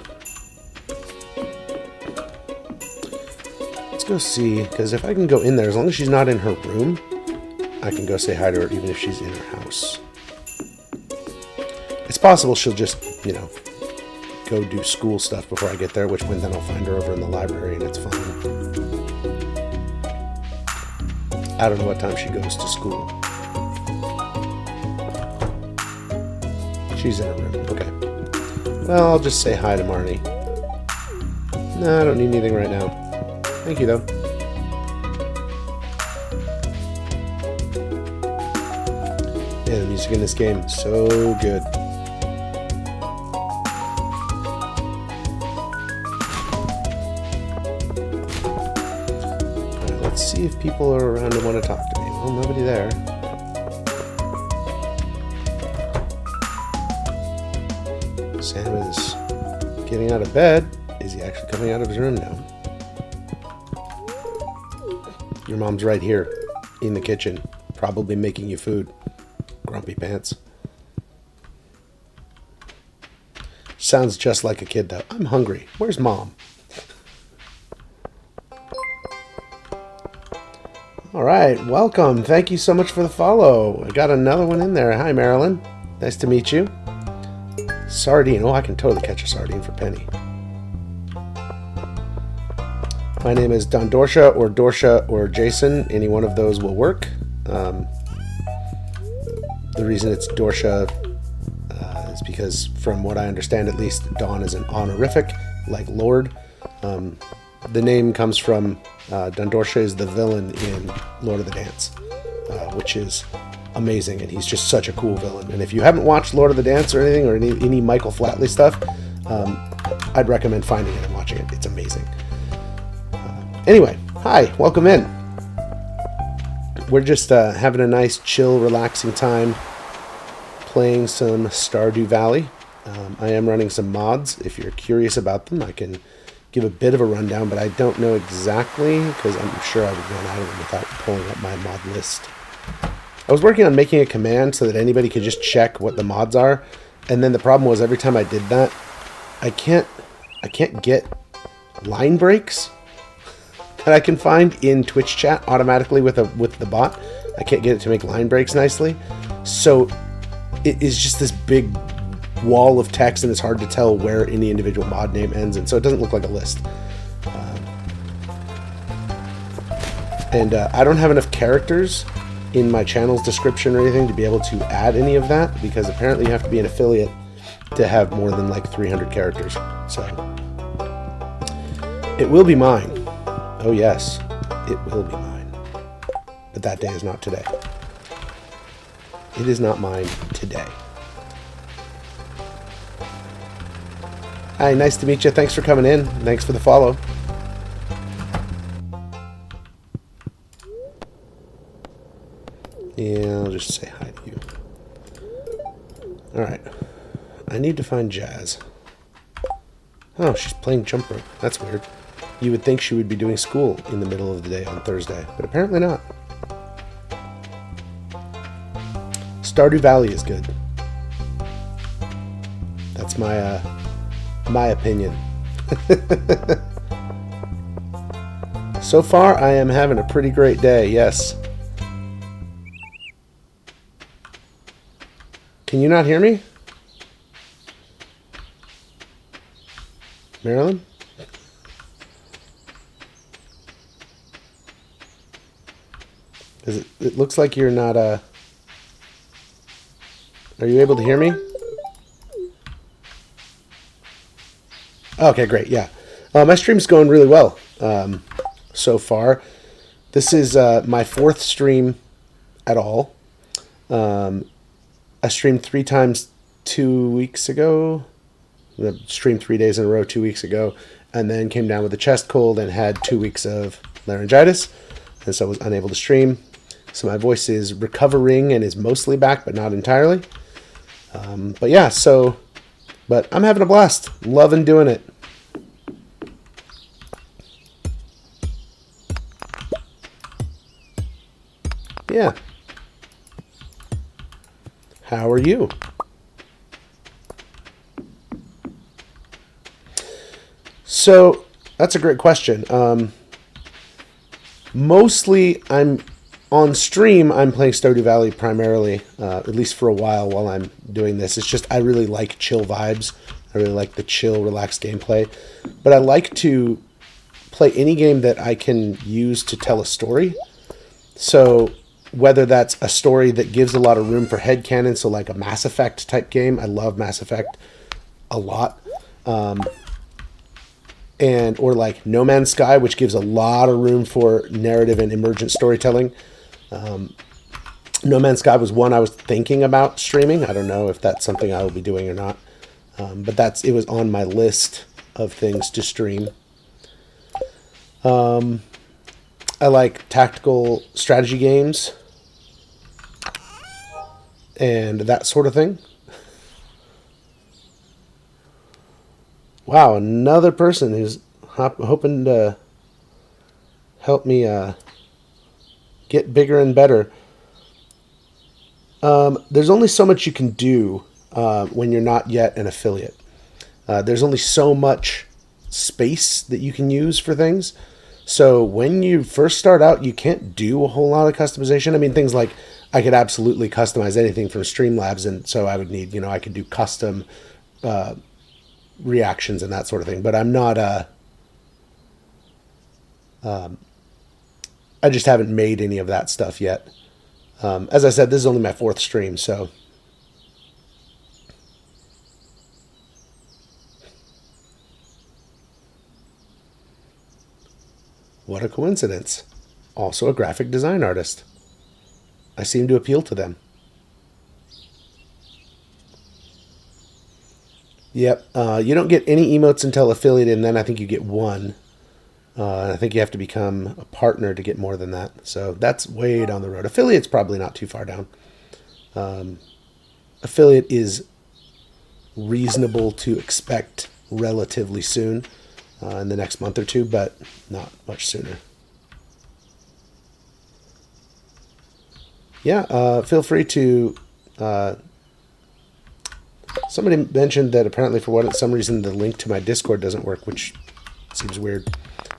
Let's go see, because if I can go in there, as long as she's not in her room, I can go say hi to her even if she's in her house. It's possible she'll just, you know, go do school stuff before I get there, which then I'll find her over in the library and it's fine. I don't know what time she goes to school. She's in her room. Okay. Well, I'll just say hi to Marnie. No, I don't need anything right now. Thank you, though. Yeah, the music in this game is so good. Let's see if people are around and want to talk to me. Well, nobody there. Sam is getting out of bed. Is he actually coming out of his room now? Your mom's right here in the kitchen, probably making you food. Grumpy pants. Sounds just like a kid, though. I'm hungry. Where's Mom? All right, welcome. Thank you so much for the follow. I got another one in there. Hi, Marilyn. Nice to meet you. Sardine. Oh, I can totally catch a sardine for penny. My name is Don Dorsha or Dorsha or Jason. Any one of those will work. The reason it's Dorsha is because, from what I understand at least, Don is an honorific, like Lord. The name comes from Don Dorsha is the villain in Lord of the Dance, which is amazing, and he's just such a cool villain. And if you haven't watched Lord of the Dance or anything, or any Michael Flatley stuff, I'd recommend finding it and watching it. It's amazing. Anyway, hi, welcome in. We're just having a nice, chill, relaxing time playing some Stardew Valley. I am running some mods. If you're curious about them, I can give a bit of a rundown, but I don't know exactly, because I'm sure I would run out of them without pulling up my mod list. I was working on making a command so that anybody could just check what the mods are, and then the problem was every time I did that, I can't get line breaks that I can find in Twitch chat automatically with the bot. I can't get it to make line breaks nicely. So it is just this big wall of text, and it's hard to tell where any individual mod name ends, and so it doesn't look like a list. I don't have enough characters in my channel's description or anything to be able to add any of that, because apparently you have to be an affiliate to have more than like 300 characters. So it will be mine. Oh yes, it will be mine. But that day is not today. It is not mine today. Hi, nice to meet you. Thanks for coming in. Thanks for the follow. Yeah, I'll just say hi to you. Alright. I need to find Jazz. Oh, she's playing jump rope. That's weird. You would think she would be doing school in the middle of the day on Thursday, but apparently not. Stardew Valley is good. That's my opinion. So far, I am having a pretty great day, yes. Can you not hear me? Marilyn? It looks like you're not, Are you able to hear me? Okay, great, yeah. My stream's going really well so far. This is my 4th stream at all. I streamed 3 times 2 weeks ago. I streamed 3 days in a row 2 weeks ago, and then came down with a chest cold and had 2 weeks of laryngitis, and so I was unable to stream. So my voice is recovering and is mostly back, but not entirely. But yeah, but I'm having a blast. Loving doing it. Yeah. How are you? So that's a great question. Mostly I'm on stream. I'm playing Stardew Valley primarily, at least for a while I'm doing this. It's just I really like chill vibes. I really like the chill, relaxed gameplay. But I like to play any game that I can use to tell a story. So whether that's a story that gives a lot of room for headcanon, so like a Mass Effect type game. I love Mass Effect a lot. Or like No Man's Sky, which gives a lot of room for narrative and emergent storytelling. No Man's Sky was one I was thinking about streaming. I don't know if that's something I will be doing or not. But it was on my list of things to stream. I like tactical strategy games and that sort of thing. Wow, another person who's hoping to help me get bigger and better. There's only so much you can do when you're not yet an affiliate. There's only so much space that you can use for things. So when you first start out, you can't do a whole lot of customization. I mean, things like I could absolutely customize anything from Streamlabs, and so I would need, I could do custom reactions and that sort of thing. But I'm not I just haven't made any of that stuff yet. As I said, this is only my 4th stream, so. What a coincidence. Also a graphic design artist. I seem to appeal to them. Yep. You don't get any emotes until affiliate, and then I think you get one. I think you have to become a partner to get more than that. So that's way down the road. Affiliate's probably not too far down. Affiliate is reasonable to expect relatively soon, in the next month or two, but not much sooner. Yeah, feel free to... somebody mentioned that apparently for some reason the link to my Discord doesn't work, which seems weird,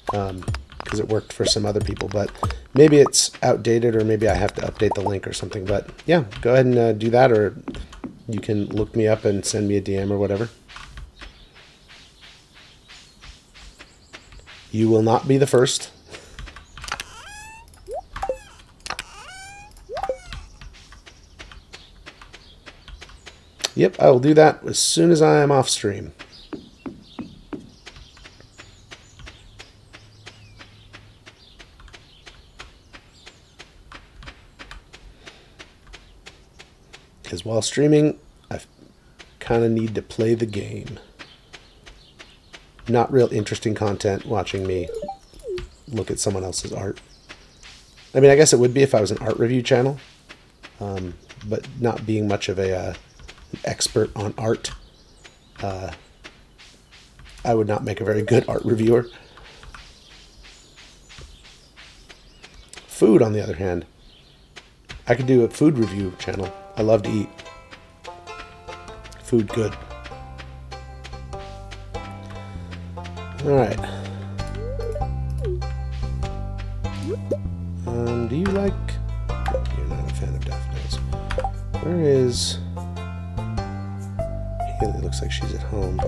because it worked for some other people, but maybe it's outdated, or maybe I have to update the link or something. But yeah, go ahead and do that, or you can look me up and send me a DM or whatever. You will not be the first. Yep, I will do that as soon as I am off stream. Because while streaming, I kind of need to play the game. Not real interesting content watching me look at someone else's art. I mean, I guess it would be if I was an art review channel. But not being much of an expert on art, I would not make a very good art reviewer. Food, on the other hand, I could do a food review channel. I love to eat. Food good. Alright. Do you like... No, you're not a fan of daffodils. Where is... Haley looks like she's at home.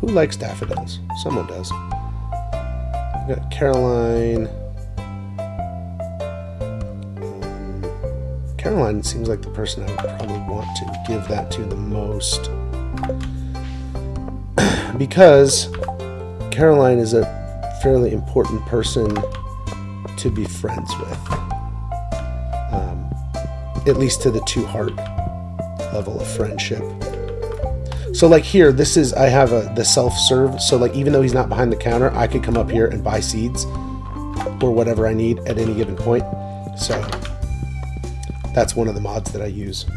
Who likes daffodils? Someone does. We got Caroline. Caroline seems like the person I would probably want to give that to the most. Because Caroline is a fairly important person to be friends with. At least to the 2-heart level of friendship. So like here, this is, I have the self-serve. So like even though he's not behind the counter, I could come up here and buy seeds or whatever I need at any given point. So that's one of the mods that I use.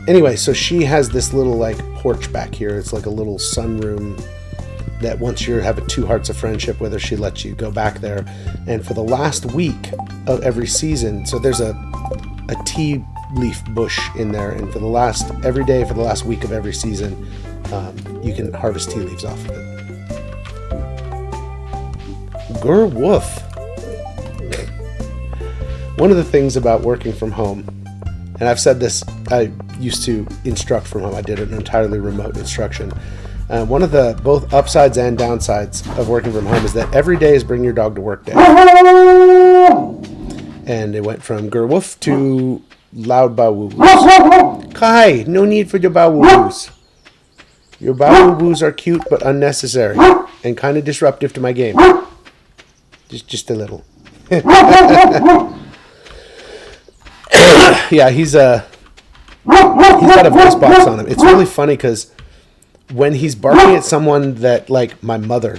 Anyway, so she has this little like porch back here. It's like a little sunroom that once you have a 2 hearts of friendship, whether she lets you go back there. And for the last week of every season, so there's a tea leaf bush in there, and for the last, every day for the last week of every season, you can harvest tea leaves off of it. Gur woof. One of the things about working from home, and I've said this, I used to instruct from home. I did an entirely remote instruction. One of the both upsides and downsides of working from home is that every day is bring your dog to work day. And it went from Gurwoof to loud bawoo-woos. Kai, no need for your bawoo-woos. Your bawoo-woos are cute but unnecessary and kind of disruptive to my game. Just a little. Yeah, he's got a voice box on him. It's really funny because when he's barking at someone that, like my mother,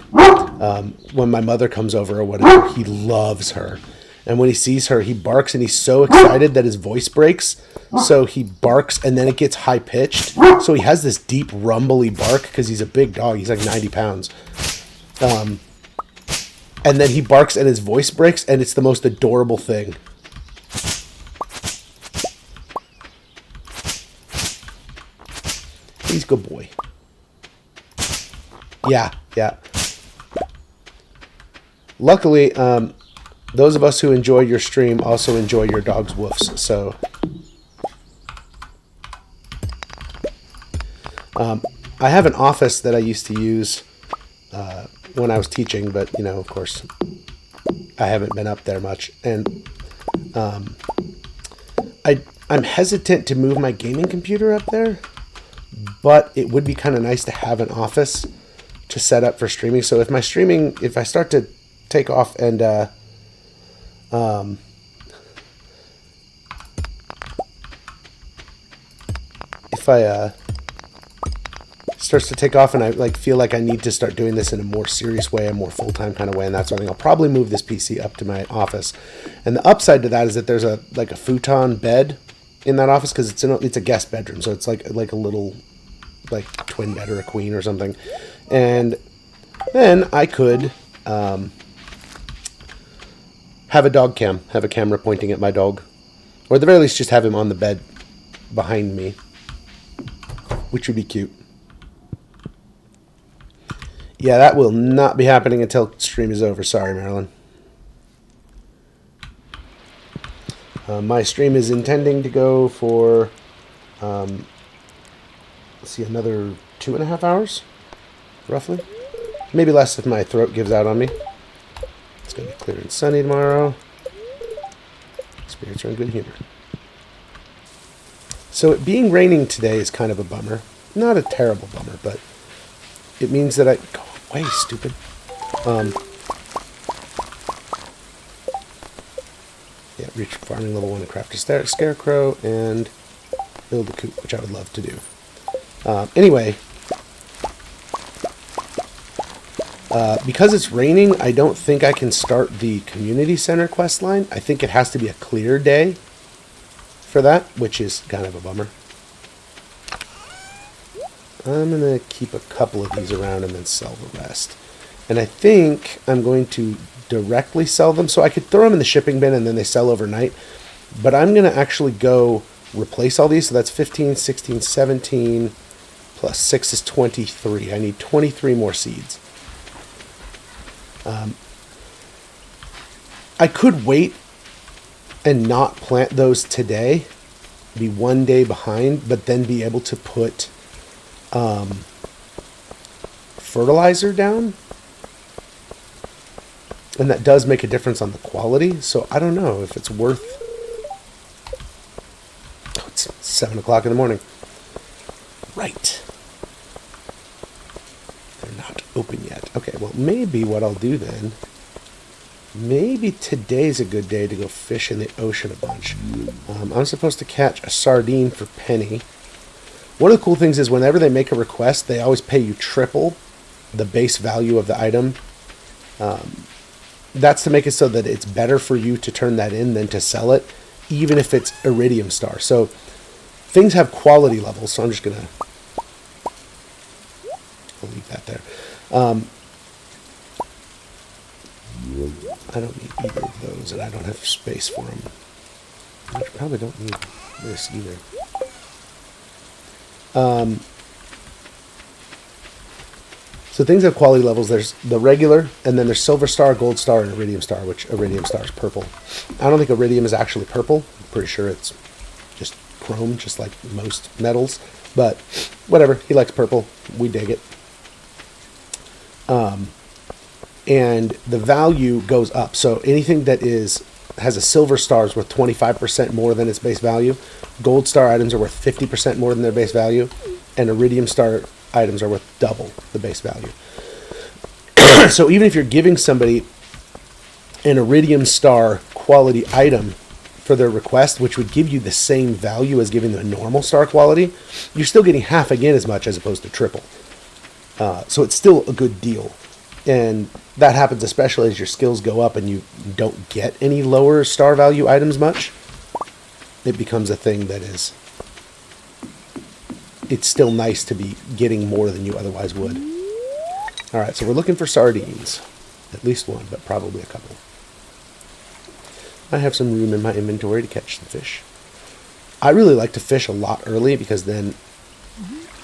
when my mother comes over or whatever, he loves her. And when he sees her, he barks, and he's so excited that his voice breaks. So he barks, and then it gets high-pitched. So he has this deep, rumbly bark because he's a big dog. He's like 90 pounds. And then he barks, and his voice breaks, and it's the most adorable thing. He's a good boy. Yeah. Luckily, those of us who enjoy your stream also enjoy your dog's woofs. So, I have an office that I used to use when I was teaching, but you know, of course, I haven't been up there much, and I'm hesitant to move my gaming computer up there, but it would be kind of nice to have an office to set up for streaming. So if I start to take off and if I starts to take off and I like feel like I need to start doing this in a more serious way, a more full-time kind of way, and that sort of thing, I'll probably move this PC up to my office. And the upside to that is that there's a futon bed in that office because it's a guest bedroom, so it's like a little like twin bed or a queen or something. And then I could have a dog cam, have a camera pointing at my dog, or at the very least just have him on the bed behind me, which would be cute. Yeah, that will not be happening until stream is over. Sorry, Marilyn. My stream is intending to go for, let's see, another 2.5 hours, roughly. Maybe less if my throat gives out on me. It's going to be clear and sunny tomorrow. Spirits are in good humor. So it being raining today is kind of a bummer. Not a terrible bummer, but it means that go away, stupid. reach farming level 1 and craft a scarecrow and build a coop, which I would love to do. Anyway, because it's raining, I don't think I can start the community center quest line. I think it has to be a clear day for that, which is kind of a bummer. I'm going to keep a couple of these around and then sell the rest. And I think I'm going to directly sell them. So I could throw them in the shipping bin and then they sell overnight. But I'm going to actually go replace all these. So that's 15, 16, 17, plus 6 is 23. I need 23 more seeds. I could wait and not plant those today, be one day behind, but then be able to put fertilizer down. And that does make a difference on the quality. So I don't know if it's worth... Oh, it's 7 o'clock in the morning. Right. They're not open yet. Okay, well, maybe what I'll do then... Maybe today's a good day to go fish in the ocean a bunch. I'm supposed to catch a sardine for penny. One of the cool things is whenever they make a request, they always pay you triple the base value of the item. That's to make it so that it's better for you to turn that in than to sell it, even if it's iridium star. So things have quality levels, so I'm just going to leave that there. I don't need either of those, and I don't have space for them. I probably don't need this either. So things have quality levels. There's the regular, and then there's silver star, gold star, and iridium star, which iridium star is purple. I don't think iridium is actually purple. I'm pretty sure it's just chrome, just like most metals. But whatever, he likes purple. We dig it. And the value goes up. So anything that has a silver star is worth 25% more than its base value. Gold star items are worth 50% more than their base value. And iridium star items are worth double the base value. So even if you're giving somebody an iridium star quality item for their request, which would give you the same value as giving them a normal star quality, you're still getting half again as much as opposed to triple. So it's still a good deal. And that happens especially as your skills go up and you don't get any lower star value items much. It becomes a thing that is... It's still nice to be getting more than you otherwise would. Alright, so we're looking for sardines. At least one, but probably a couple. I have some room in my inventory to catch some fish. I really like to fish a lot early because then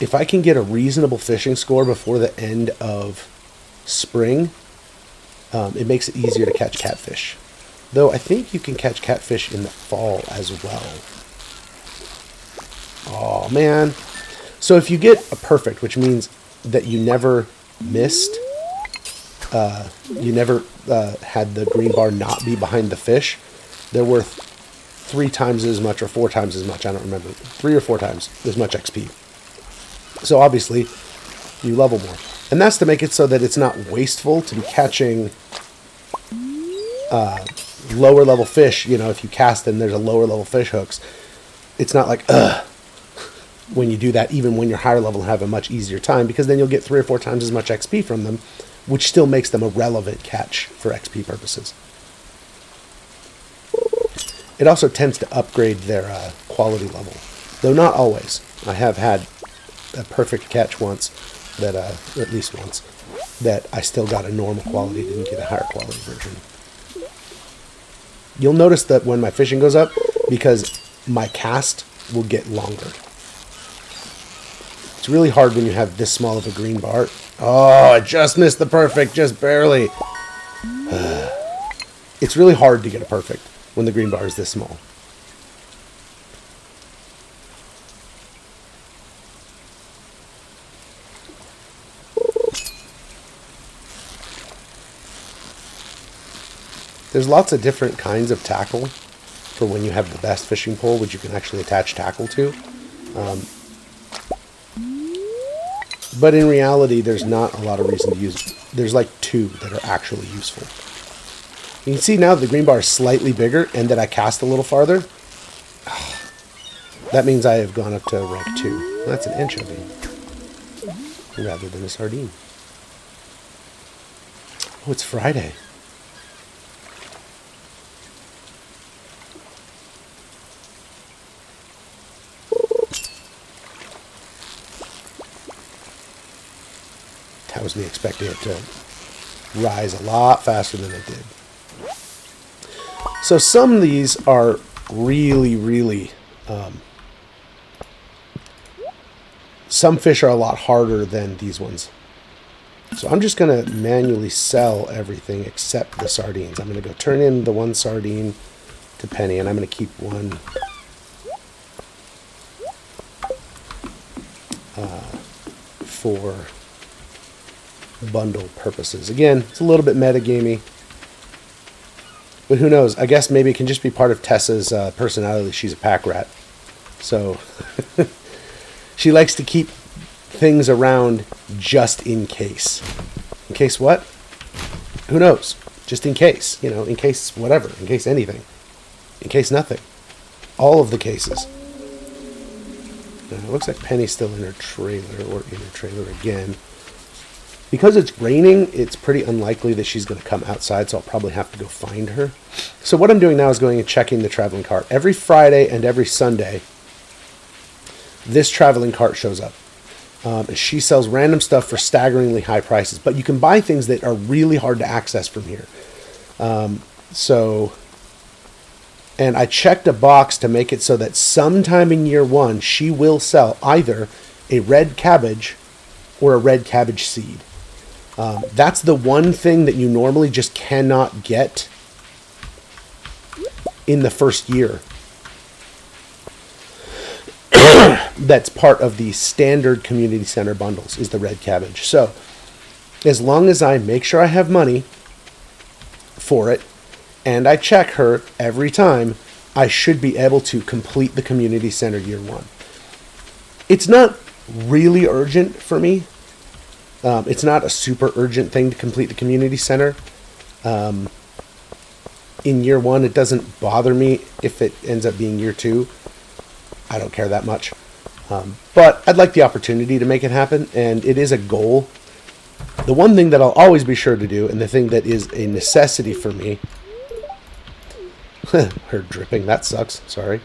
if I can get a reasonable fishing score before the end of spring, it makes it easier to catch catfish. Though I think you can catch catfish in the fall as well. Oh, man. So if you get a perfect, which means that you never missed, you never had the green bar not be behind the fish, they're worth 3 times as much or 4 times as much. I don't remember. 3 or 4 times as much XP. So obviously, you level more. And that's to make it so that it's not wasteful to be catching lower level fish. You know, if you cast and there's a lower level fish hooks, it's not like, when you do that, even when you're higher level and have a much easier time, because then you'll get 3 or 4 times as much XP from them, which still makes them a relevant catch for XP purposes. It also tends to upgrade their quality level, though not always. I have had a perfect catch once, that at least once, that I still got a normal quality, didn't get a higher quality version. You'll notice that when my fishing goes up, because my cast will get longer. It's really hard when you have this small of a green bar. Oh, I just missed the perfect, just barely. It's really hard to get a perfect when the green bar is this small. There's lots of different kinds of tackle for when you have the best fishing pole, which you can actually attach tackle to. But in reality, there's not a lot of reason to use it. There's like 2 that are actually useful. You can see now that the green bar is slightly bigger and that I cast a little farther. That means I have gone up to rank 2. That's an anchovy rather than a sardine. Oh, it's Friday. That was me expecting it to rise a lot faster than it did. So some of these are really, some fish are a lot harder than these ones. So I'm just going to manually sell everything except the sardines. I'm going to go turn in the one sardine to Penny, and I'm going to keep one for bundle purposes. Again, it's a little bit metagamey, but who knows? I guess maybe it can just be part of Tessa's personality. She's a pack rat. So she likes to keep things around just in case. In case what? Who knows? Just in case. You know, in case whatever. In case anything. In case nothing. All of the cases. Now, it looks like Penny's still in her trailer, or in her trailer again. Because it's raining, it's pretty unlikely that she's going to come outside, so I'll probably have to go find her. So what I'm doing now is going and checking the traveling cart. Every Friday and every Sunday, this traveling cart shows up. She sells random stuff for staggeringly high prices, but you can buy things that are really hard to access from here. And I checked a box to make it so that sometime in year 1, she will sell either a red cabbage or a red cabbage seed. That's the one thing that you normally just cannot get in the first year. That's part of the standard community center bundles, is the red cabbage. So as long as I make sure I have money for it and I check her every time, I should be able to complete the community center year 1. It's not really urgent for me. It's not a super urgent thing to complete the community center. In year 1, it doesn't bother me if it ends up being year 2. I don't care that much. But I'd like the opportunity to make it happen, and it is a goal. The one thing that I'll always be sure to do, and the thing that is a necessity for me, her dripping, that sucks, sorry,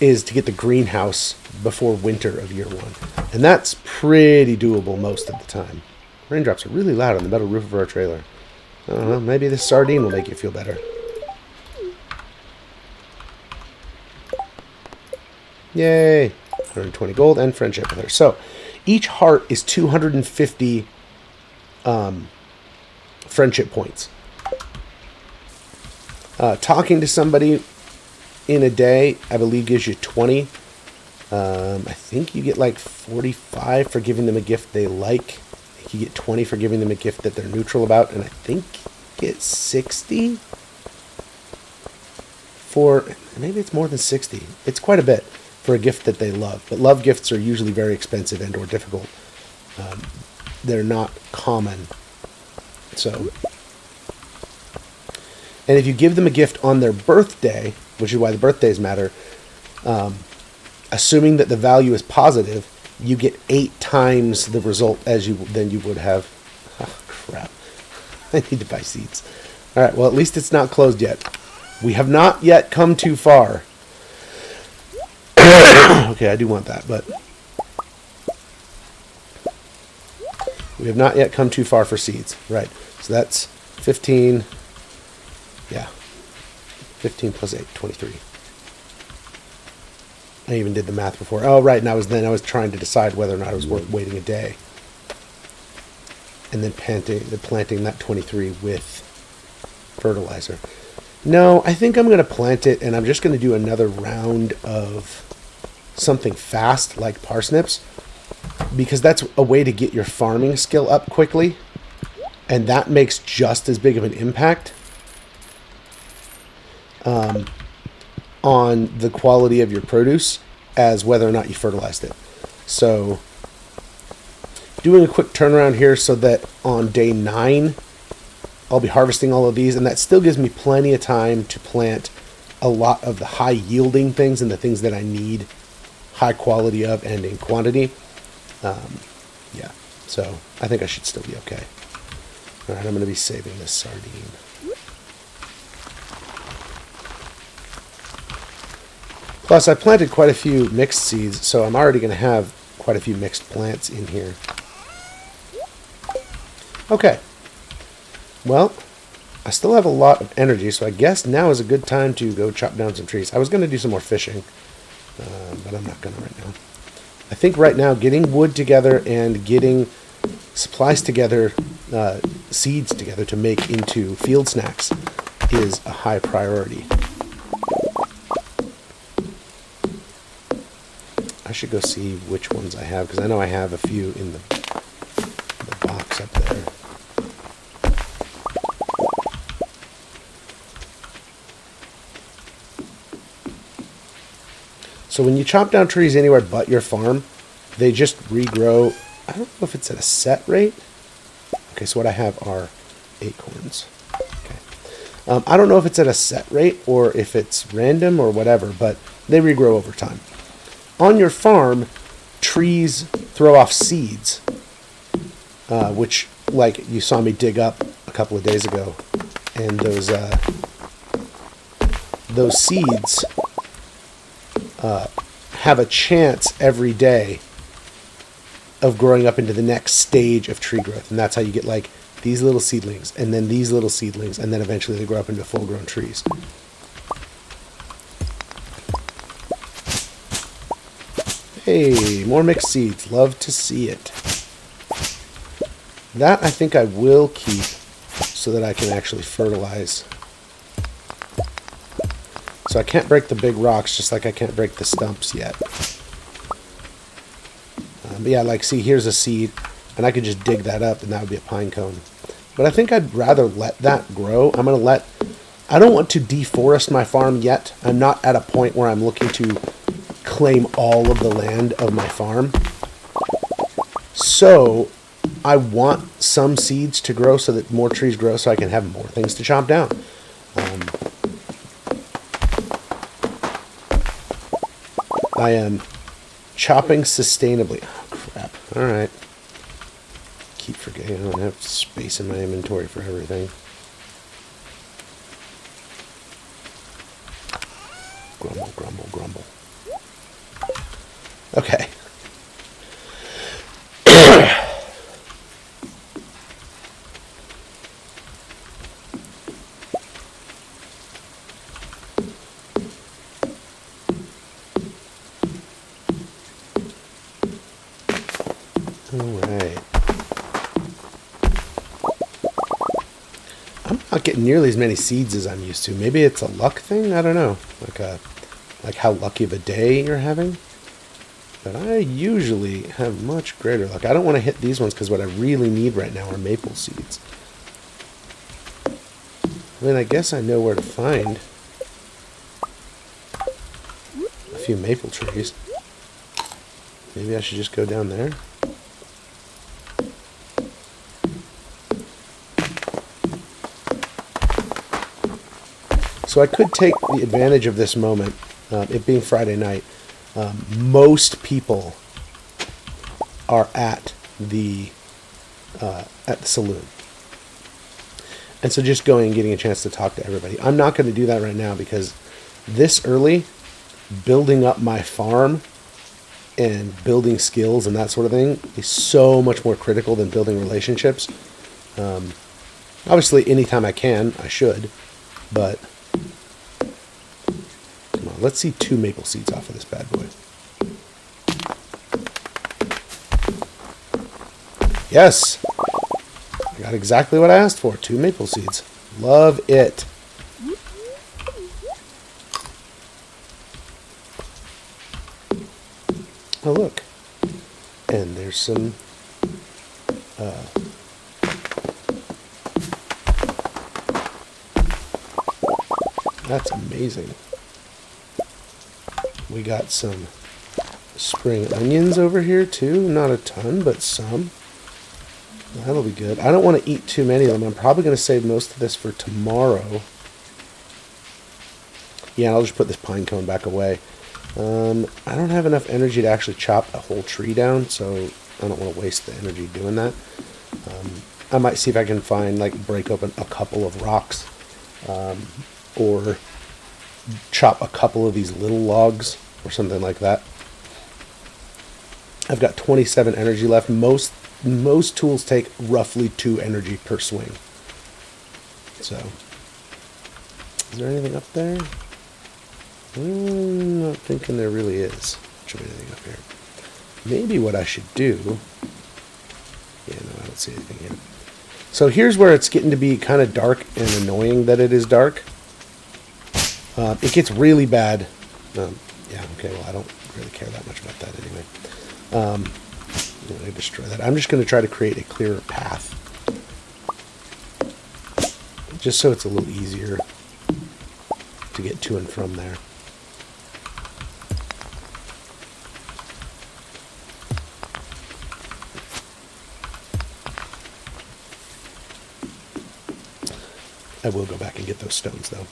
is to get the greenhouse before winter of year 1. And that's pretty doable most of the time. Raindrops are really loud on the metal roof of our trailer. I don't know, maybe this sardine will make you feel better. Yay! 120 gold and friendship with her. So, each heart is 250 friendship points. Talking to somebody in a day, I believe, gives you 20. I think you get like 45 for giving them a gift they like. You get 20 for giving them a gift that they're neutral about. And I think you get 60 for, maybe it's more than 60. It's quite a bit for a gift that they love. But love gifts are usually very expensive and or difficult. They're not common. So, and if you give them a gift on their birthday, which is why the birthdays matter, assuming that the value is positive, you get 8 times the result than you would have. Oh, crap. I need to buy seeds. All right, well, at least it's not closed yet. We have not yet come too far. Okay, I do want that, but we have not yet come too far for seeds. Right, so that's 15. Yeah, 15 plus 8, 23. I even did the math before. Oh, right, and I was trying to decide whether or not it was worth waiting a day. And then planting that 23 with fertilizer. No, I think I'm going to plant it, and I'm just going to do another round of something fast, like parsnips, because that's a way to get your farming skill up quickly, and that makes just as big of an impact on the quality of your produce as whether or not you fertilized it. So doing a quick turnaround here so that on day 9 I'll be harvesting all of these, and that still gives me plenty of time to plant a lot of the high yielding things and the things that I need high quality of and in quantity. Yeah, so I think I should still be okay. All right, I'm going to be saving this sardine. Plus, I planted quite a few mixed seeds, so I'm already going to have quite a few mixed plants in here. Okay. Well, I still have a lot of energy, so I guess now is a good time to go chop down some trees. I was going to do some more fishing, but I'm not going to right now. I think right now getting wood together and getting supplies together, seeds together to make into field snacks is a high priority. I should go see which ones I have, because I know I have a few in the box up there. So when you chop down trees anywhere but your farm, they just regrow. I don't know if it's at a set rate. Okay, so what I have are acorns. Okay. I don't know if it's at a set rate or if it's random or whatever, but they regrow over time. On your farm, trees throw off seeds, which, like you saw me dig up a couple of days ago, and those seeds have a chance every day of growing up into the next stage of tree growth. And that's how you get like these little seedlings, and then these little seedlings, and then eventually they grow up into full-grown trees. Hey, more mixed seeds. Love to see it. That I think I will keep so that I can actually fertilize. So I can't break the big rocks, just like I can't break the stumps yet. But yeah, like, see, here's a seed, and I could just dig that up, and that would be a pine cone. But I think I'd rather let that grow. I don't want to deforest my farm yet. I'm not at a point where I'm looking to claim all of the land of my farm. So I want some seeds to grow so that more trees grow so I can have more things to chop down. I am chopping sustainably. Oh, crap. All right. Keep forgetting I don't have space in my inventory for everything. Grumble, grumble, grumble. Okay. Alright. I'm not getting nearly as many seeds as I'm used to. Maybe it's a luck thing? I don't know. Like how lucky of a day you're having. But I usually have much greater luck. I don't want to hit these ones because what I really need right now are maple seeds. I mean, I guess I know where to find a few maple trees. Maybe I should just go down there. So I could take the advantage of this moment, it being Friday night. Most people are at the saloon. And so just going and getting a chance to talk to everybody. I'm not going to do that right now because this early, building up my farm and building skills and that sort of thing is so much more critical than building relationships. Obviously, anytime I can, I should. But come on, let's see 2 maple seeds off of this bad boy. Yes! I got exactly what I asked for. 2 maple seeds. Love it. Oh, look. And there's some... that's amazing. We got some spring onions over here, too. Not a ton, but some. That'll be good. I don't want to eat too many of them. I'm probably going to save most of this for tomorrow. Yeah, I'll just put this pine cone back away. I don't have enough energy to actually chop a whole tree down, so I don't want to waste the energy doing that. I might see if I can find, like, break open a couple of rocks, or chop a couple of these little logs or something like that. I've got 27 energy left. Most tools take roughly 2 energy per swing. So, is there anything up there? I'm not thinking there really is much of anything up here. Maybe what I should do... Yeah, no, I don't see anything here. So here's where it's getting to be kind of dark and annoying that it is dark. It gets really bad. Yeah, okay, well, I don't really care that much about that anyway. I'm going to destroy that. I'm just going to try to create a clearer path. Just so it's a little easier to get to and from there. I will go back and get those stones, though.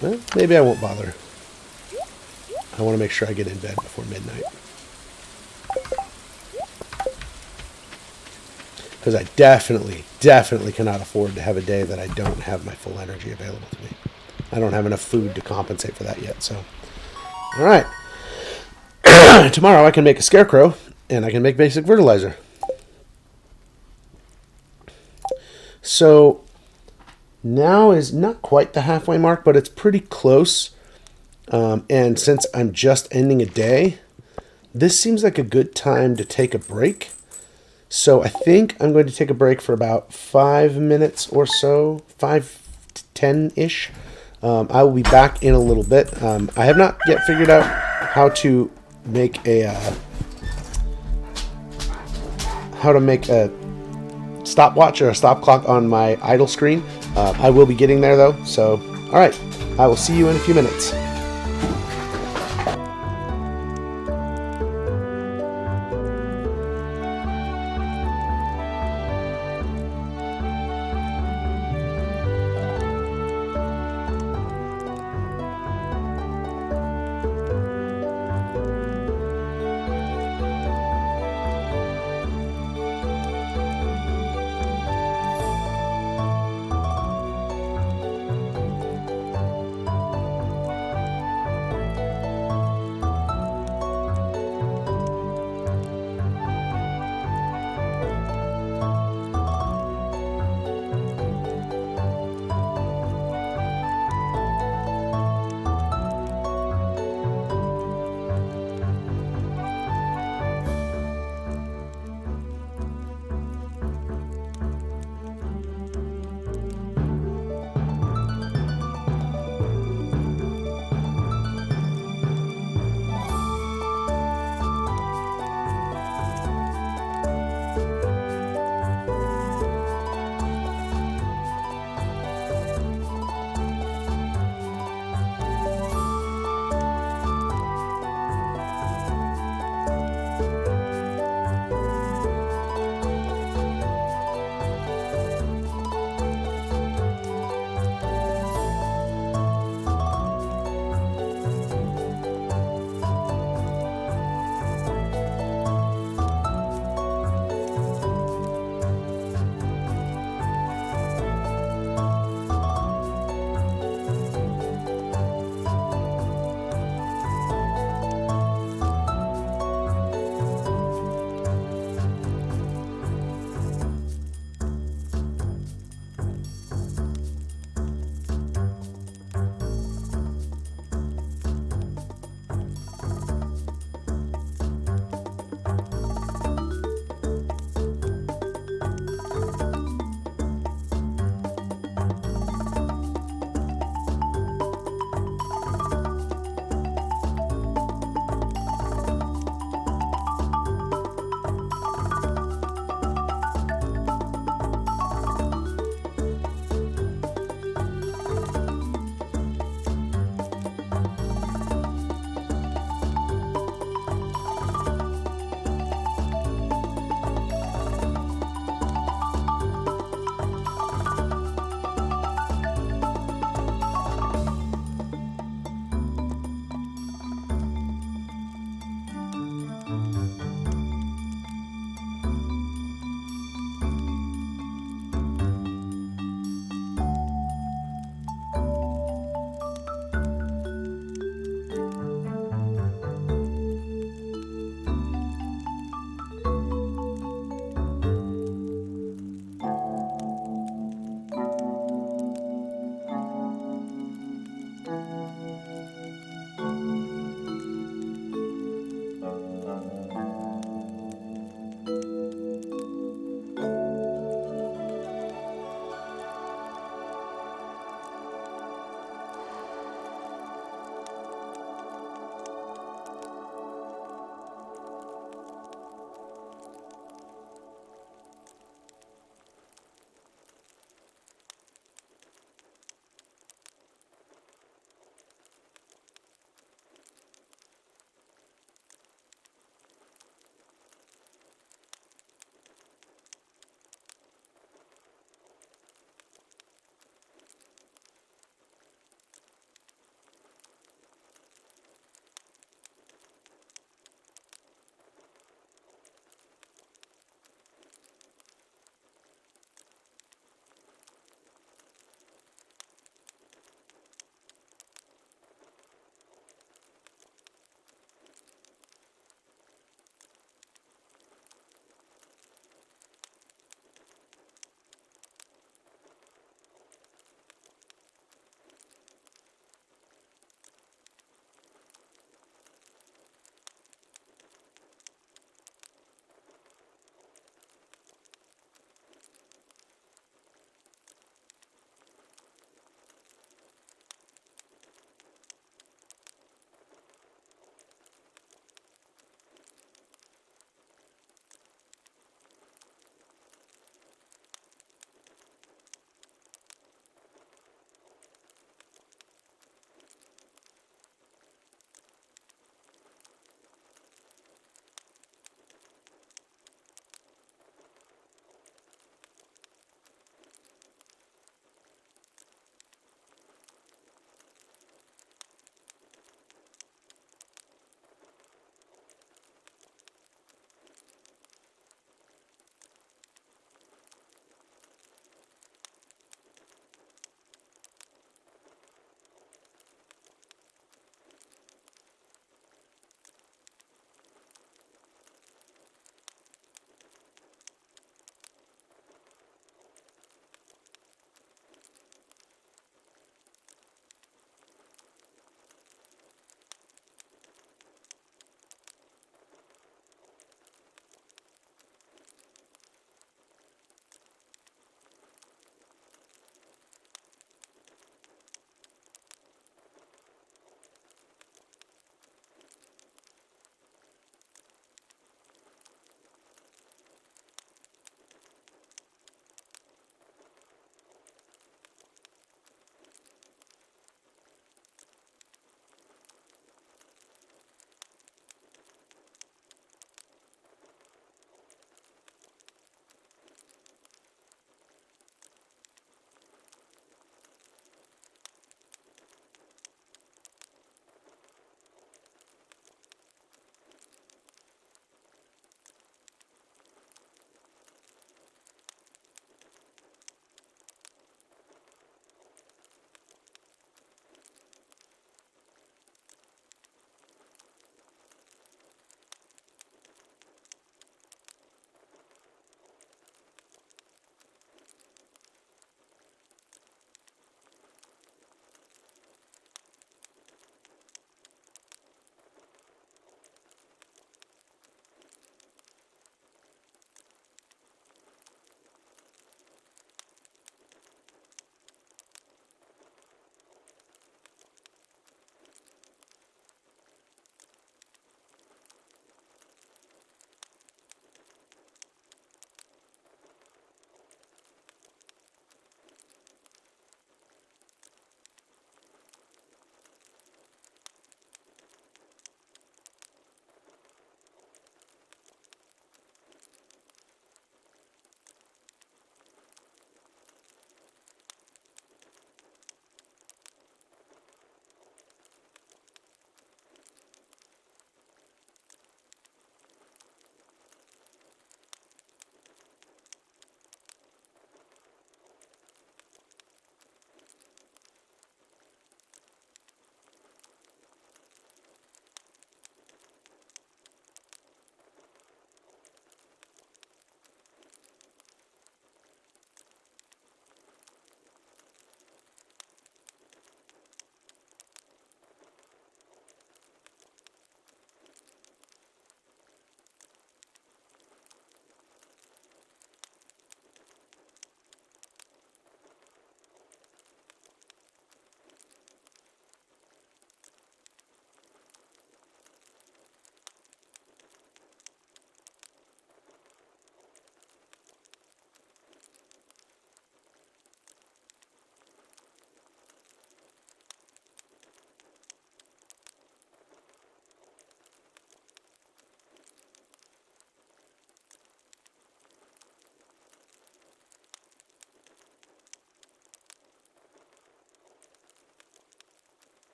Well, maybe I won't bother. I want to make sure I get in bed before midnight. Because I definitely cannot afford to have a day that I don't have my full energy available to me. I don't have enough food to compensate for that yet, so... Alright. Tomorrow I can make a scarecrow, and I can make basic fertilizer. So... Now is not quite the halfway mark, but it's pretty close. And since I'm just ending a day, this seems like a good time to take a break. So I think I'm going to take a break for about 5 minutes or so, 5 to 10-ish. I will be back in a little bit. I have not yet figured out how to make a stopwatch or a stop clock on my idle screen. I will be getting there, though. So, all right. I will see you in a few minutes.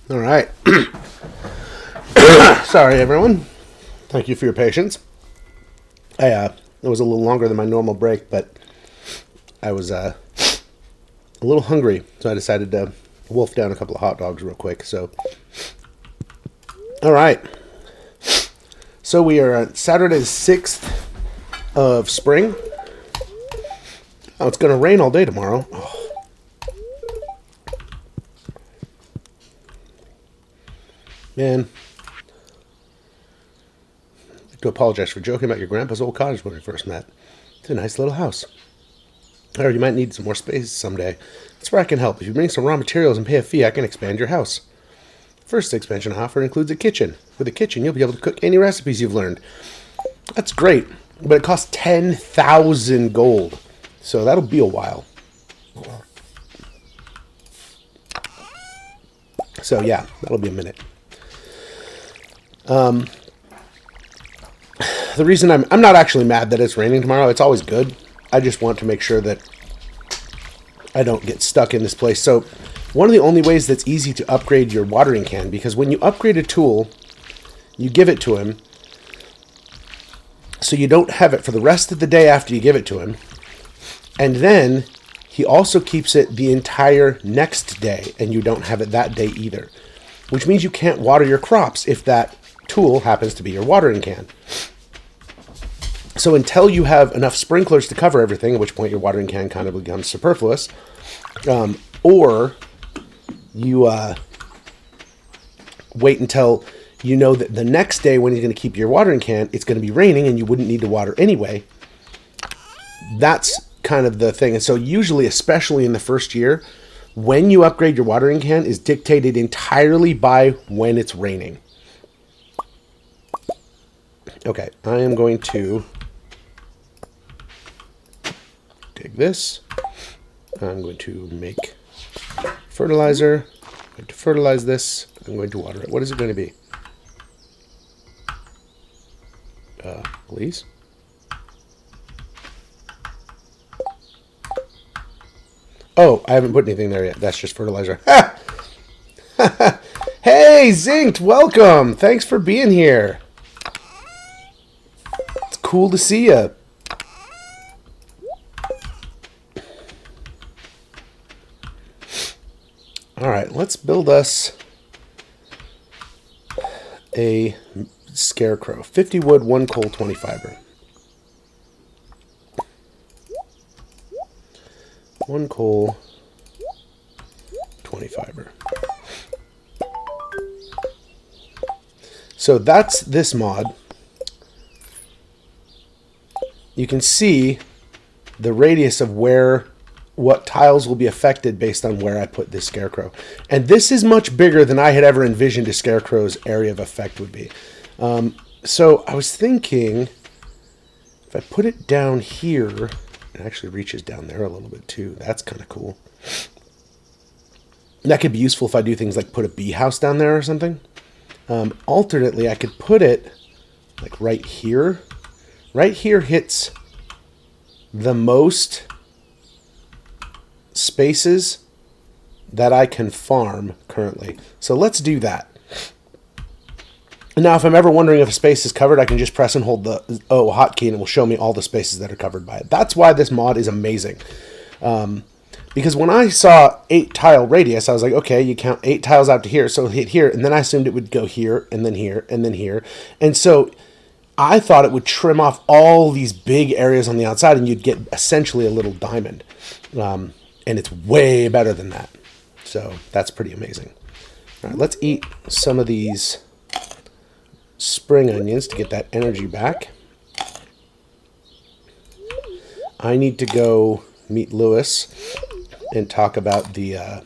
All right. Sorry, everyone. Thank you for your patience. It was a little longer than my normal break, but I was a little hungry, so I decided to wolf down a couple of hot dogs real quick. So, all right. So we are on Saturday the 6th of spring. Oh, it's going to rain all day tomorrow. Oh. Man. I'd like to apologize for joking about your grandpa's old cottage when we first met. It's a nice little house. Or you might need some more space someday. That's where I can help. If you bring some raw materials and pay a fee, I can expand your house. First expansion offer includes a kitchen. With a kitchen, you'll be able to cook any recipes you've learned. That's great, but it costs 10,000 gold. So that'll be a while. So yeah, that'll be a minute. The reason I'm not actually mad that it's raining tomorrow. It's always good. I just want to make sure that I don't get stuck in this place. So one of the only ways that's easy to upgrade your watering can, because when you upgrade a tool, you give it to him, so you don't have it for the rest of the day after you give it to him. And then he also keeps it the entire next day, and you don't have it that day either. Which means you can't water your crops if that tool happens to be your watering can. So until you have enough sprinklers to cover everything, at which point your watering can kind of becomes superfluous, or you wait until you know that the next day when you're going to keep your watering can, it's going to be raining and you wouldn't need to water anyway. That's kind of the thing. And so usually, especially in the first year, when you upgrade your watering can is dictated entirely by when it's raining. Okay, I am going to take this. I'm going to make fertilizer. I'm going to fertilize this. I'm going to water it. What is it going to be? Please? Oh, I haven't put anything there yet. That's just fertilizer. Hey, Zinked, welcome. Thanks for being here. It's cool to see you. All right, let's build us a scarecrow. 50 wood, 1 coal, 20 fiber. 1 coal, 20 fiber. So that's this mod. You can see the radius of what tiles will be affected based on where I put this scarecrow. And this is much bigger than I had ever envisioned a scarecrow's area of effect would be. So I was thinking, if I put it down here, it actually reaches down there a little bit too. That's kind of cool. That could be useful if I do things like put a bee house down there or something. Alternately, I could put it like right here. Right here hits the most spaces that I can farm currently. So let's do that. Now, if I'm ever wondering if a space is covered, I can just press and hold the hotkey and it will show me all the spaces that are covered by it. That's why this mod is amazing. Because when I saw 8 tile radius, I was like, okay, you count 8 tiles out to here, so hit here, and then I assumed it would go here, and then here, and then here. And so I thought it would trim off all these big areas on the outside, and you'd get essentially a little diamond. And it's way better than that. So that's pretty amazing. All right, let's eat some of these spring onions to get that energy back. I need to go meet Lewis and talk about the I'm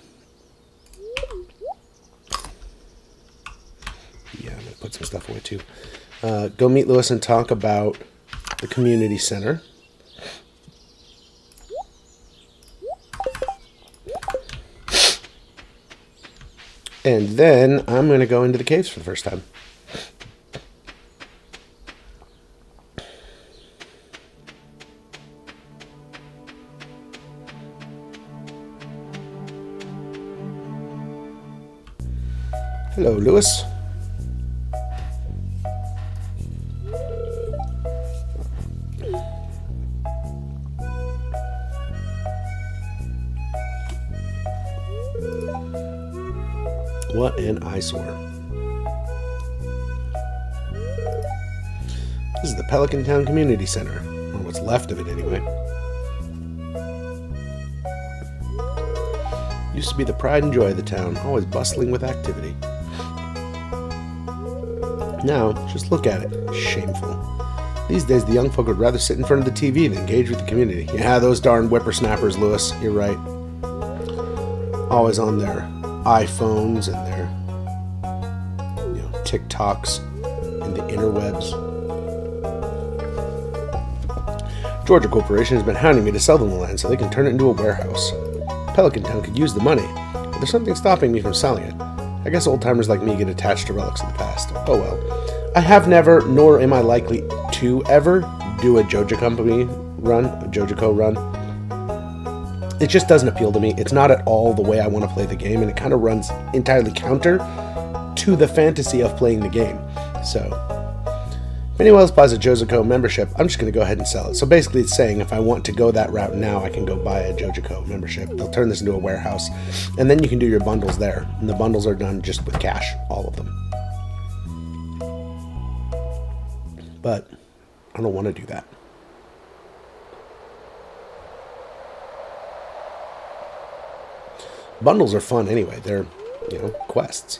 gonna put some stuff away too. Go meet Lewis and talk about the community center. And then I'm going to go into the caves for the first time. Hello, Lewis. What an eyesore. This is the Pelican Town Community Center, or what's left of it anyway. Used to be the pride and joy of the town, always bustling with activity. Now, just look at it. Shameful. These days, the young folk would rather sit in front of the TV than engage with the community. Yeah, those darn whippersnappers, Lewis. You're right. Always on their iPhones and their, TikToks and the interwebs. Georgia Corporation has been hounding me to sell them the land so they can turn it into a warehouse. Pelican Town could use the money, but there's something stopping me from selling it. I guess old-timers like me get attached to relics of the past. Oh well. I have never, nor am I likely to ever, do a JoJo run. It just doesn't appeal to me. It's not at all the way I want to play the game, and it kind of runs entirely counter to the fantasy of playing the game. So, if anyone else buys a JoJo membership, I'm just going to go ahead and sell it. So basically it's saying if I want to go that route now, I can go buy a JoJo membership. They'll turn this into a warehouse, and then you can do your bundles there. And the bundles are done just with cash, all of them. But I don't want to do that. Bundles are fun anyway. They're, quests.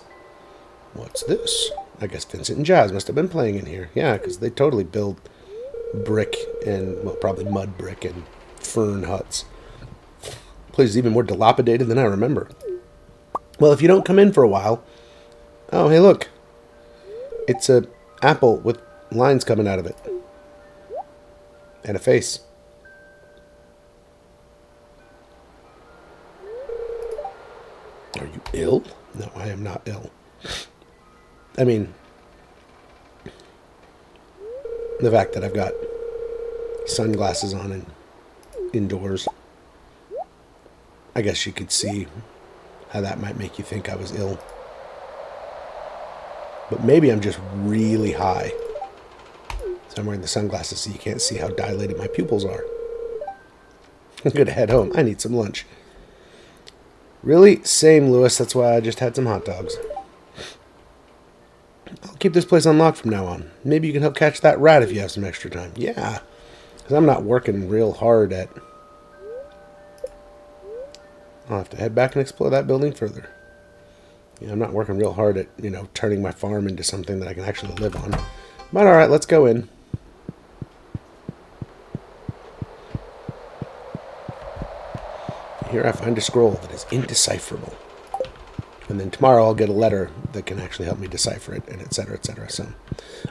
What's this? I guess Vincent and Jazz must have been playing in here. Yeah, because they totally build brick and, probably mud brick and fern huts. The place is even more dilapidated than I remember. Well, if you don't come in for a while... Oh, hey, look. It's a apple with lines coming out of it. And a face. Are you ill? No, I am not ill. I mean, the fact that I've got sunglasses on and indoors, I guess you could see how that might make you think I was ill. But maybe I'm just really high. So I'm wearing the sunglasses so you can't see how dilated my pupils are. I'm going to head home. I need some lunch. Really? Same, Lewis. That's why I just had some hot dogs. I'll keep this place unlocked from now on. Maybe you can help catch that rat if you have some extra time. Yeah. Because I'm not working real hard at... I'll have to head back and explore that building further. Yeah, I'm not working real hard at, turning my farm into something that I can actually live on. But alright, let's go in. Here I find a scroll that is indecipherable. And then tomorrow I'll get a letter that can actually help me decipher it, and etc., etc. So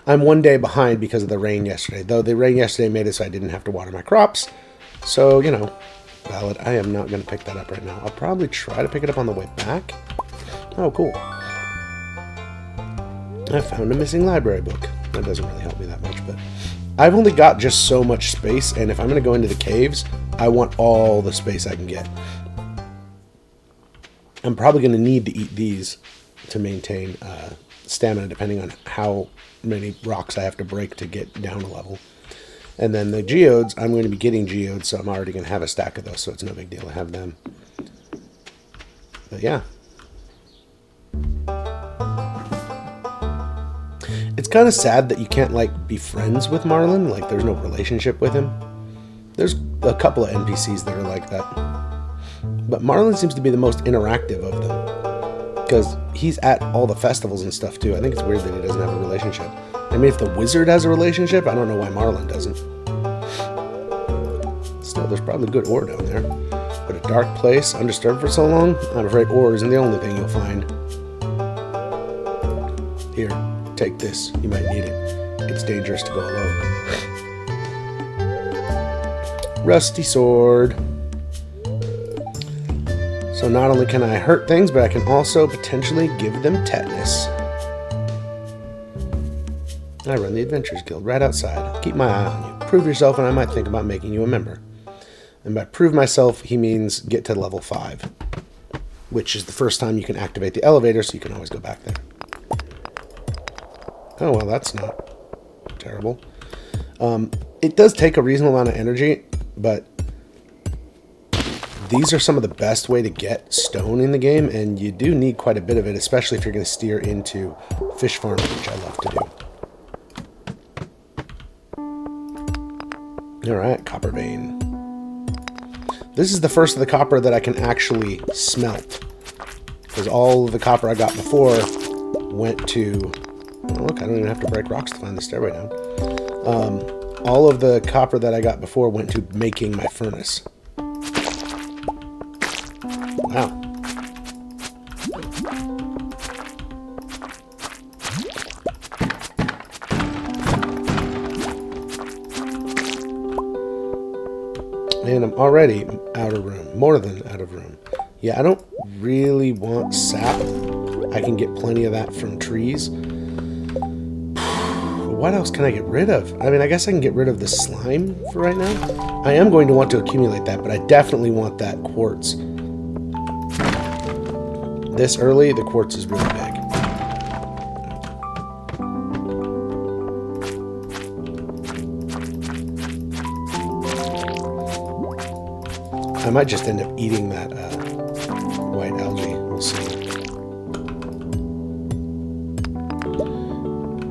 I'm one day behind because of the rain yesterday. Though the rain yesterday made it so I didn't have to water my crops. So, valid. I am not going to pick that up right now. I'll probably try to pick it up on the way back. Oh, cool. I found a missing library book. That doesn't really help me that much, but I've only got just so much space, and if I'm going to go into the caves, I want all the space I can get. I'm probably going to need to eat these to maintain stamina, depending on how many rocks I have to break to get down a level. And then the geodes, I'm going to be getting geodes, so I'm already going to have a stack of those, so it's no big deal to have them. But yeah. It's kind of sad that you can't, be friends with Marlin. There's no relationship with him. There's a couple of NPCs that are like that. But Marlin seems to be the most interactive of them. Because he's at all the festivals and stuff, too. I think it's weird that he doesn't have a relationship. I mean, if the wizard has a relationship, I don't know why Marlin doesn't. Still, there's probably good ore down there. But a dark place, undisturbed for so long, I'm afraid ore isn't the only thing you'll find. Here, take this. You might need it. It's dangerous to go alone. Rusty sword. So not only can I hurt things, but I can also potentially give them tetanus. I run the Adventurers Guild right outside. Keep my eye on you. Prove yourself and I might think about making you a member. And by prove myself, he means get to level 5. Which is the first time you can activate the elevator, so you can always go back there. Oh, well, that's not terrible. It does take a reasonable amount of energy, but these are some of the best way to get stone in the game, and you do need quite a bit of it, especially if you're going to steer into fish farming, which I love to do. Alright, copper vein. This is the first of the copper that I can actually smelt, because all of the copper I got before went to... Oh, look, I don't even have to break rocks to find the stairway down. All of the copper that I got before went to making my furnace. Wow. And I'm already out of room. More than out of room. Yeah, I don't really want sap. I can get plenty of that from trees. What else can I get rid of? I mean, I guess I can get rid of the slime for right now. I am going to want to accumulate that, but I definitely want that quartz. This early, the quartz is really big. I might just end up eating that white algae. We'll see.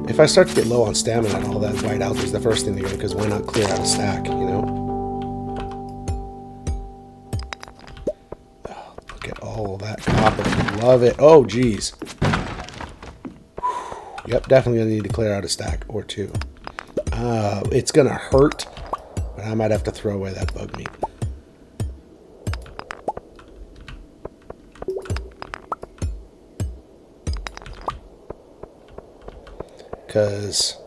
If I start to get low on stamina and all that white algae is the first thing to go, because why not clear out a stack, you know? Oh, look at all that copper. Love it. Oh, geez. Yep, definitely going to need to clear out a stack or two. It's going to hurt, but I might have to throw away that bug meat. Because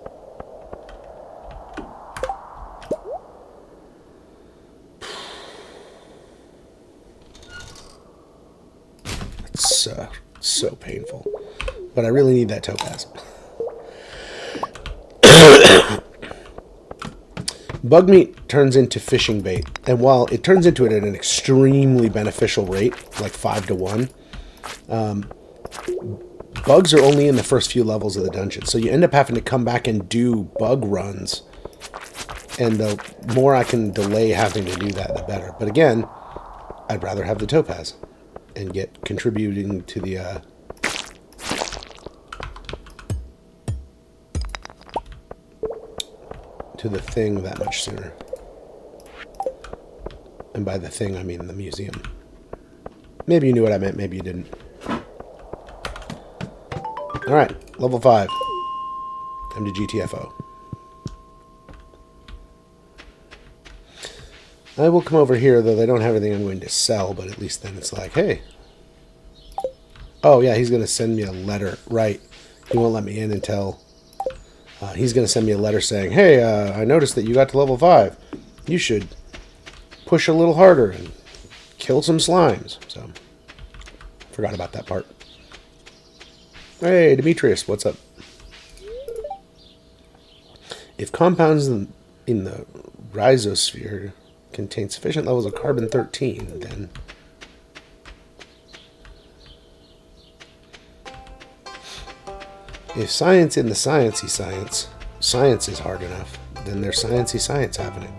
it's so painful, but I really need that topaz. Bug meat turns into fishing bait, and while it turns into it at an extremely beneficial rate, like 5 to 1, bugs are only in the first few levels of the dungeon, so you end up having to come back and do bug runs, and the more I can delay having to do that, the better. But again, I'd rather have the topaz and get contributing to the thing that much sooner. And by the thing, I mean the museum. Maybe you knew what I meant, maybe you didn't. Alright, level 5. Time to GTFO. I will come over here, though they don't have anything I'm going to sell, but at least then it's like, hey. Oh, yeah, he's going to send me a letter. Right. He won't let me in until... he's going to send me a letter saying, hey, I noticed that you got to level 5. You should push a little harder and kill some slimes. So, forgot about that part. Hey, Demetrius, what's up? If compounds in the rhizosphere contain sufficient levels of carbon-13, then... If science in the sciencey science is hard enough, then there's sciencey science happening.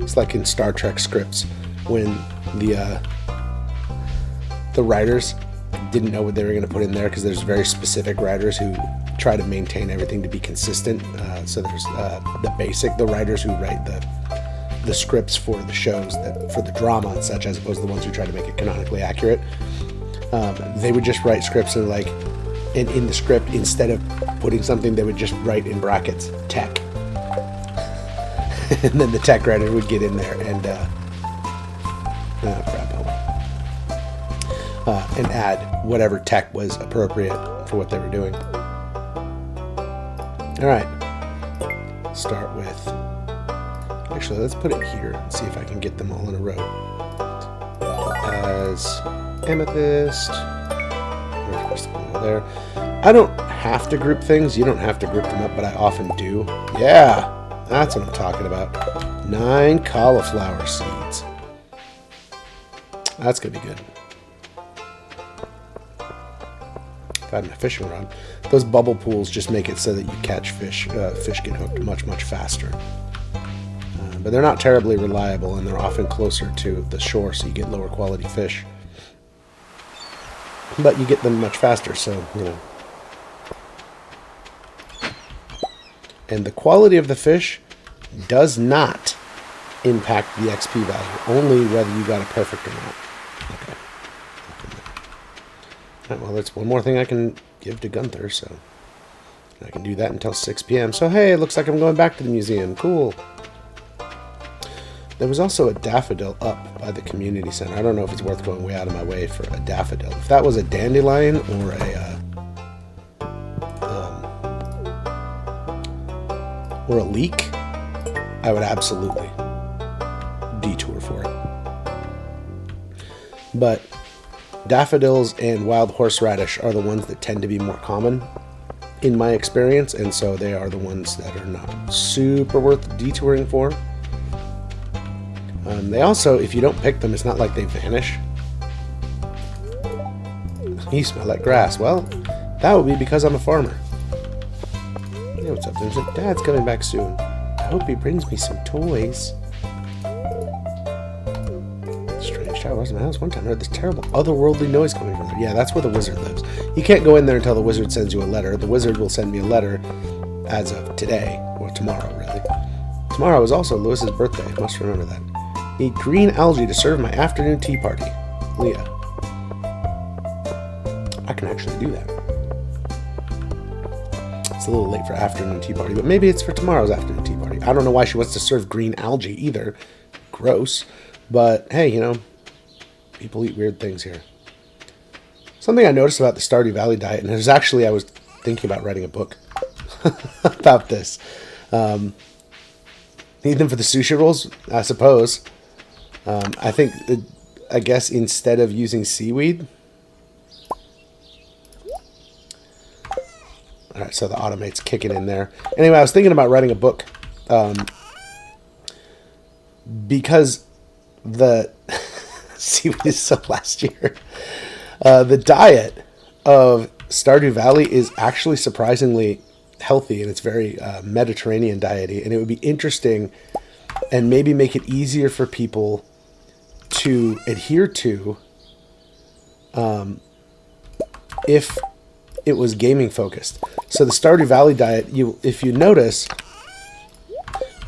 It's like in Star Trek scripts when the writers didn't know what they were going to put in there, because there's very specific writers who try to maintain everything to be consistent. So there's the writers who write the scripts for the shows, for the drama and such, as opposed to the ones who try to make it canonically accurate. They would just write scripts and in the script, instead of putting something, they would just write in brackets tech, and then the tech writer would get in there and and add whatever tech was appropriate for what they were doing. All right, start with. Actually, let's put it here and see if I can get them all in a row. As amethyst. There. I don't have to group things. You don't have to group them up, but I often do. Yeah, that's what I'm talking about. 9 cauliflower seeds. That's gonna be good. I had my fishing rod. Those bubble pools just make it so that you catch fish. Fish get hooked much faster. But they're not terribly reliable, and they're often closer to the shore, so you get lower quality fish. But you get them much faster, so, you know. And the quality of the fish does not impact the XP value, only whether you got it perfect or not. Okay. All right, well, that's one more thing I can give to Gunther, so I can do that until 6 p.m. So, hey, it looks like I'm going back to the museum. Cool. There was also a daffodil up by the community center. I don't know if it's worth going way out of my way for a daffodil. If that was a dandelion or a leek, I would absolutely detour for it. But daffodils and wild horseradish are the ones that tend to be more common in my experience, and so they are the ones that are not super worth detouring for. They also, if you don't pick them, it's not like they vanish. You smell like grass. Well, that would be because I'm a farmer. Hey, what's up, Vincent? Dad's coming back soon. I hope he brings me some toys. Strange child was in my house one time. I heard this terrible otherworldly noise coming from there. Yeah, that's where the wizard lives. You can't go in there until the wizard sends you a letter. The wizard will send me a letter as of today, or tomorrow, really. Tomorrow is also Lewis's birthday. I must remember that. Need green algae to serve my afternoon tea party. Leah. I can actually do that. It's a little late for afternoon tea party, but maybe it's for tomorrow's afternoon tea party. I don't know why she wants to serve green algae either. Gross. But hey, you know, people eat weird things here. Something I noticed about the Stardew Valley diet, and it was actually, I was thinking about writing a book about this. Need them for the sushi rolls? I suppose. I guess instead of using seaweed. Alright, so the automate's kicking in there. Anyway, I was thinking about writing a book. Because the seaweed is so last year. The diet of Stardew Valley is actually surprisingly healthy, and it's very Mediterranean diety, and it would be interesting and maybe make it easier for people to adhere to if it was gaming focused. So the Stardew Valley diet, if you notice,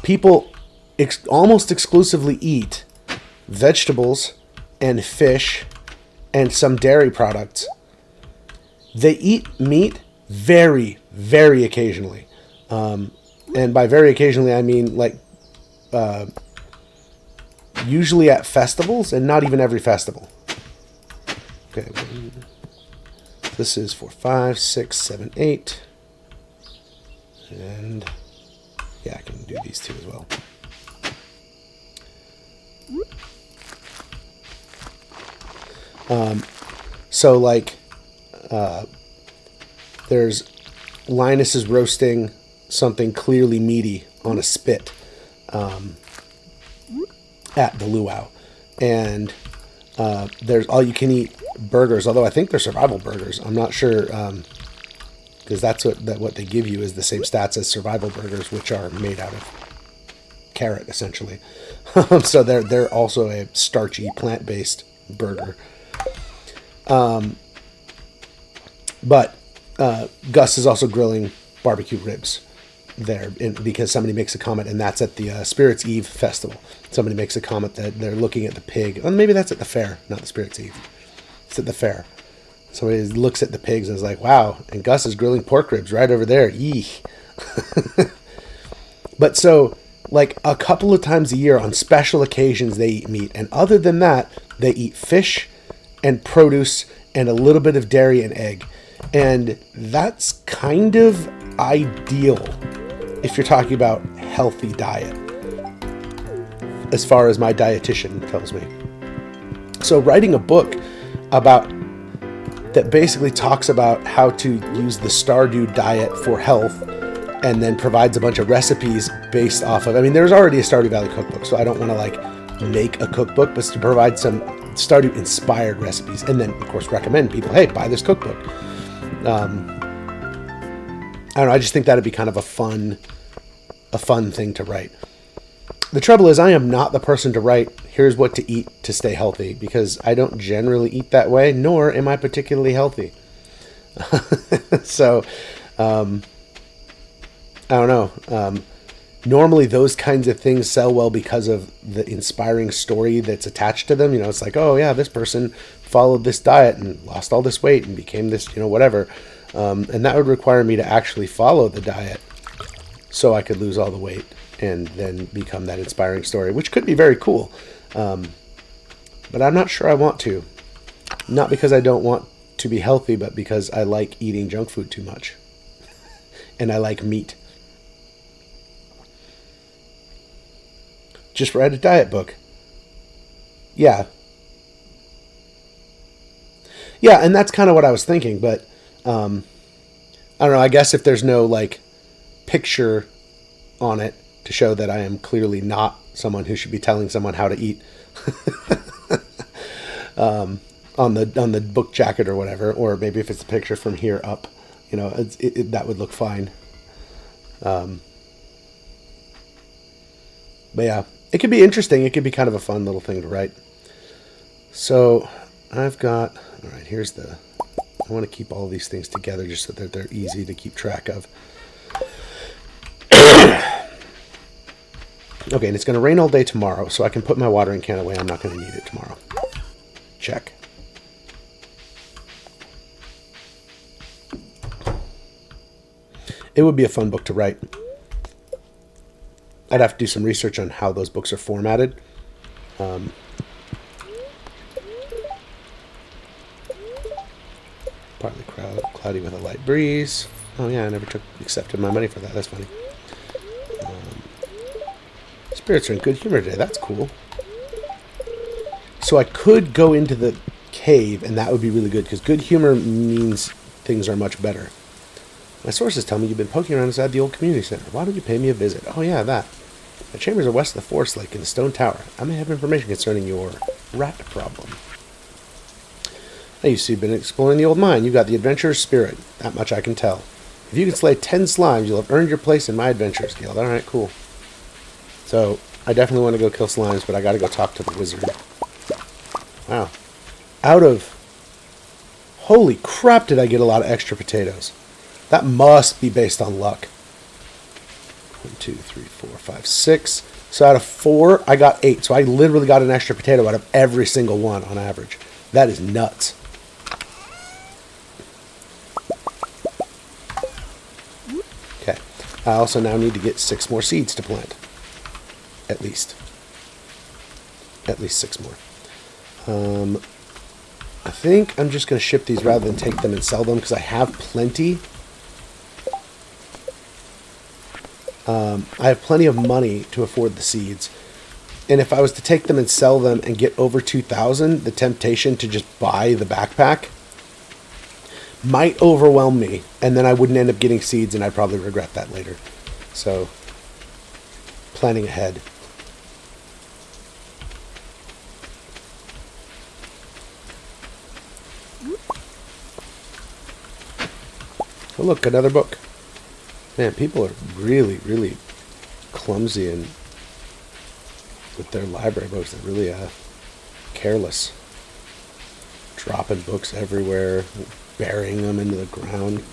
people almost exclusively eat vegetables and fish and some dairy products. They eat meat very, very occasionally. And by very occasionally, I mean like usually at festivals, and not even every festival. Okay, this is for 5, 6, 7, 8. And yeah, I can do these two as well. So like there's Linus is roasting something clearly meaty on a spit at the luau, and there's all you can eat burgers, although I think they're survival burgers. I'm not sure, because that's what they give you is the same stats as survival burgers, which are made out of carrot essentially. So they're also a starchy plant-based burger. But Gus is also grilling barbecue ribs there, because somebody makes a comment, and that's at the Spirits Eve festival. Somebody makes a comment that they're looking at the pig. Oh, maybe that's at the fair, not the Spirits Eve. It's at the fair. Somebody looks at the pigs and is like, wow, and Gus is grilling pork ribs right over there. Yee. But so, like a couple of times a year on special occasions, they eat meat. And other than that, they eat fish and produce and a little bit of dairy and egg. And that's kind of ideal if you're talking about healthy diet, as far as my dietitian tells me. So writing a book about that basically talks about how to use the Stardew diet for health, and then provides a bunch of recipes based off of, I mean, there's already a Stardew Valley cookbook, so I don't want to like make a cookbook, but to provide some Stardew inspired recipes, and then of course recommend people, hey, buy this cookbook. I don't know, I just think that'd be kind of a fun thing to write. The trouble is I am not the person to write, here's what to eat to stay healthy, because I don't generally eat that way, nor am I particularly healthy. So, I don't know. Normally those kinds of things sell well because of the inspiring story that's attached to them. You know, it's like, oh yeah, this person followed this diet and lost all this weight and became this, you know, whatever. And that would require me to actually follow the diet so I could lose all the weight and then become that inspiring story, which could be very cool. But I'm not sure I want to. Not because I don't want to be healthy, but because I like eating junk food too much. And I like meat. Just write a diet book. Yeah. Yeah, and that's kind of what I was thinking, but I don't know, I guess if there's no like picture on it to show that I am clearly not someone who should be telling someone how to eat on the book jacket or whatever, or maybe if it's a picture from here up, you know, that would look fine. But yeah, it could be interesting. It could be kind of a fun little thing to write. So I've got, all right, I want to keep all these things together just so that they're easy to keep track of. Okay, and it's going to rain all day tomorrow, so I can put my watering can away. I'm not going to need it tomorrow. Check. It would be a fun book to write. I'd have to do some research on how those books are formatted. Partly cloudy with a light breeze. Oh yeah, I never accepted my money for that. That's funny. Spirits are in good humor today. That's cool. So I could go into the cave, and that would be really good, because good humor means things are much better. My sources tell me you've been poking around inside the old community center. Why don't you pay me a visit? Oh yeah, that. My chambers are west of the Forest Lake in the Stone Tower. I may have information concerning your rat problem. I used to have been exploring the old mine. You've got the adventurer's spirit. That much I can tell. If you can slay 10 slimes, you'll have earned your place in my adventures guild. Alright, cool. So, I definitely want to go kill slimes, but I gotta go talk to the wizard. Wow. Holy crap, did I get a lot of extra potatoes. That must be based on luck. 1, 2, 3, 4, 5, 6. So out of 4, I got 8. So I literally got an extra potato out of every single one on average. That is nuts. Okay. I also now need to get 6 more seeds to plant. At least. At least 6 more. I think I'm just going to ship these rather than take them and sell them, because I have plenty. I have plenty of money to afford the seeds. And if I was to take them and sell them and get over 2,000, the temptation to just buy the backpack might overwhelm me. And then I wouldn't end up getting seeds, and I'd probably regret that later. So, planning ahead. Oh look, another book. Man, people are really, really clumsy and with their library books. They're really careless. Dropping books everywhere, burying them into the ground.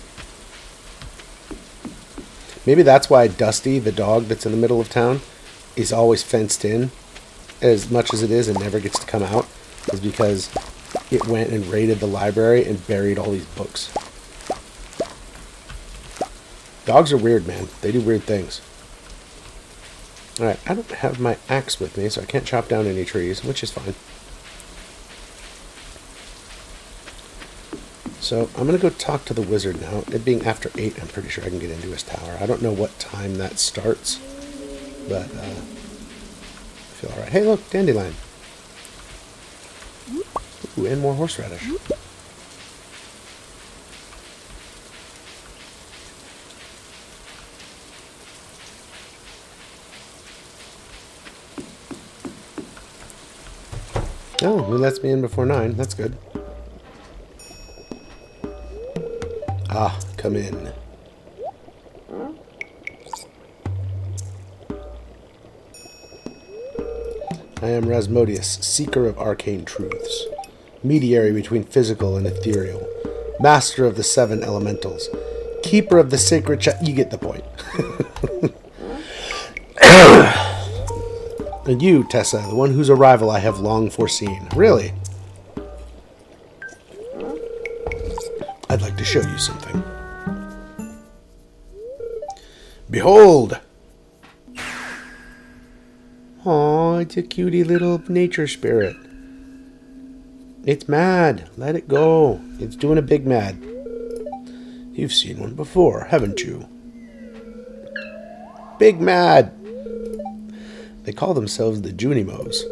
Maybe that's why Dusty, the dog that's in the middle of town, is always fenced in as much as it is and never gets to come out, is because it went and raided the library and buried all these books. Dogs are weird, man. They do weird things. Alright, I don't have my axe with me, so I can't chop down any trees, which is fine. So, I'm going to go talk to the wizard now. It being after 8, I'm pretty sure I can get into his tower. I don't know what time that starts, but I feel alright. Hey, look, dandelion. Ooh, and more horseradish. Oh, he lets me in before 9. That's good. Ah, come in. I am Rasmodius, seeker of arcane truths, mediary between physical and ethereal, master of the 7 elementals, keeper of the sacred you get the point. And you, Tessa, the one whose arrival I have long foreseen. Really? I'd like to show you something. Behold! Aw, it's a cutie little nature spirit. It's mad. Let it go. It's doing a big mad. You've seen one before, haven't you? Big mad. They call themselves the Junimos.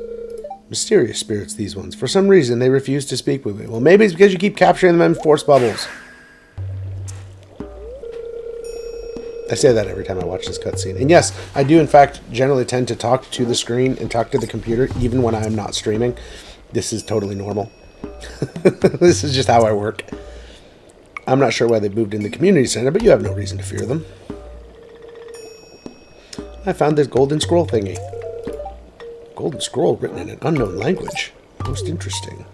Mysterious spirits, these ones. For some reason, they refuse to speak with me. Well, maybe it's because you keep capturing them in force bubbles. I say that every time I watch this cutscene. And yes, I do, in fact, generally tend to talk to the screen and talk to the computer, even when I am not streaming. This is totally normal. This is just how I work. I'm not sure why they moved in the community center, but you have no reason to fear them. I found this golden scroll thingy. Golden scroll written in an unknown language. Most interesting.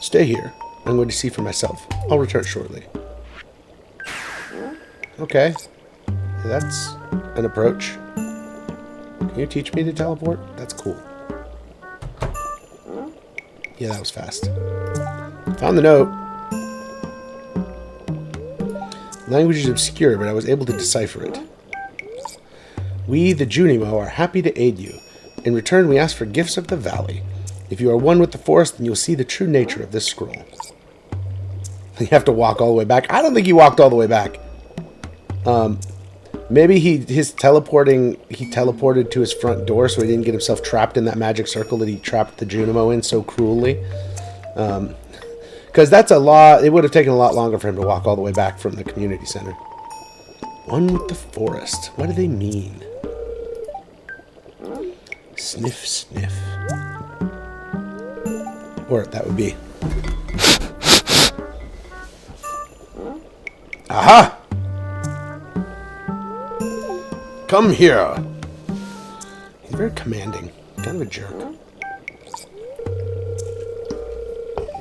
Stay here. I'm going to see for myself. I'll return shortly. Okay. That's an approach. Can you teach me to teleport? That's cool. Yeah, that was fast. Found the note. Language is obscure, but I was able to decipher it. We, the Junimo, are happy to aid you. In return, we ask for gifts of the valley. If you are one with the forest, then you'll see the true nature of this scroll. You have to walk all the way back. I don't think he walked all the way back. Maybe he teleported to his front door so he didn't get himself trapped in that magic circle that he trapped the Junimo in so cruelly. Because that's a lot. It would have taken a lot longer for him to walk all the way back from the community center. One with the forest. What do they mean? Sniff, sniff. Or that would be... Aha! Come here! He's very commanding. Kind of a jerk.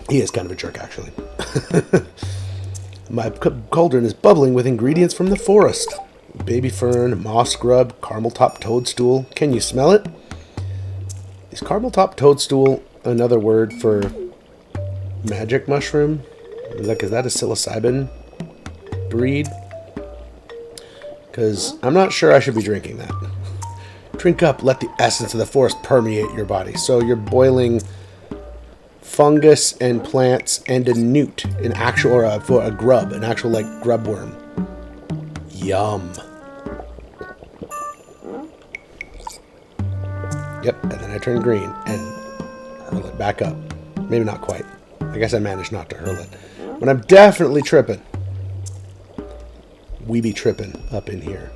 He is kind of a jerk, actually. My cauldron is bubbling with ingredients from the forest. Baby fern, moss grub, caramel top toadstool. Can you smell it? Is caramel top toadstool another word for magic mushroom? Is that a psilocybin breed? Because I'm not sure I should be drinking that. Drink up, let the essence of the forest permeate your body. So you're boiling fungus and plants and a newt, an actual, or a grub, an actual like grub worm. Yum. Yep, and then I turn green and hurl it back up. Maybe not quite. I guess I managed not to hurl it. But I'm definitely tripping. We be tripping up in here.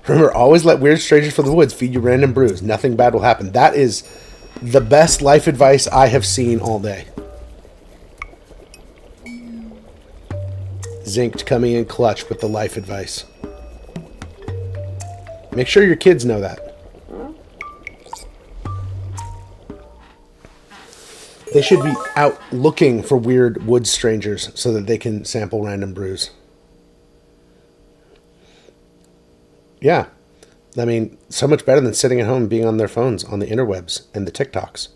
Remember, always let weird strangers from the woods feed you random brews. Nothing bad will happen. That is the best life advice I have seen all day. Zinked coming in clutch with the life advice. Make sure your kids know that. They should be out looking for weird wood strangers so that they can sample random brews. Yeah. I mean, so much better than sitting at home and being on their phones, on the interwebs and the TikToks.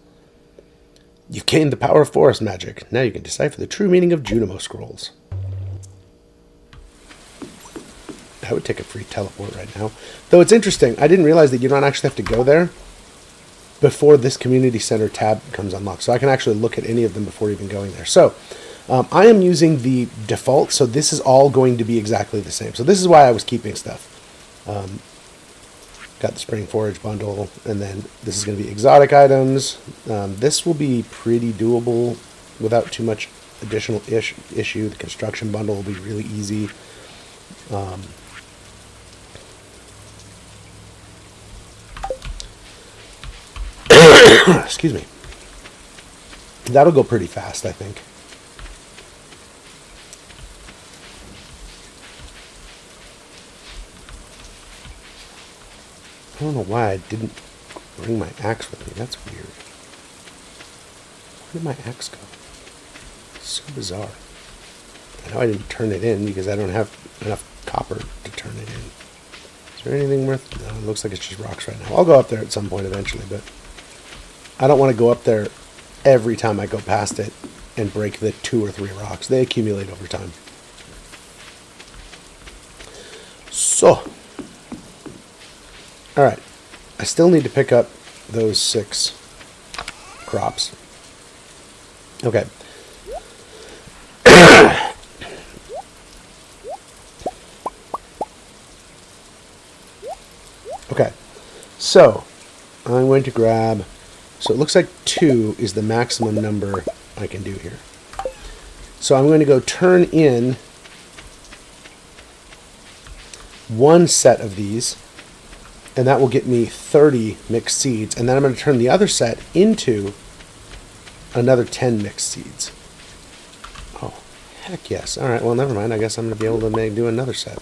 You've gained the power of forest magic. Now you can decipher the true meaning of Junimo scrolls. I would take a free teleport right now. Though it's interesting, I didn't realize that you don't actually have to go there before this community center tab comes unlocked. So I can actually look at any of them before even going there. So I am using the default, so this is all going to be exactly the same. So this is why I was keeping stuff. Got the spring forage bundle, and then this is going to be exotic items. This will be pretty doable without too much additional issue. The construction bundle will be really easy. Excuse me. That'll go pretty fast, I think. I don't know why I didn't bring my axe with me. That's weird. Where did my axe go? So bizarre. I know I didn't turn it in because I don't have enough copper to turn it in. Is there anything worth... No, it looks like it's just rocks right now. I'll go up there at some point eventually, but I don't want to go up there every time I go past it and break the 2 or 3 rocks. They accumulate over time. So, alright. I still need to pick up those 6 crops. Okay. Okay. So, I'm going to grab... So it looks like 2 is the maximum number I can do here. So I'm going to go turn in 1 set of these, and that will get me 30 mixed seeds. And then I'm going to turn the other set into another 10 mixed seeds. Oh, heck yes. All right, well, never mind. I guess I'm going to be able to do another set.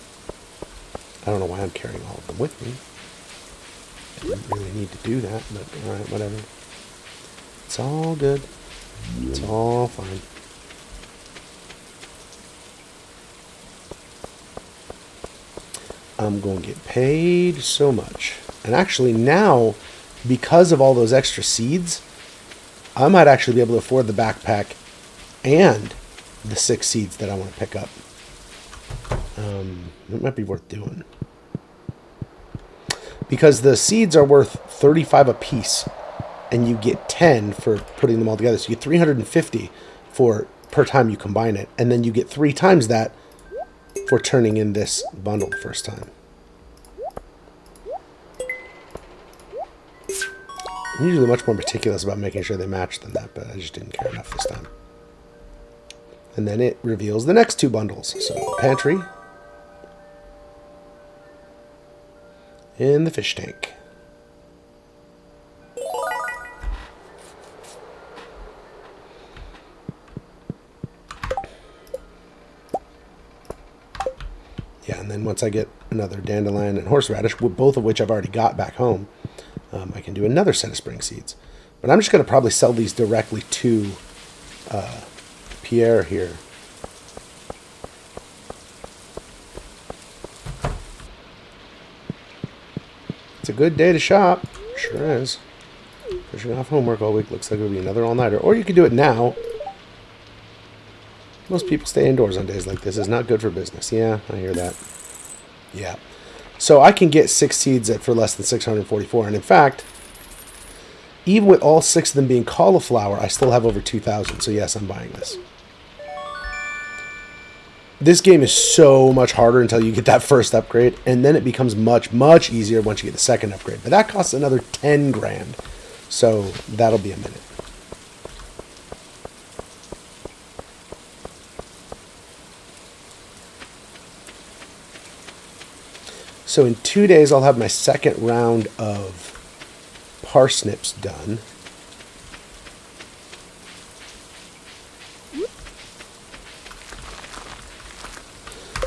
I don't know why I'm carrying all of them with me. I didn't really need to do that, but all right, whatever. It's all good. It's all fine. I'm going to get paid so much. And actually now, because of all those extra seeds, I might actually be able to afford the backpack and the 6 seeds that I want to pick up. It might be worth doing. Because the seeds are worth 35 a piece, and you get 10 for putting them all together. So you get 350 per time you combine it, and then you get 3 times that for turning in this bundle the first time. I'm usually much more meticulous about making sure they match than that, but I just didn't care enough this time. And then it reveals the next 2 bundles. So pantry and the fish tank. Yeah, and then once I get another dandelion and horseradish, both of which I've already got back home, I can do another set of spring seeds. But I'm just going to probably sell these directly to Pierre here. It's a good day to shop. Sure is. Pushing off homework all week looks like it'll be another all-nighter. Or you could do it now. Most people stay indoors on days like this. It's not good for business. Yeah, I hear that. Yeah. So I can get 6 seeds for less than 644. And in fact, even with all 6 of them being cauliflower, I still have over 2,000. So yes, I'm buying this. This game is so much harder until you get that first upgrade. And then it becomes much, much easier once you get the second upgrade. But that costs another 10 grand. So that'll be a minute. So in 2 days, I'll have my second round of parsnips done.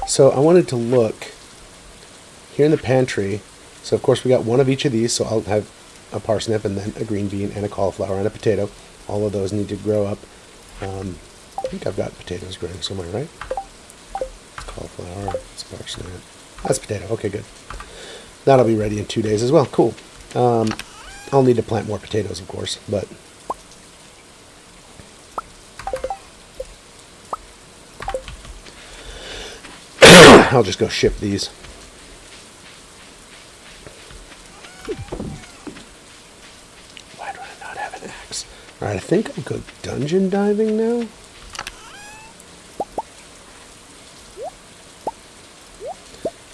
So I wanted to look here in the pantry. So of course we got 1 of each of these. So I'll have a parsnip and then a green bean and a cauliflower and a potato. All of those need to grow up. I think I've got potatoes growing somewhere, right? Cauliflower, it's parsnip. That's potato. Okay, good. That'll be ready in 2 days as well. Cool. I'll need to plant more potatoes, of course, but I'll just go ship these. Why do I not have an axe? All right, I think I'll go dungeon diving now.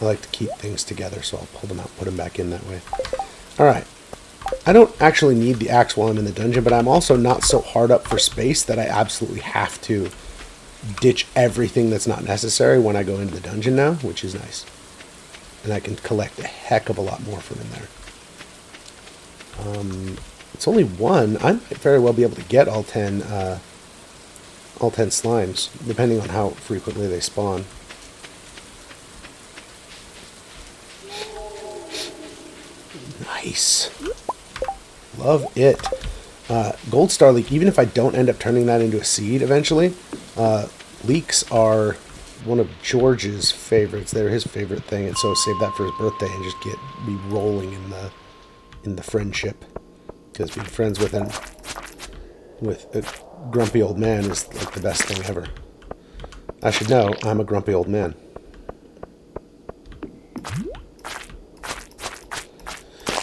I like to keep things together, so I'll pull them out, put them back in that way. All right. I don't actually need the axe while I'm in the dungeon, but I'm also not so hard up for space that I absolutely have to ditch everything that's not necessary when I go into the dungeon now, which is nice. And I can collect a heck of a lot more from in there. It's only 1. I might very well be able to get all 10 slimes, depending on how frequently they spawn. Nice. Love it. Gold Star Leek, even if I don't end up turning that into a seed eventually, leeks are one of George's favorites. They're his favorite thing, and so save that for his birthday and just be rolling in the friendship. Because being friends with a grumpy old man is like the best thing ever. I should know, I'm a grumpy old man.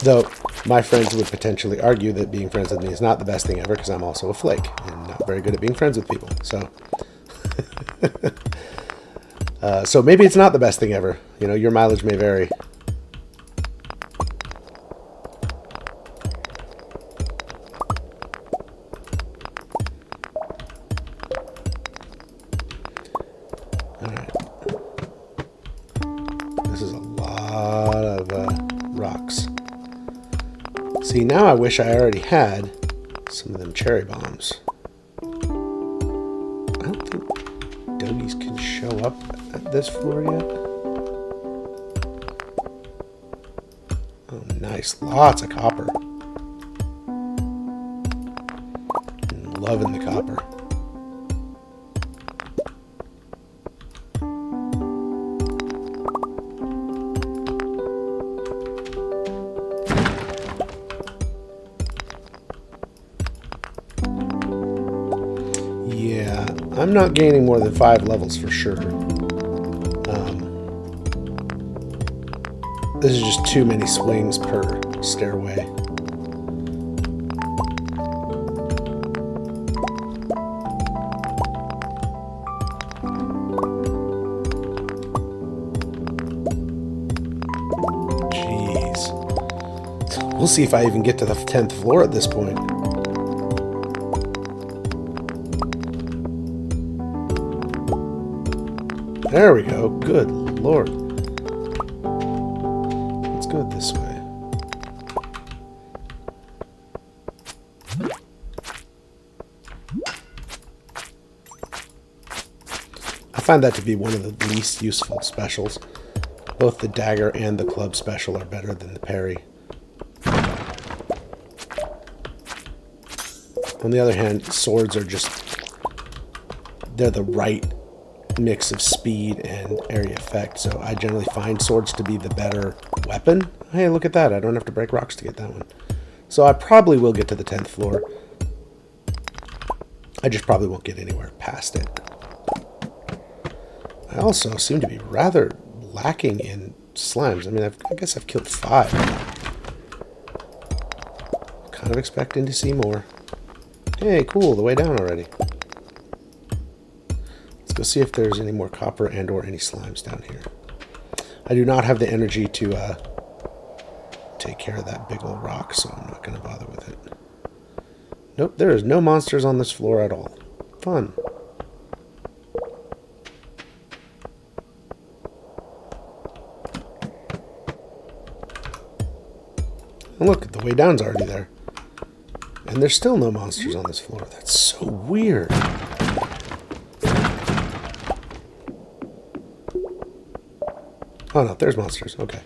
Though, my friends would potentially argue that being friends with me is not the best thing ever because I'm also a flake and not very good at being friends with people. So, so maybe it's not the best thing ever. You know, your mileage may vary. Alright. This is a lot of rocks. See, now I wish I already had some of them cherry bombs. I don't think doggies can show up at this floor yet. Oh, nice. Lots of copper. Loving the copper. Yeah, I'm not gaining more than 5 levels for sure. This is just too many swings per stairway. Jeez. We'll see if I even get to the 10th floor at this point. There we go. Good Lord. Let's go this way. I find that to be one of the least useful specials. Both the dagger and the club special are better than the parry. On the other hand, swords are just... they're the right mix of speed and area effect, so I generally find swords to be the better weapon. Hey, look at that. I don't have to break rocks to get that one. So I probably will get to the 10th floor. I just probably won't get anywhere past it. I also seem to be rather lacking in slimes. I mean, I guess I've killed 5. Kind of expecting to see more. Hey, cool, the way down already. Let's go see if there's any more copper and or any slimes down here. I do not have the energy to take care of that big old rock, so I'm not going to bother with it. Nope, there is no monsters on this floor at all. Fun. And look, the way down's already there. And there's still no monsters on this floor. That's so weird. Oh no, there's monsters. Okay.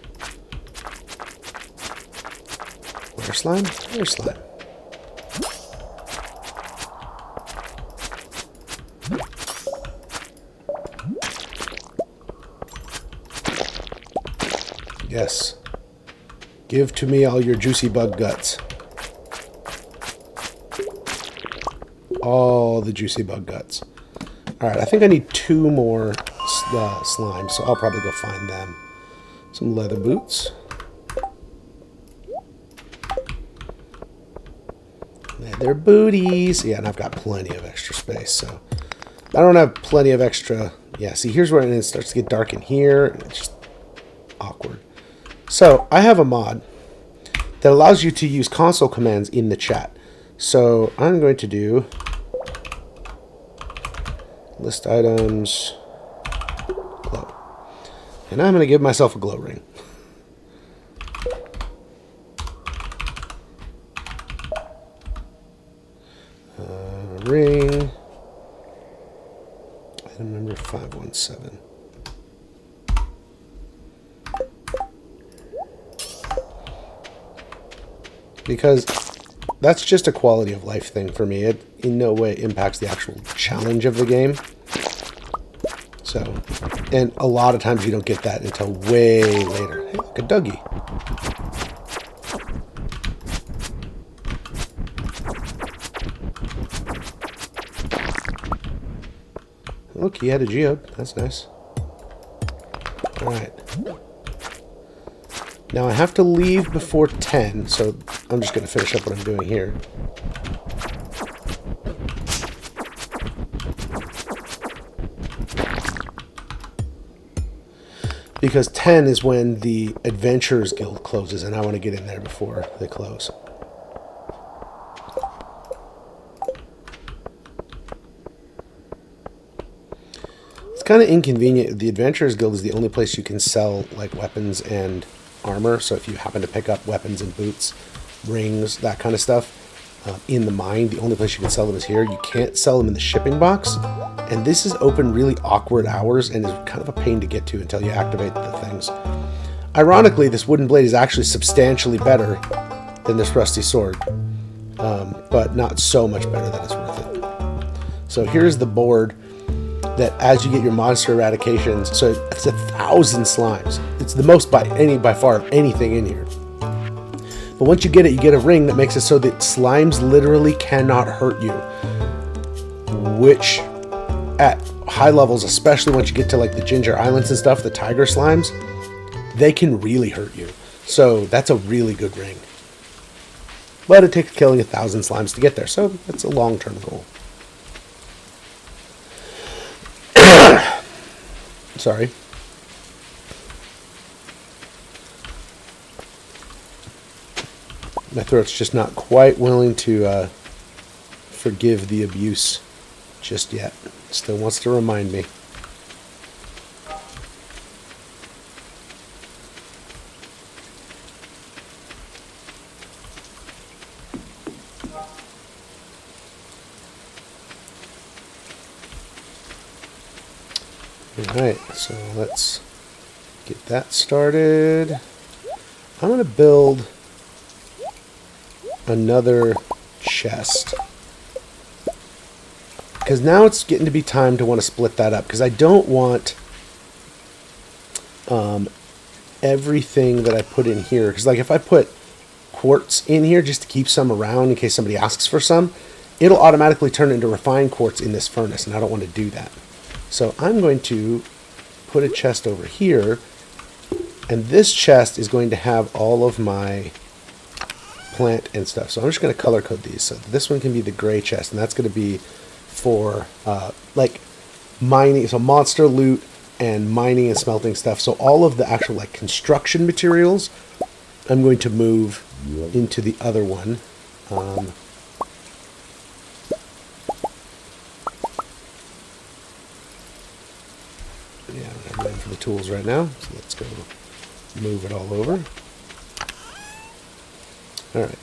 Where's slime? Where's slime? Yes. Give to me all your juicy bug guts. All the juicy bug guts. Alright, I think I need 2 more slimes, so I'll probably go find them. Some leather boots. Leather booties. Yeah, and I've got plenty of extra space, so I don't have plenty of extra. Yeah, see, here's where it starts to get dark in here. It's just awkward. So I have a mod that allows you to use console commands in the chat. So I'm going to do list items, glow. And I'm going to give myself a glow ring. Ring. Item number 517. because that's just a quality of life thing for me. It in no way impacts the actual challenge of the game. So, and a lot of times you don't get that until way later. Hey, look, a Dougie. Look, he had a geode. That's nice. Alright. Now I have to leave before 10, so I'm just going to finish up what I'm doing here. Because 10 is when the Adventurers Guild closes, and I want to get in there before they close. It's kind of inconvenient. The Adventurers Guild is the only place you can sell like weapons and armor. So if you happen to pick up weapons and boots, rings, that kind of stuff, in the mine, the only place you can sell them is here. You can't sell them in the shipping box. And this is open really awkward hours and is kind of a pain to get to until you activate the things. Ironically, this wooden blade is actually substantially better than this rusty sword. But not so much better that it's worth it. So here's the board that as you get your monster eradications, so it's 1,000 slimes. It's the most by far of anything in here. But once you get it, you get a ring that makes it so that slimes literally cannot hurt you. Which, at high levels, especially once you get to like the Ginger Islands and stuff, the tiger slimes, they can really hurt you. So that's a really good ring. But it takes killing 1,000 slimes to get there, so that's a long-term goal. Sorry. My throat's just not quite willing to forgive the abuse just yet. Still wants to remind me. Alright, so let's get that started. I'm going to build another chest. Because now it's getting to be time to want to split that up. Because I don't want everything that I put in here. Because like if I put quartz in here just to keep some around in case somebody asks for some, it'll automatically turn into refined quartz in this furnace. And I don't want to do that. So I'm going to put a chest over here. And this chest is going to have all of my plant and stuff. So I'm just going to color code these. So this one can be the gray chest, and that's going to be for like mining, so monster loot and mining and smelting stuff. So all of the actual like construction materials I'm going to move into the other one. Yeah, I'm ready for the tools right now. So let's go move it all over. Alright.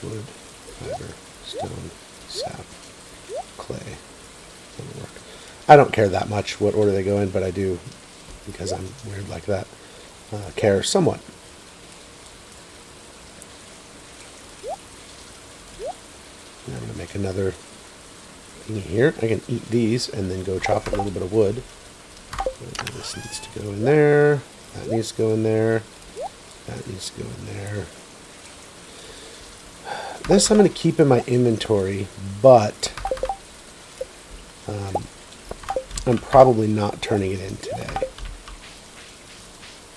Wood, fiber, stone, sap, clay. That'll work. I don't care that much what order they go in, but I do, because I'm weird like that, care somewhat. And I'm going to make another thing here. I can eat these and then go chop a little bit of wood. This needs to go in there. That needs to go in there. That needs to go in there. This I'm going to keep in my inventory, but I'm probably not turning it in today.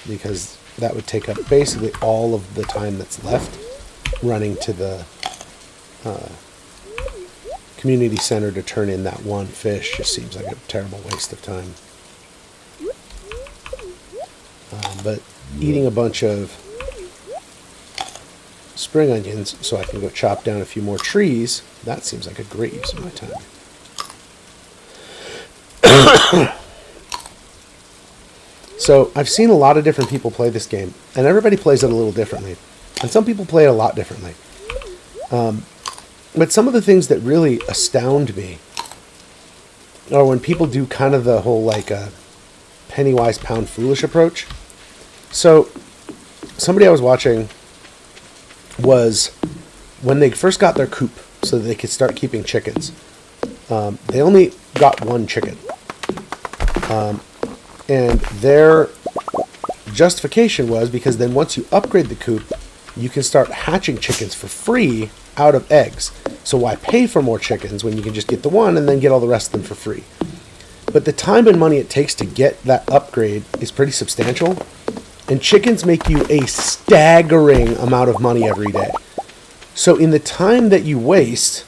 Because that would take up basically all of the time that's left running to the community center to turn in that one fish. Just seems like a terrible waste of time. But eating a bunch of spring onions so I can go chop down a few more trees, that seems like a great use of my time. So I've seen a lot of different people play this game, and everybody plays it a little differently. And some people play it a lot differently. But some of the things that really astound me are when people do kind of the whole like penny wise pound foolish approach. So somebody I was watching was when they first got their coop so that they could start keeping chickens. They only got one chicken. And their justification was because then once you upgrade the coop, you can start hatching chickens for free out of eggs. So why pay for more chickens when you can just get the one and then get all the rest of them for free? But the time and money it takes to get that upgrade is pretty substantial. And chickens make you a staggering amount of money every day. So in the time that you waste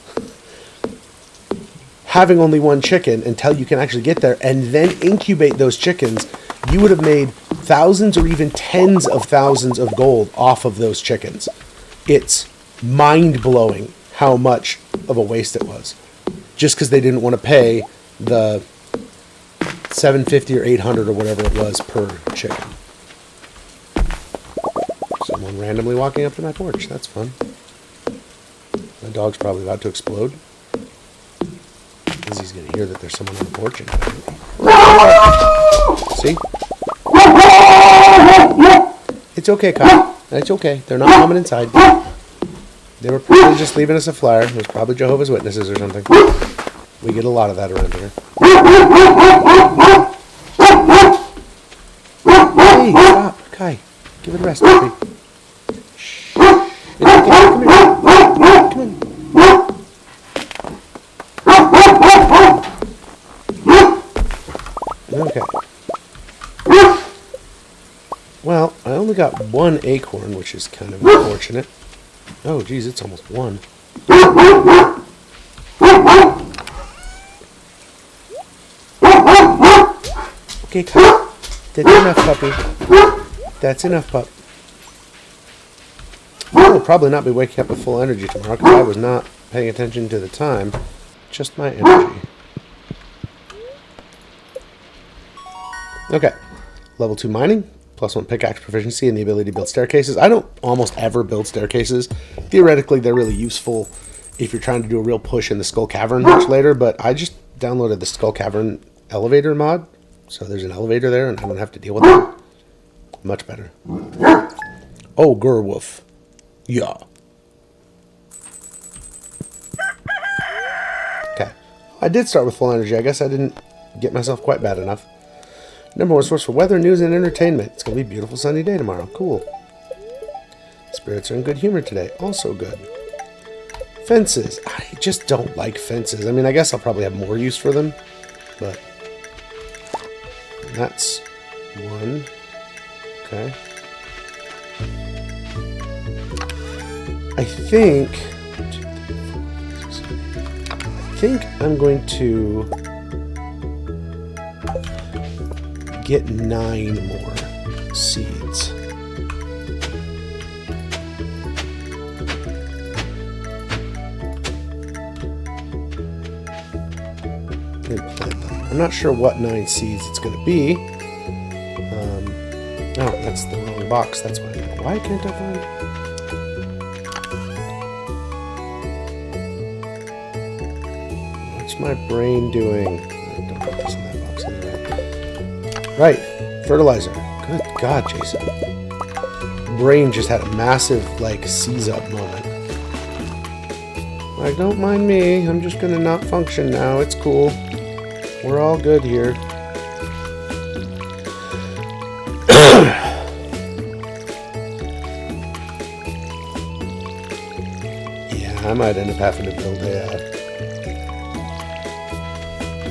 having only one chicken until you can actually get there and then incubate those chickens, you would have made thousands or even tens of thousands of gold off of those chickens. It's mind-blowing how much of a waste it was. Just because they didn't want to pay the $750 or $800 or whatever it was per chicken. Someone randomly walking up to my porch. That's fun. My dog's probably about to explode. Because he's going to hear that there's someone on the porch. See? It's okay, Kyle. It's okay. They're not coming inside. They were probably just leaving us a flyer. It was probably Jehovah's Witnesses or something. We get a lot of that around here. Hey, stop. Kai, give it a rest, baby. Shh. It's okay. Come here. Come in. Okay. Well, I only got one acorn, which is kind of unfortunate. Oh, geez, it's almost one. Okay, Kai. That's enough, puppy. That's enough, pup. I will probably not be waking up with full energy tomorrow because I was not paying attention to the time. Just my energy. Okay. Level 2 mining. +1 pickaxe proficiency and the ability to build staircases. I don't almost ever build staircases. Theoretically, they're really useful if you're trying to do a real push in the Skull Cavern much later, but I just downloaded the Skull Cavern elevator mod. So there's an elevator there, and I don't have to deal with it. Much better. Oh, Gurwolf. Yeah. Okay. I did start with full energy. I guess I didn't get myself quite bad enough. Number 1 source for weather, news, and entertainment. It's going to be a beautiful sunny day tomorrow. Cool. Spirits are in good humor today. Also good. Fences. I just don't like fences. I mean, I guess I'll probably have more use for them, but... That's one. Okay. I think I'm going to get 9 more seeds. And plant them. I'm not sure what 9 seeds it's going to be. Oh, that's the wrong box. That's why. Why can't I find? What's my brain doing? I don't put this in that box anyway. Right, fertilizer. Good God, Jason. Brain just had a massive, like, seize up moment. Like, don't mind me. I'm just gonna not function now. It's cool. We're all good here. Yeah, I might end up having to build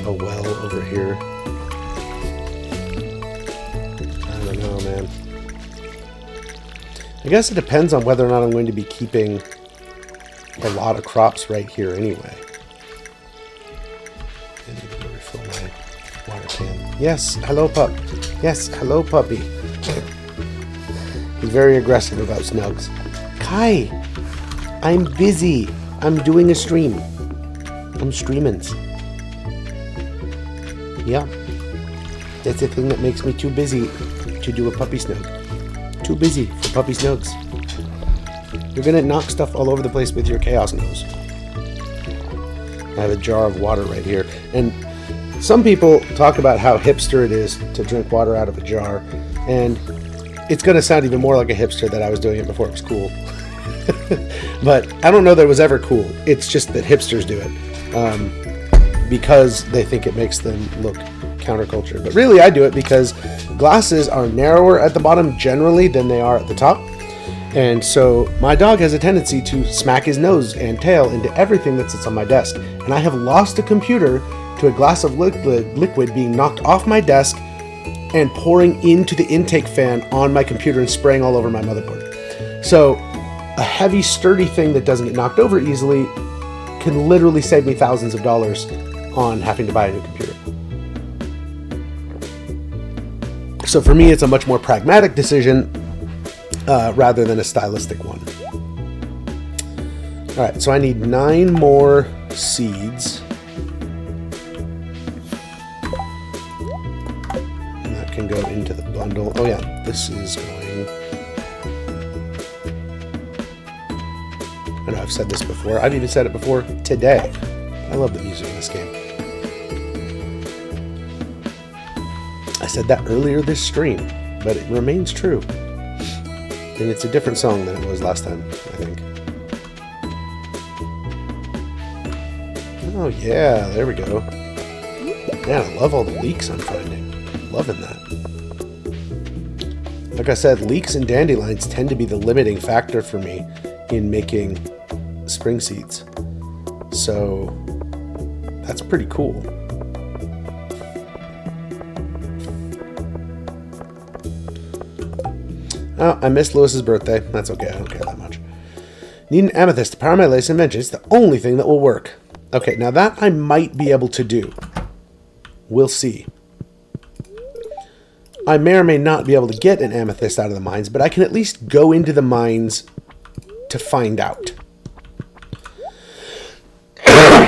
a well over here. I don't know, man. I guess it depends on whether or not I'm going to be keeping a lot of crops right here anyway. I need to go refill my water can. Yes, hello, pup. Yes, hello, puppy. He's very aggressive about snugs. Kai, I'm busy. I'm doing a stream. I'm streaming. Yeah. That's the thing that makes me too busy to do a puppy snug. Too busy for puppy snugs. You're gonna knock stuff all over the place with your chaos nose. I have a jar of water right here. And some people talk about how hipster it is to drink water out of a jar. And it's gonna sound even more like a hipster that I was doing it before it was cool. But I don't know that it was ever cool. It's just that hipsters do it because they think it makes them look counterculture. But really, I do it because glasses are narrower at the bottom generally than they are at the top. And so my dog has a tendency to smack his nose and tail into everything that sits on my desk. And I have lost a computer to a glass of liquid being knocked off my desk and pouring into the intake fan on my computer and spraying all over my motherboard. So a heavy, sturdy thing that doesn't get knocked over easily can literally save me thousands of dollars on having to buy a new computer. So for me, it's a much more pragmatic decision rather than a stylistic one. All right, so I need 9 more seeds. And that can go into the bundle. Oh yeah, this is going... I know I've said this before. I've even said it before today. I love the music in this game. I said that earlier this stream, but it remains true. And it's a different song than it was last time, I think. Oh yeah, there we go. Man, I love all the leeks I'm finding. Loving that. Like I said, leeks and dandelions tend to be the limiting factor for me in making spring seeds. So that's pretty cool. Oh, I missed Lewis's birthday. That's okay. I don't care that much. Need an amethyst to power my latest invention. It's the only thing that will work. Okay, now that I might be able to do. We'll see. I may or may not be able to get an amethyst out of the mines, but I can at least go into the mines to find out.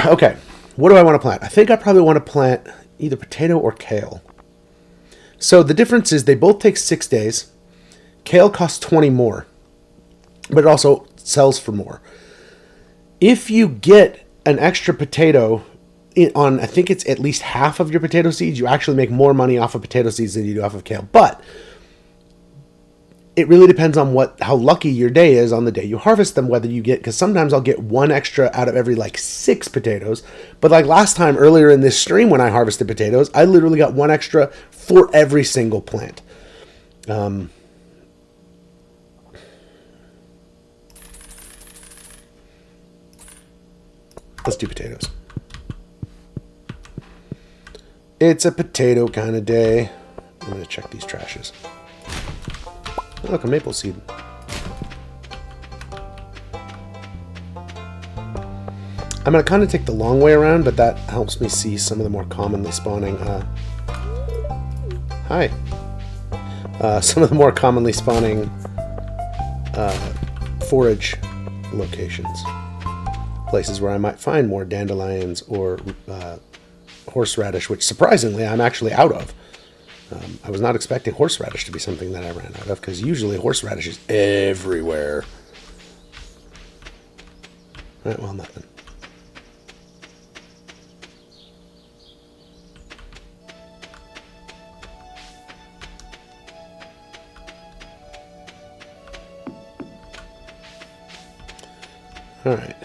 Okay, what do I want to plant? I think I probably want to plant either potato or kale. So the difference is they both take 6 days. Kale costs 20 more, but it also sells for more. If you get an extra potato on, I think it's at least half of your potato seeds, you actually make more money off of potato seeds than you do off of kale. But it really depends on how lucky your day is on the day you harvest them, whether you get, because sometimes I'll get 1 extra out of every 6 potatoes. But like last time earlier in this stream when I harvested potatoes, I literally got 1 extra for every single plant. Let's do potatoes. It's a potato kind of day. I'm going to check these trashes. Oh, look, a maple seed. I'm going to kind of take the long way around, but that helps me see some of the more commonly spawning... Hi. Some of the more commonly spawning forage locations. Places where I might find more dandelions or horseradish, which surprisingly I'm actually out of. I was not expecting horseradish to be something that I ran out of, because usually horseradish is everywhere. Alright, well, nothing. Alright.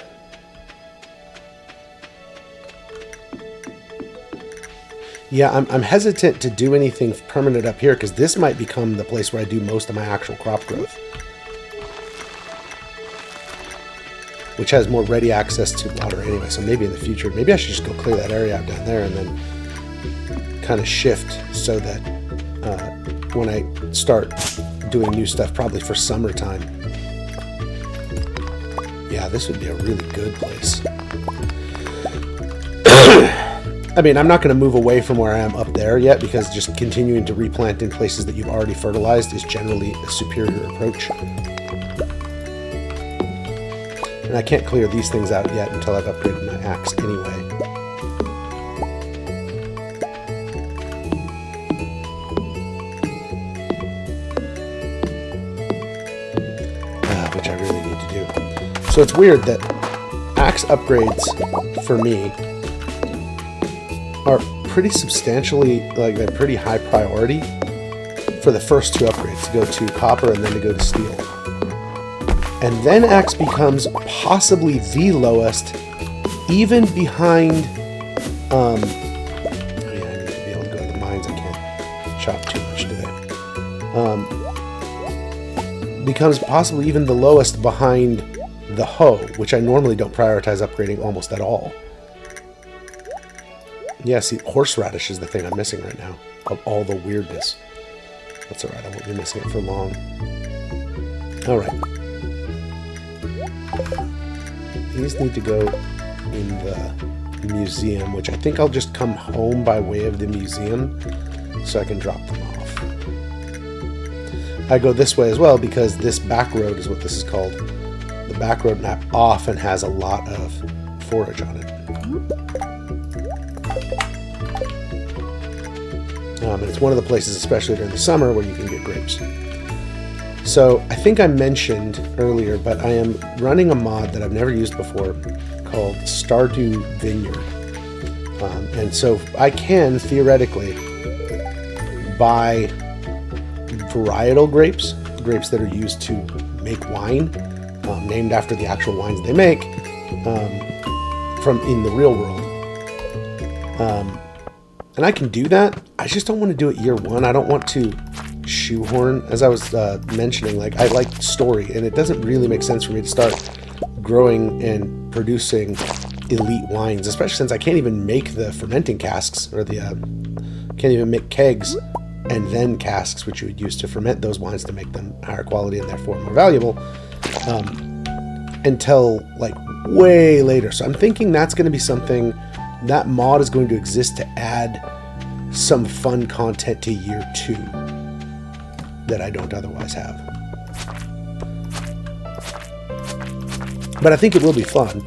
Yeah, I'm hesitant to do anything permanent up here, because this might become the place where I do most of my actual crop growth. Which has more ready access to water anyway, so maybe in the future, maybe I should just go clear that area out down there and then kind of shift so that when I start doing new stuff, probably for summertime. Yeah, this would be a really good place. I mean, I'm not going to move away from where I am up there yet, because just continuing to replant in places that you've already fertilized is generally a superior approach. And I can't clear these things out yet until I've upgraded my axe anyway. Which I really need to do. So it's weird that axe upgrades for me are pretty substantially, like, they're pretty high priority for the first 2 upgrades, to go to copper and then to go to steel. And then X becomes possibly the lowest, even behind, oh yeah, I need to be able to go to the mines. I can't chop too much today. Becomes possibly even the lowest behind the hoe, which I normally don't prioritize upgrading almost at all. Yeah, see, horseradish is the thing I'm missing right now, of all the weirdness. That's alright, I won't be missing it for long. Alright. These need to go in the museum, which I think I'll just come home by way of the museum so I can drop them off. I go this way as well because this back road is what this is called. The back road map often has a lot of forage on it. And it's one of the places, especially during the summer, where you can get grapes. So I think I mentioned earlier, but I am running a mod that I've never used before called Stardew Vineyard. And so I can theoretically buy varietal grapes, grapes that are used to make wine, named after the actual wines they make, from in the real world. And I can do that. I just don't want to do it year one. I don't want to shoehorn, as I was mentioning, like I like story, and it doesn't really make sense for me to start growing and producing elite wines, especially since I can't even make the fermenting casks, or the can't even make kegs and then casks, which you would use to ferment those wines to make them higher quality and therefore more valuable, until like way later. So I'm thinking that's going to be something, that mod is going to exist to add some fun content to year 2 that I don't otherwise have. But I think it will be fun.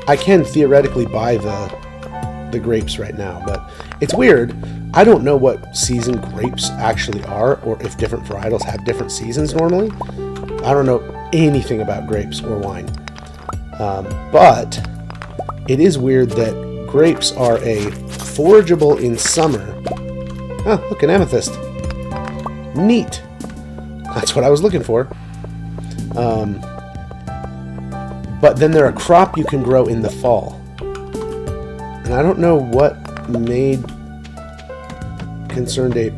I can theoretically buy the grapes right now, but it's weird. I don't know what season grapes actually are, or if different varietals have different seasons normally. I don't know anything about grapes or wine. But it is weird that grapes are a forageable in summer. Oh, look, an amethyst. Neat. That's what I was looking for. But then they're a crop you can grow in the fall. And I don't know what made Concerned Ape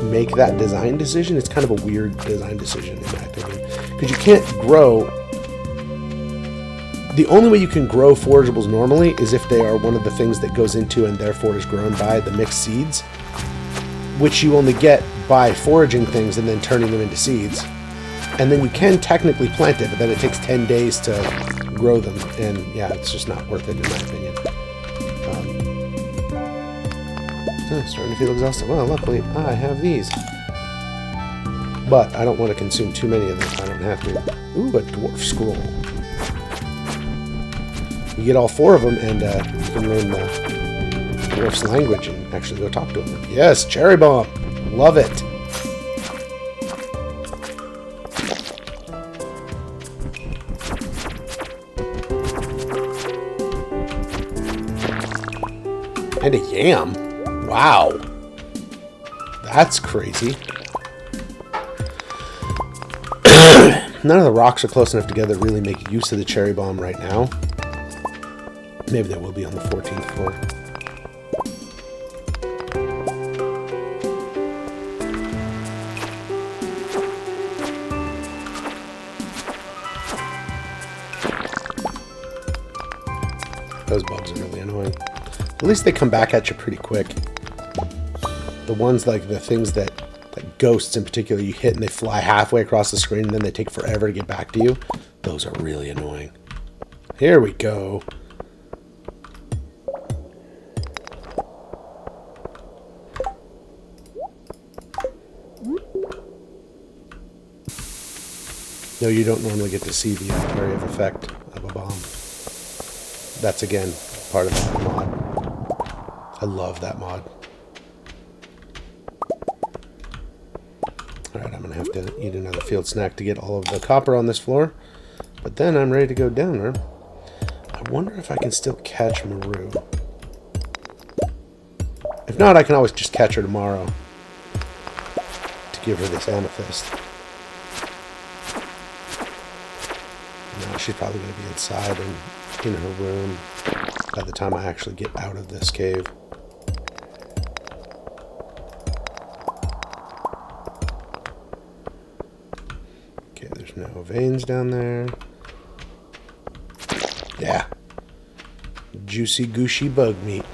make that design decision. It's kind of a weird design decision, in my opinion. Because you can't grow... The only way you can grow forageables normally is if they are one of the things that goes into and therefore is grown by the mixed seeds, which you only get by foraging things and then turning them into seeds. And then you can technically plant it, but then it takes 10 days to grow them, and yeah, it's just not worth it in my opinion. I'm starting to feel exhausted. Well, luckily I have these. But I don't want to consume too many of them if I don't have to. Ooh, a dwarf scroll. You get all 4 of them, and you can learn the dwarf's language and actually go talk to them. Yes, cherry bomb. Love it. And a yam. Wow. That's crazy. None of the rocks are close enough together to really make use of the cherry bomb right now. Maybe there will be on the 14th floor. Those bugs are really annoying. At least they come back at you pretty quick. The ones like the things that, like ghosts in particular, you hit and they fly halfway across the screen and then they take forever to get back to you. Those are really annoying. Here we go. No, you don't normally get to see the area of effect of a bomb. That's, again, part of that mod. I love that mod. Alright, I'm going to have to eat another field snack to get all of the copper on this floor. But then I'm ready to go down there. I wonder if I can still catch Maru. If not, I can always just catch her tomorrow to give her this amethyst. No, she's probably going to be inside and in her room by the time I actually get out of this cave. Okay, there's no veins down there. Yeah. Juicy, gushy bug meat.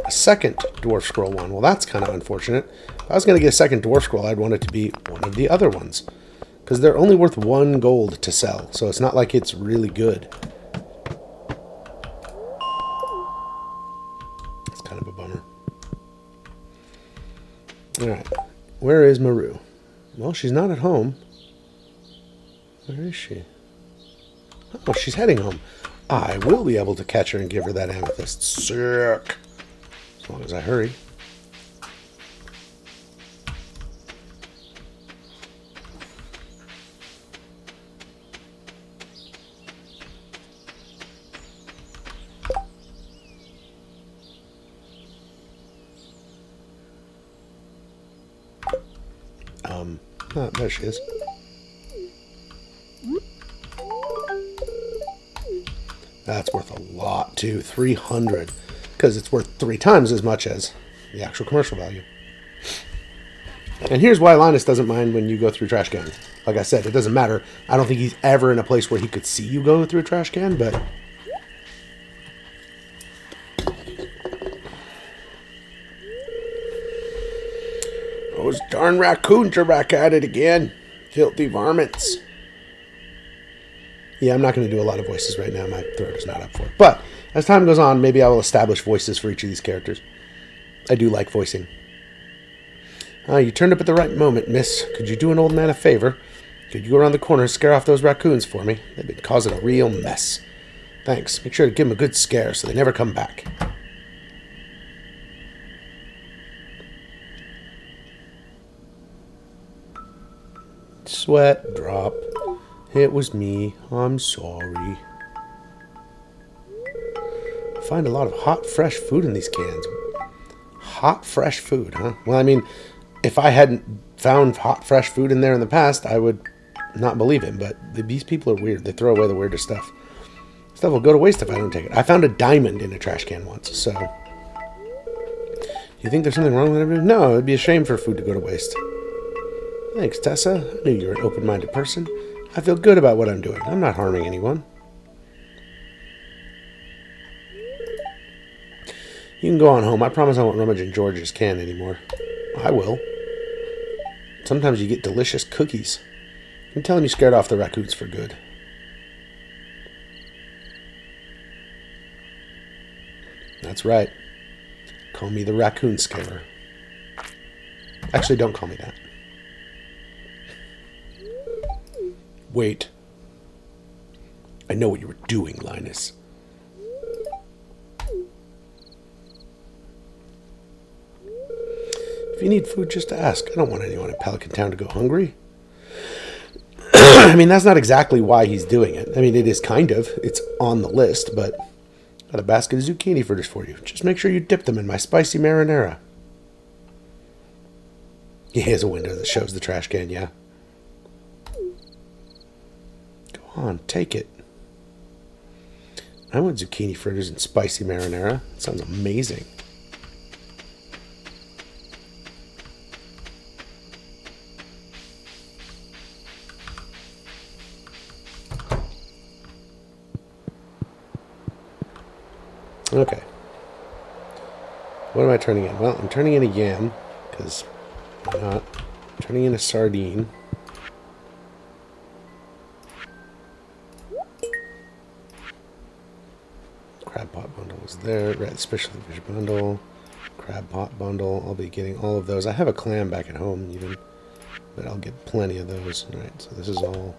A second dwarf scroll one. Well, that's kind of unfortunate. If I was going to get a second dwarf scroll, I'd want it to be one of the other ones. Because they're only worth 1 gold to sell. So it's not like it's really good. It's kind of a bummer. Alright. Where is Maru? Well, she's not at home. Where is she? Oh, she's heading home. I will be able to catch her and give her that amethyst. Sick. As long as I hurry. Oh, there she is. That's worth a lot too. 300. Because it's worth 3 times as much as the actual commercial value. And here's why Linus doesn't mind when you go through trash can. Like I said, it doesn't matter. I don't think he's ever in a place where he could see you go through a trash can, but... Those darn raccoons are back at it again. Filthy varmints. Yeah, I'm not going to do a lot of voices right now. My throat is not up for it. But as time goes on, maybe I will establish voices for each of these characters. I do like voicing. You turned up at the right moment, miss. Could you do an old man a favor? Could you go around the corner and scare off those raccoons for me? They've been causing a real mess. Thanks. Make sure to give them a good scare so they never come back. Sweat drop. It was me. I'm sorry. I find a lot of hot, fresh food in these cans. Hot, fresh food, huh? Well, I mean, if I hadn't found hot, fresh food in there in the past, I would not believe him. But these people are weird. They throw away the weirdest stuff. Stuff will go to waste if I don't take it. I found a diamond in a trash can once, so... You think there's something wrong with it? No, it'd be a shame for food to go to waste. Thanks, Tessa. I knew you were an open-minded person. I feel good about what I'm doing. I'm not harming anyone. You can go on home. I promise I won't rummage in George's can anymore. I will. Sometimes you get delicious cookies. You can tell him you scared off the raccoons for good. That's right. Call me the raccoon scarer. Actually, don't call me that. Wait. I know what you were doing, Linus. If you need food, just ask. I don't want anyone in Pelican Town to go hungry. I mean, that's not exactly why he's doing it. I mean, it is kind of. It's on the list, but... Got a basket of zucchini fritters for you. Just make sure you dip them in my spicy marinara. He has a window that shows the trash can, yeah. Go on, take it. I want zucchini fritters and spicy marinara. That sounds amazing. Okay. What am I turning in? Well, I'm turning in a yam, because why not? I'm turning in a sardine. Crab pot bundle is there. Red specialty fish bundle. Crab pot bundle. I'll be getting all of those. I have a clam back at home even, but I'll get plenty of those. Alright, so this is all...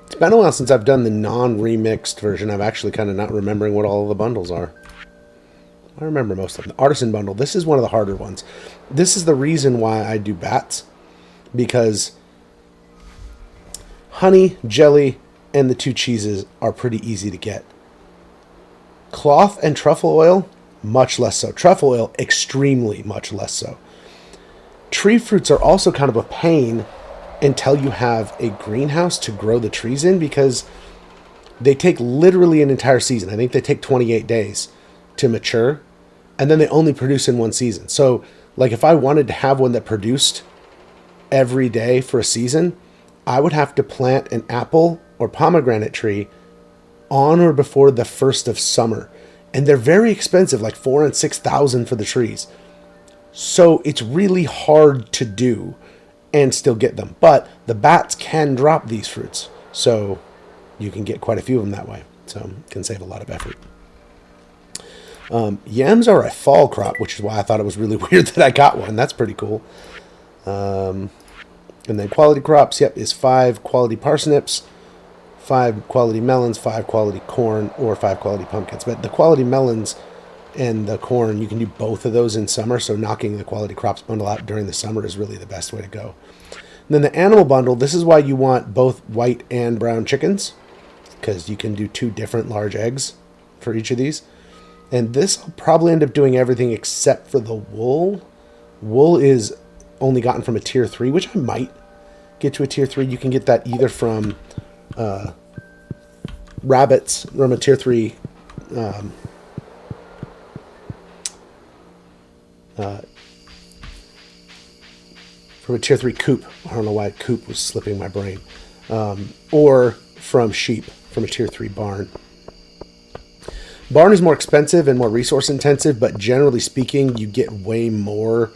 It's been a while since I've done the non-remixed version. I'm actually kind of not remembering what all of the bundles are. I remember most of them. The artisan bundle. This is one of the harder ones. This is the reason why I do bats. Because honey, jelly, and the 2 cheeses are pretty easy to get. Cloth and truffle oil much less so. Truffle oil, extremely much less so. Tree fruits are also kind of a pain until you have a greenhouse to grow the trees in, because they take literally an entire season. I think they take 28 days to mature, and then they only produce in one season. So, like, if I wanted to have one that produced every day for a season, I would have to plant an apple or pomegranate tree on or before the first of summer. And they're very expensive, like $4,000 and $6,000 for the trees. So it's really hard to do and still get them. But the bats can drop these fruits, so you can get quite a few of them that way. So it can save a lot of effort. Yams are a fall crop, which is why I thought it was really weird that I got one. That's pretty cool. And then quality crops, is 5 quality parsnips, 5 quality melons, 5 quality corn, or 5 quality pumpkins. But the quality melons and the corn, you can do both of those in summer, so knocking the quality crops bundle out during the summer is really the best way to go. And then the animal bundle, this is why you want both white and brown chickens, because you can do 2 different large eggs for each of these. And this will probably end up doing everything except for the wool. Wool is only gotten from a tier 3, which I might get to a tier 3. You can get that either from rabbits, from a tier 3 from a tier 3 coop. I don't know why coop was slipping my brain. Or from sheep, from a tier 3 barn. Barn is more expensive and more resource intensive, but generally speaking, you get way more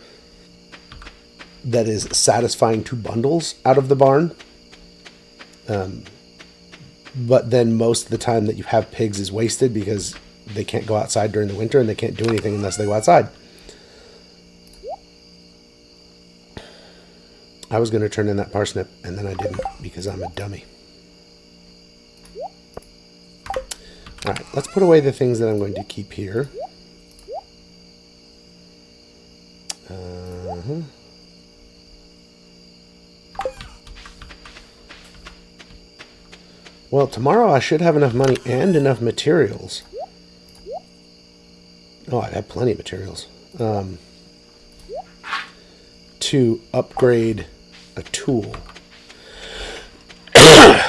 that is satisfying to bundles out of the barn. But then most of the time that you have pigs is wasted because they can't go outside during the winter and they can't do anything unless they go outside. I was going to turn in that parsnip and then I didn't because I'm a dummy. All right, let's put away the things that I'm going to keep here. Well, tomorrow I should have enough money and enough materials. Oh, I'd have plenty of materials. To upgrade a tool.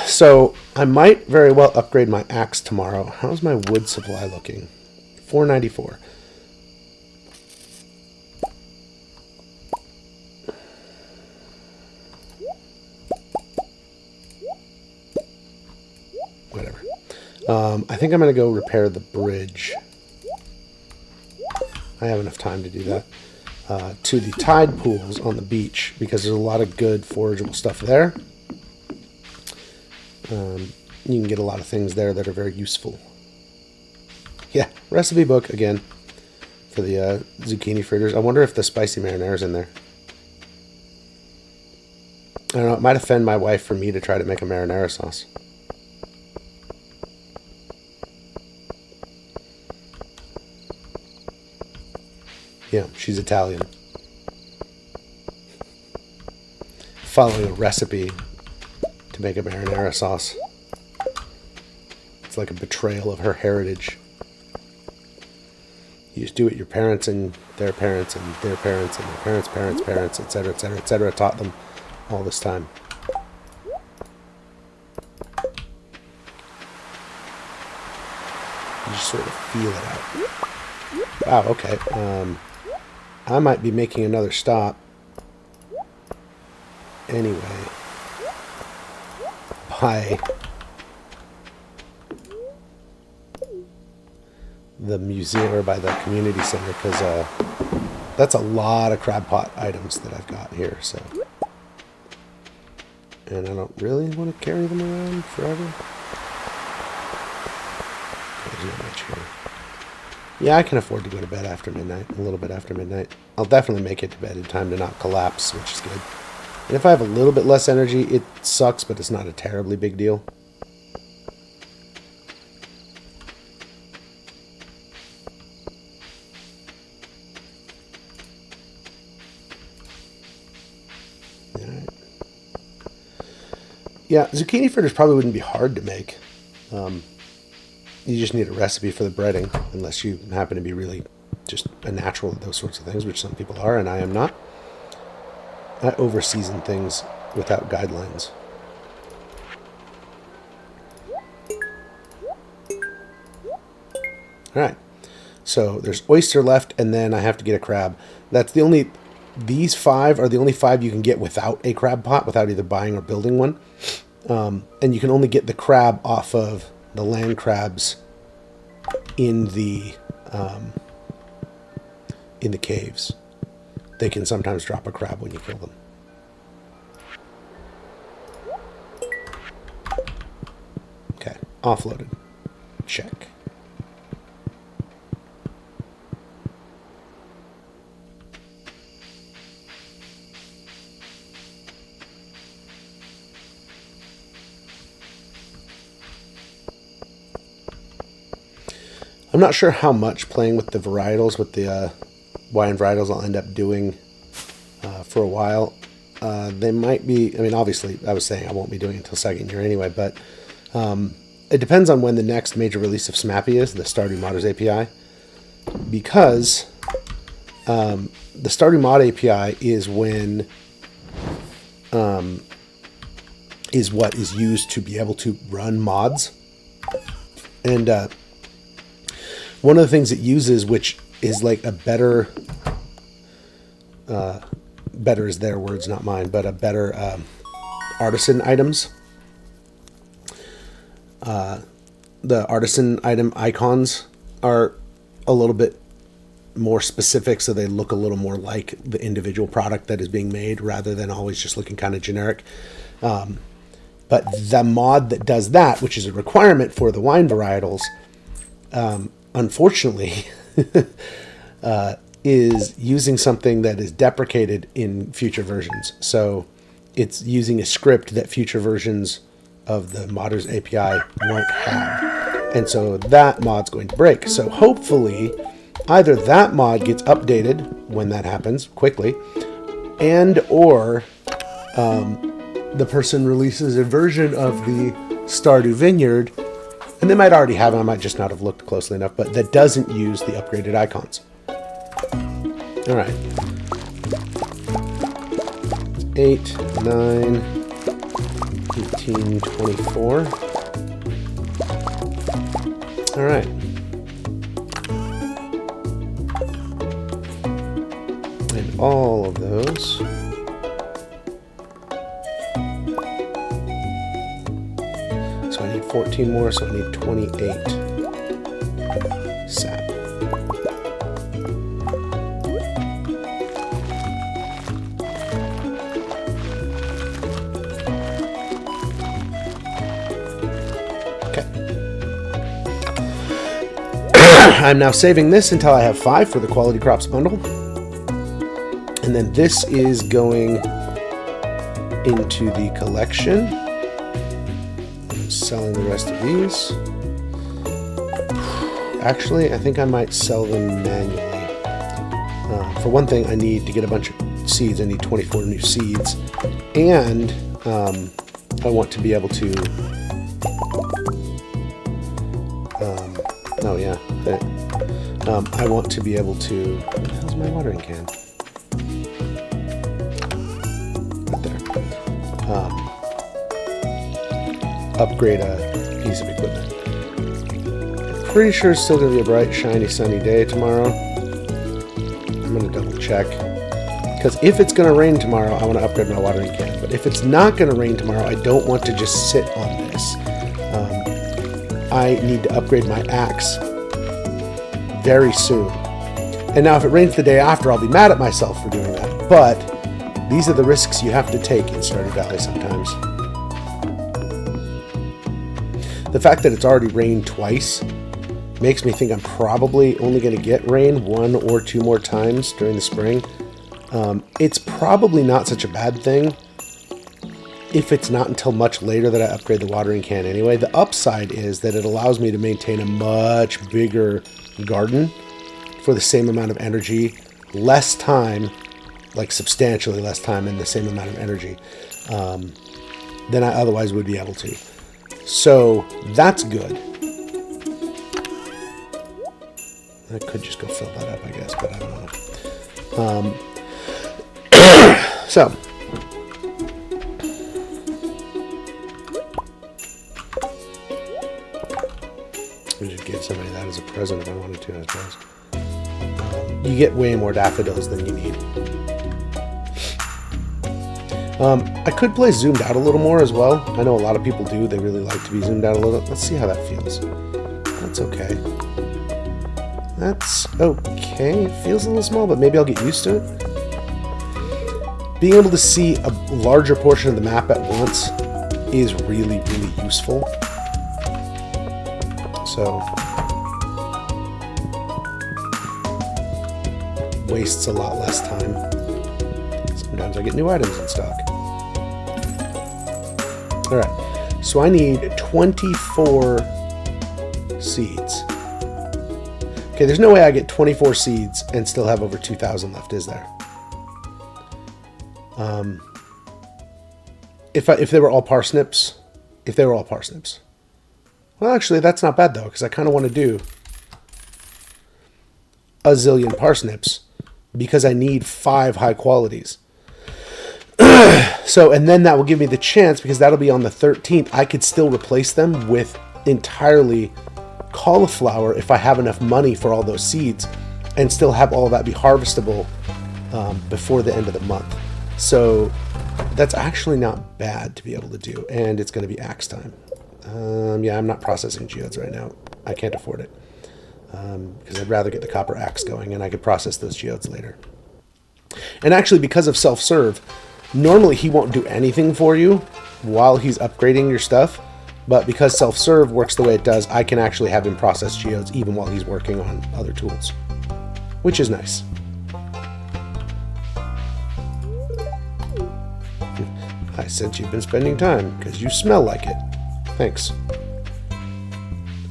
So I might very well upgrade my axe tomorrow. How's my wood supply looking? 494. Whatever. I think I'm going to go repair the bridge. I have enough time to do that. To the tide pools on the beach, because there's a lot of good forageable stuff there. You can get a lot of things there that are very useful. Yeah, recipe book again for the zucchini fritters. I wonder if the spicy marinara is in there. I don't know, it might offend my wife for me to try to make a marinara sauce. Yeah, she's Italian. Following a recipe to make a marinara sauce. It's like a betrayal of her heritage. You just do what your parents and their parents and their parents and their parents' parents' parents, etc., etc., etc., taught them all this time. You just sort of feel it out. Wow, okay. I might be making another stop anyway by the museum, or by the community center, because that's a lot of crab pot items that I've got here. So, and I don't really want to carry them around forever. There's not much here. Yeah, I can afford to go to bed after midnight, a little bit after midnight. I'll definitely make it to bed in time to not collapse, which is good. And if I have a little bit less energy, it sucks, but it's not a terribly big deal. Alright. Yeah, zucchini fritters probably wouldn't be hard to make. You just need a recipe for the breading, unless you happen to be really just a natural at those sorts of things, which some people are, and I am not. I over-season things without guidelines. Alright, so there's oyster left, and then I have to get a crab. That's the only... These 5 are the only 5 you can get without a crab pot, without either buying or building one. And you can only get the crab off of the land crabs in the caves. They can sometimes drop a crab when you kill them. Okay, offloaded. Check. I'm not sure how much playing with the varietals, with the wine varietals, I'll end up doing for a while. They might be, I mean, obviously, I was saying I won't be doing it until second year anyway, but it depends on when the next major release of SMAPI is, the Stardew Modders API, because the Stardew Mod API is when is what is used to be able to run mods. And one of the things it uses, which is like a better, better is their words, not mine, but a better artisan items. The artisan item icons are a little bit more specific, so they look a little more like the individual product that is being made, rather than always just looking kind of generic. But the mod that does that, which is a requirement for the wine varietals, unfortunately, is using something that is deprecated in future versions. So it's using a script that future versions of the Modders API won't have. And so that mod's going to break. So hopefully either that mod gets updated when that happens quickly, and or the person releases a version of the Stardew Vineyard, and they might already have it, I might just not have looked closely enough, but that doesn't use the upgraded icons. All right. 8, 9, 18, 24. All right. And all of those. So I need 14 more, so I need 28 sap. Okay. I'm now saving this until I have 5 for the Quality Crops bundle. And then this is going into the collection. I'm selling the rest of these. Actually, I think I might sell them manually. For one thing, I need to get a bunch of seeds. I need 24 new seeds. And I want to be able to... oh, yeah. I want to be able to... Where the hell's my watering can? Upgrade a piece of equipment. I'm pretty sure it's still going to be a bright, shiny, sunny day tomorrow. I'm going to double check. Because if it's going to rain tomorrow, I want to upgrade my watering can. But if it's not going to rain tomorrow, I don't want to just sit on this. I need to upgrade my axe very soon. And now if it rains the day after, I'll be mad at myself for doing that. But these are the risks you have to take in Stardew Valley sometimes. The fact that it's already rained twice makes me think I'm probably only going to get rain 1 or 2 more times during the spring. It's probably not such a bad thing if it's not until much later that I upgrade the watering can anyway. The upside is that it allows me to maintain a much bigger garden for the same amount of energy, less time, like substantially less time and the same amount of energy than I otherwise would be able to. So that's good. I could just go fill that up, I guess, but I don't know. So, I just give somebody that as a present if I wanted to, I suppose. You get way more daffodils than you need. I could play zoomed out a little more as well. I know a lot of people do. They really like to be zoomed out a little. Let's see how that feels. That's okay. That's okay. It feels a little small, but maybe I'll get used to it. Being able to see a larger portion of the map at once is really, really useful. So, wastes a lot less time. Sometimes I get new items in stock. Alright, so I need 24 seeds. Okay, there's no way I get 24 seeds and still have over 2,000 left, is there? If they were all parsnips, well, actually, that's not bad though, because I kind of want to do a zillion parsnips because I need 5 high qualities. So, and then that will give me the chance, because that'll be on the 13th, I could still replace them with entirely cauliflower if I have enough money for all those seeds, and still have all of that be harvestable before the end of the month. So that's actually not bad to be able to do, and it's going to be axe time. Yeah, I'm not processing geodes right now. I can't afford it, because I'd rather get the copper axe going, and I could process those geodes later. And actually, because of self-serve, normally he won't do anything for you while he's upgrading your stuff, but because self-serve works the way it does, I can actually have him process geodes even while he's working on other tools, which is nice. I sense you've been spending time, because you smell like it. Thanks.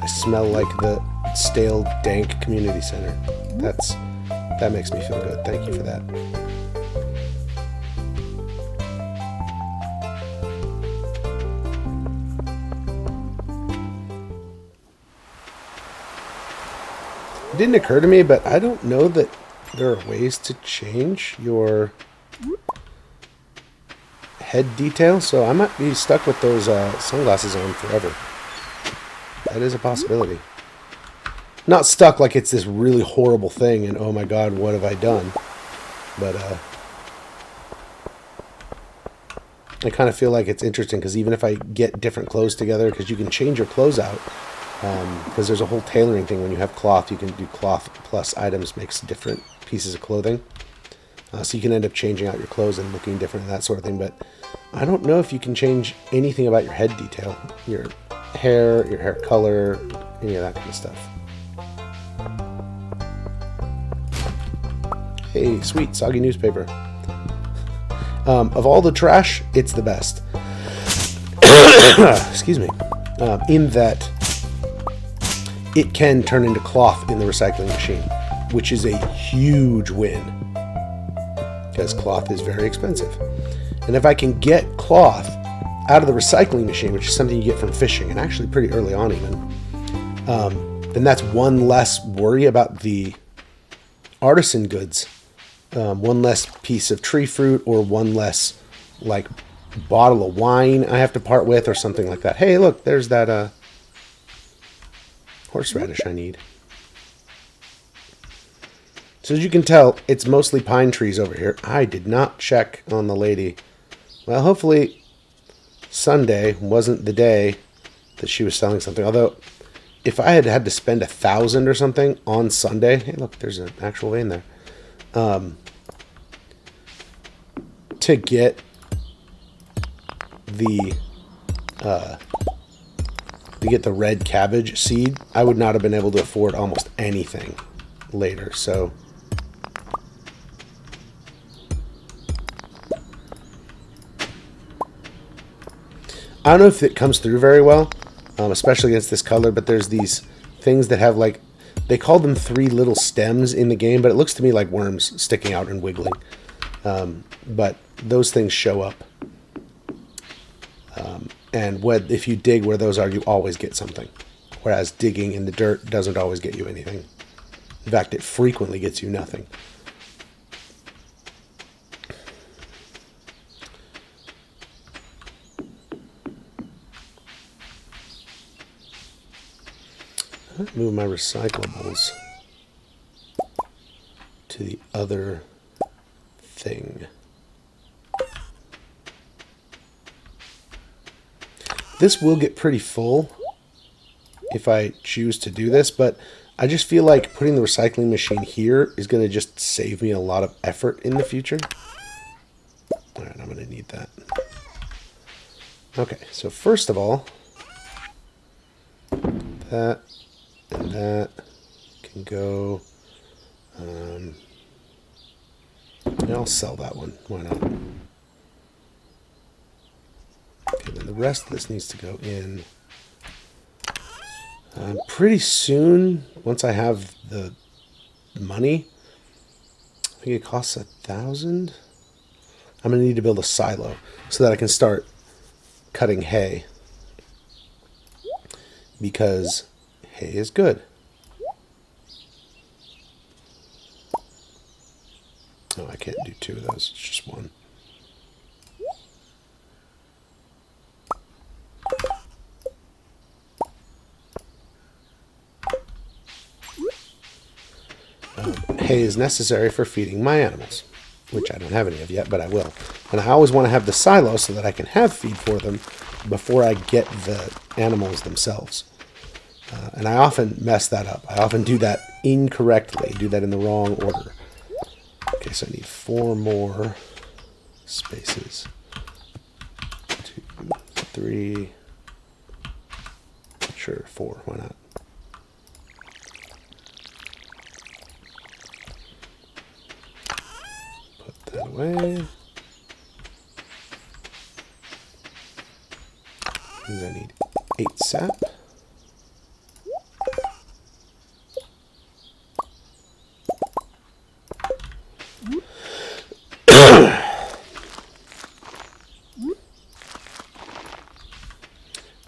I smell like the stale, dank community center. That makes me feel good. Thank you for that. It didn't occur to me, but I don't know that there are ways to change your head detail, so I might be stuck with those sunglasses on forever. That is a possibility. Not stuck like it's this really horrible thing and oh my god, what have I done? But I kind of feel like it's interesting, because even if I get different clothes together, because you can change your clothes out, because there's a whole tailoring thing. When you have cloth, you can do cloth plus items makes different pieces of clothing. So you can end up changing out your clothes and looking different and that sort of thing. But I don't know if you can change anything about your head detail, your hair color, any of that kind of stuff. Hey, sweet, soggy newspaper. Of all the trash, it's the best. Excuse me. In that it can turn into cloth in the recycling machine, which is a huge win, because cloth is very expensive. And if I can get cloth out of the recycling machine, which is something you get from fishing, and actually pretty early on even, then that's one less worry about the artisan goods. One less piece of tree fruit, or one less like bottle of wine I have to part with, or something like that. Hey, look, there's that horseradish I need. So as you can tell, it's mostly pine trees over here. I did not check on the lady. Well, hopefully Sunday wasn't the day that she was selling something. Although, if I had had to spend 1,000 or something on Sunday, hey, look, there's an actual vein there. To get the red cabbage seed, I would not have been able to afford almost anything later. So I don't know if it comes through very well, especially against this color, but there's these things that have, like, they call them 3 little stems in the game, but it looks to me like worms sticking out and wiggling. But those things show up. And if you dig where those are, you always get something. Whereas digging in the dirt doesn't always get you anything. In fact, it frequently gets you nothing. Move my recyclables to the other thing. This will get pretty full if I choose to do this, but I just feel like putting the recycling machine here is going to just save me a lot of effort in the future. All right, I'm going to need that. Okay, so first of all, that and that can go. Yeah, I'll sell that one. Why not? Okay, then the rest of this needs to go in. Pretty soon, once I have the money, I think it costs 1,000. I'm going to need to build a silo so that I can start cutting hay, because hay is good. Oh, I can't do 2 of those. It's just 1. Hay is necessary for feeding my animals, which I don't have any of yet, but I will. And I always want to have the silo so that I can have feed for them before I get the animals themselves. And I often mess that up. I often do that incorrectly, do that in the wrong order. Okay, so I need 4 more spaces. 2, 3, sure, 4, why not? Put that away. And I need 8 sap.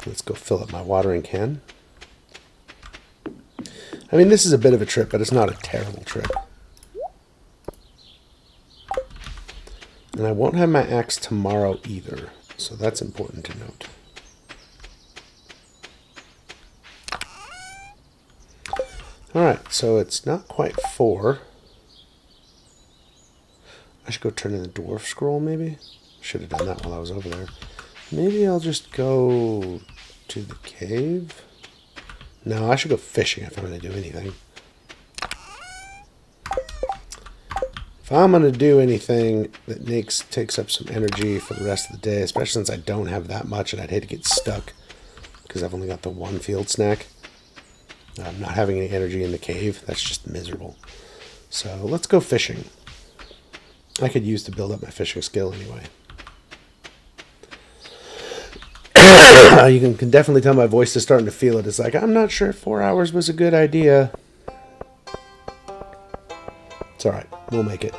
Let's go fill up my watering can. I mean, this is a bit of a trip, but it's not a terrible trip. And I won't have my axe tomorrow either, so that's important to note. Alright, so it's not quite 4. I should go turn in the dwarf scroll, maybe? Should have done that while I was over there. Maybe I'll just go to the cave. No, I should go fishing if I'm going to do anything. If I'm going to do anything that takes up some energy for the rest of the day, especially since I don't have that much and I'd hate to get stuck because I've only got the 1 field snack. I'm not having any energy in the cave. That's just miserable. So let's go fishing. I could use to build up my fishing skill anyway. You can definitely tell my voice is starting to feel it. It's like, I'm not sure if 4 hours was a good idea. It's alright. We'll make it.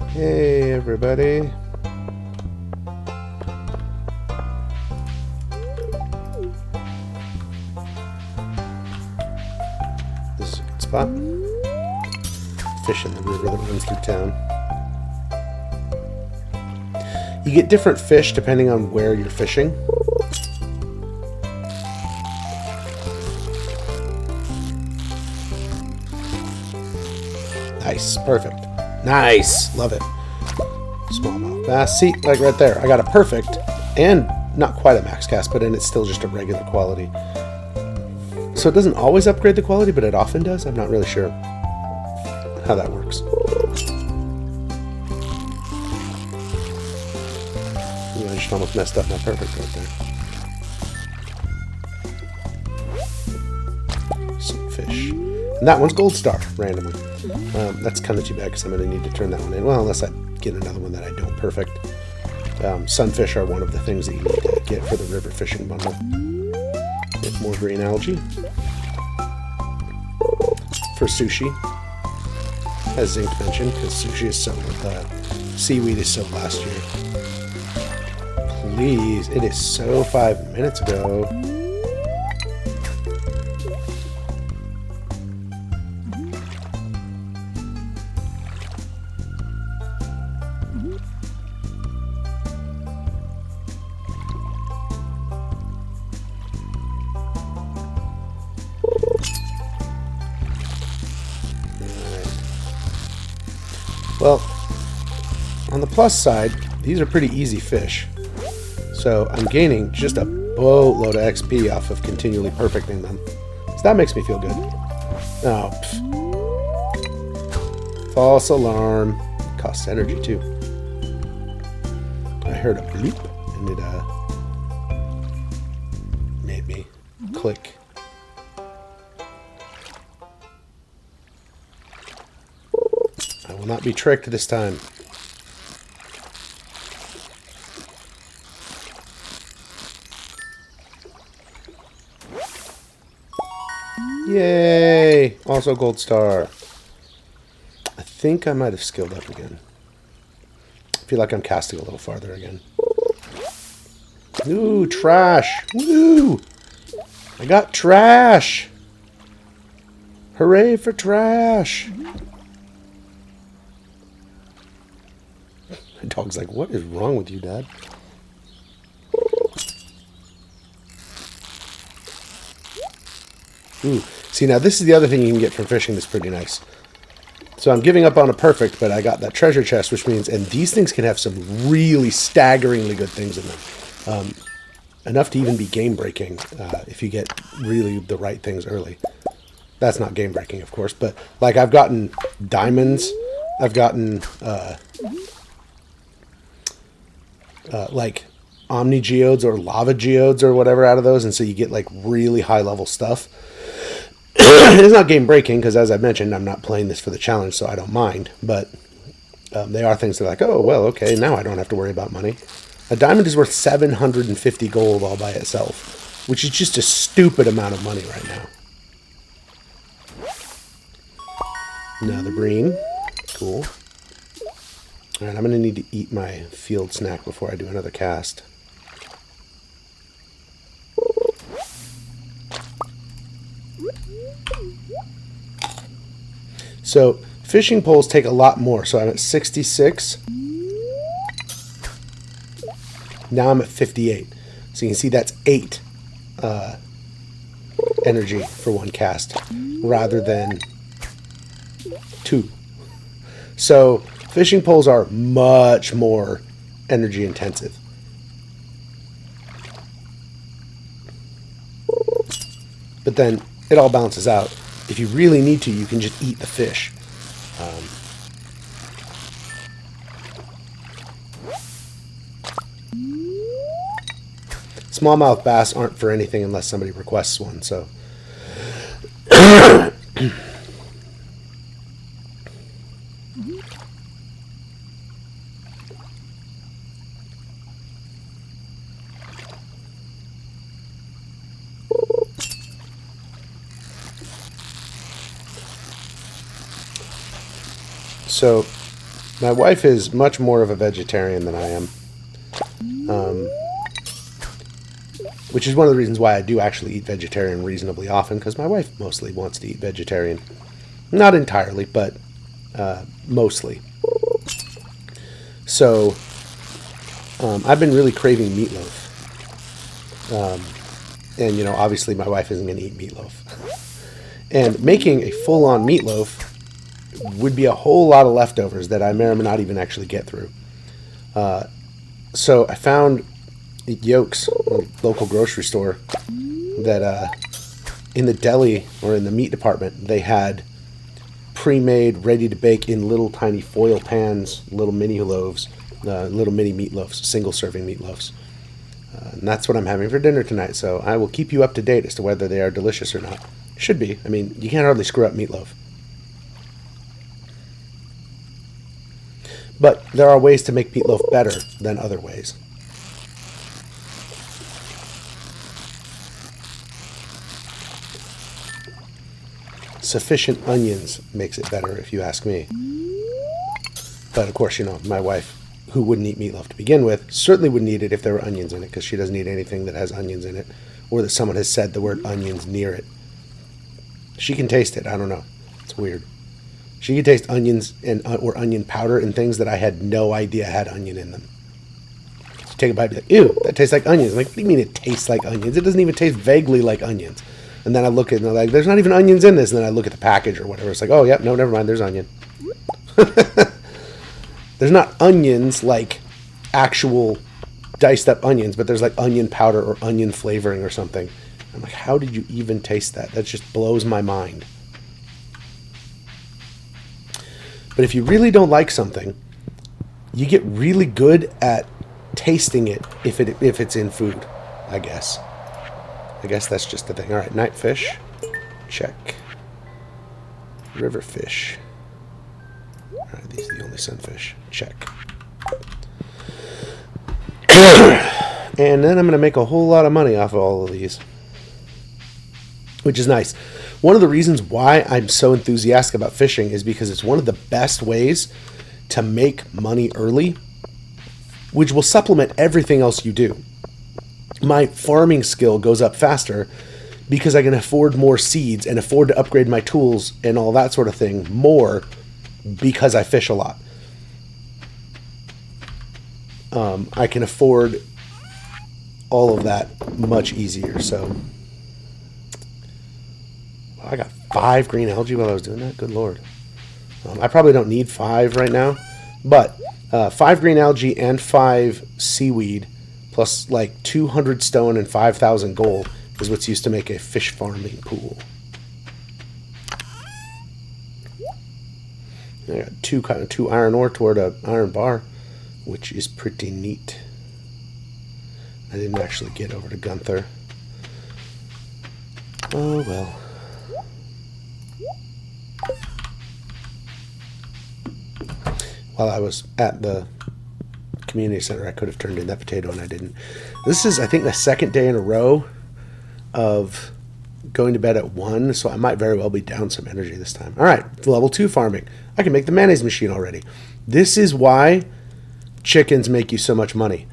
Hey, everybody. This is a good spot. Fish in the river that runs through town. You get different fish depending on where you're fishing. Nice. Perfect. Nice. Love it. Smallmouth bass. See, like right there. I got a perfect and not quite a max cast, but then it's still just a regular quality. So it doesn't always upgrade the quality, but it often does. I'm not really sure how that works. I just almost messed up my perfect right there. Some fish. And that one's gold star, randomly. That's kind of too bad because I'm going to need to turn that one in. Well, unless I get another one that I don't perfect. Sunfish are one of the things that you need to get for the river fishing bundle. Get more green algae. For sushi. As Zinc mentioned, because sushi is so... seaweed is so last year. please. It is so 5 minutes ago. Well, on the plus side, these are pretty easy fish. So I'm gaining just a boatload of XP off of continually perfecting them. So that makes me feel good. Oh, pff. False alarm. Costs energy too. I heard a bloop and it made me click. I will not be tricked this time. Yay! Also gold star. I think I might have skilled up again. I feel like I'm casting a little farther again. Ooh, trash! Woo! I got trash! Hooray for trash! My dog's like, what is wrong with you, Dad? Ooh. See, now this is the other thing you can get from fishing that's pretty nice. So I'm giving up on a perfect, but I got that treasure chest, which means, and these things can have some really staggeringly good things in them. Enough to even be game breaking if you get really the right things early. That's not game breaking, of course, but like I've gotten diamonds, I've gotten like omni geodes or lava geodes or whatever out of those, and so you get like really high level stuff. It's not game breaking because, as I mentioned, I'm not playing this for the challenge, so I don't mind, but they are things that are like, oh well, okay, now I don't have to worry about money. A diamond is worth 750 gold all by itself, which is just a stupid amount of money right now. Another green. Cool. Alright, I'm going to need to eat my field snack before I do another cast. So, fishing poles take a lot more. So I'm at 66. Now I'm at 58. So you can see that's 8 energy for one cast rather than 2. So fishing poles are much more energy intensive. But then it all balances out. If you really need to, you can just eat the fish. Smallmouth bass aren't for anything unless somebody requests one, so. So, my wife is much more of a vegetarian than I am. Which is one of the reasons why I do actually eat vegetarian reasonably often, because my wife mostly wants to eat vegetarian. Not entirely, but mostly. So, I've been really craving meatloaf. And, you know, obviously my wife isn't going to eat meatloaf. And making a full-on meatloaf would be a whole lot of leftovers that I may or may not even actually get through. So I found Yolks, a local grocery store, that in the deli or in the meat department, they had pre-made, ready to bake in little tiny foil pans, little mini loaves, little mini meatloaves, single serving meatloaves. And that's what I'm having for dinner tonight, so I will keep you up to date as to whether they are delicious or not. Should be. I mean, you can't hardly screw up meatloaf. But there are ways to make meatloaf better than other ways. Sufficient onions makes it better, if you ask me. But of course, you know, my wife who wouldn't eat meatloaf to begin with, certainly wouldn't eat it if there were onions in it, because she doesn't eat anything that has onions in it, or that someone has said the word onions near it. She can taste it. I don't know. It's weird. She can taste onions or onion powder in things that I had no idea had onion in them. She take a bite and be like, ew, that tastes like onions. I'm like, what do you mean it tastes like onions? It doesn't even taste vaguely like onions. And then I look at it and they're like, there's not even onions in this. And then I look at the package or whatever. It's like, oh, yeah, no, never mind. There's onion. There's not onions like actual diced up onions, but there's like onion powder or onion flavoring or something. I'm like, how did you even taste that? That just blows my mind. But if you really don't like something, you get really good at tasting it if it's in food, I guess. I guess that's just the thing. All right, night fish. Check. River fish. All right, these are the only sunfish. Check. And then I'm going to make a whole lot of money off of all of these, which is nice. One of the reasons why I'm so enthusiastic about fishing is because it's one of the best ways to make money early, which will supplement everything else you do. My farming skill goes up faster because I can afford more seeds and afford to upgrade my tools and all that sort of thing more because I fish a lot. I can afford all of that much easier. So I got 5 green algae while I was doing that. Good Lord. I probably don't need 5 right now, but 5 green algae and 5 seaweed plus like 200 stone and 5,000 gold is what's used to make a fish farming pool. I got 2 iron ore toward an iron bar, which is pretty neat. I didn't actually get over to Gunther. Oh well. While I was at the community center, I could have turned in that potato and I didn't. This is, I think, the second day in a row of going to bed at 1, so I might very well be down some energy this time. All right, level 2 farming. I can make the mayonnaise machine already. This is why chickens make you so much money.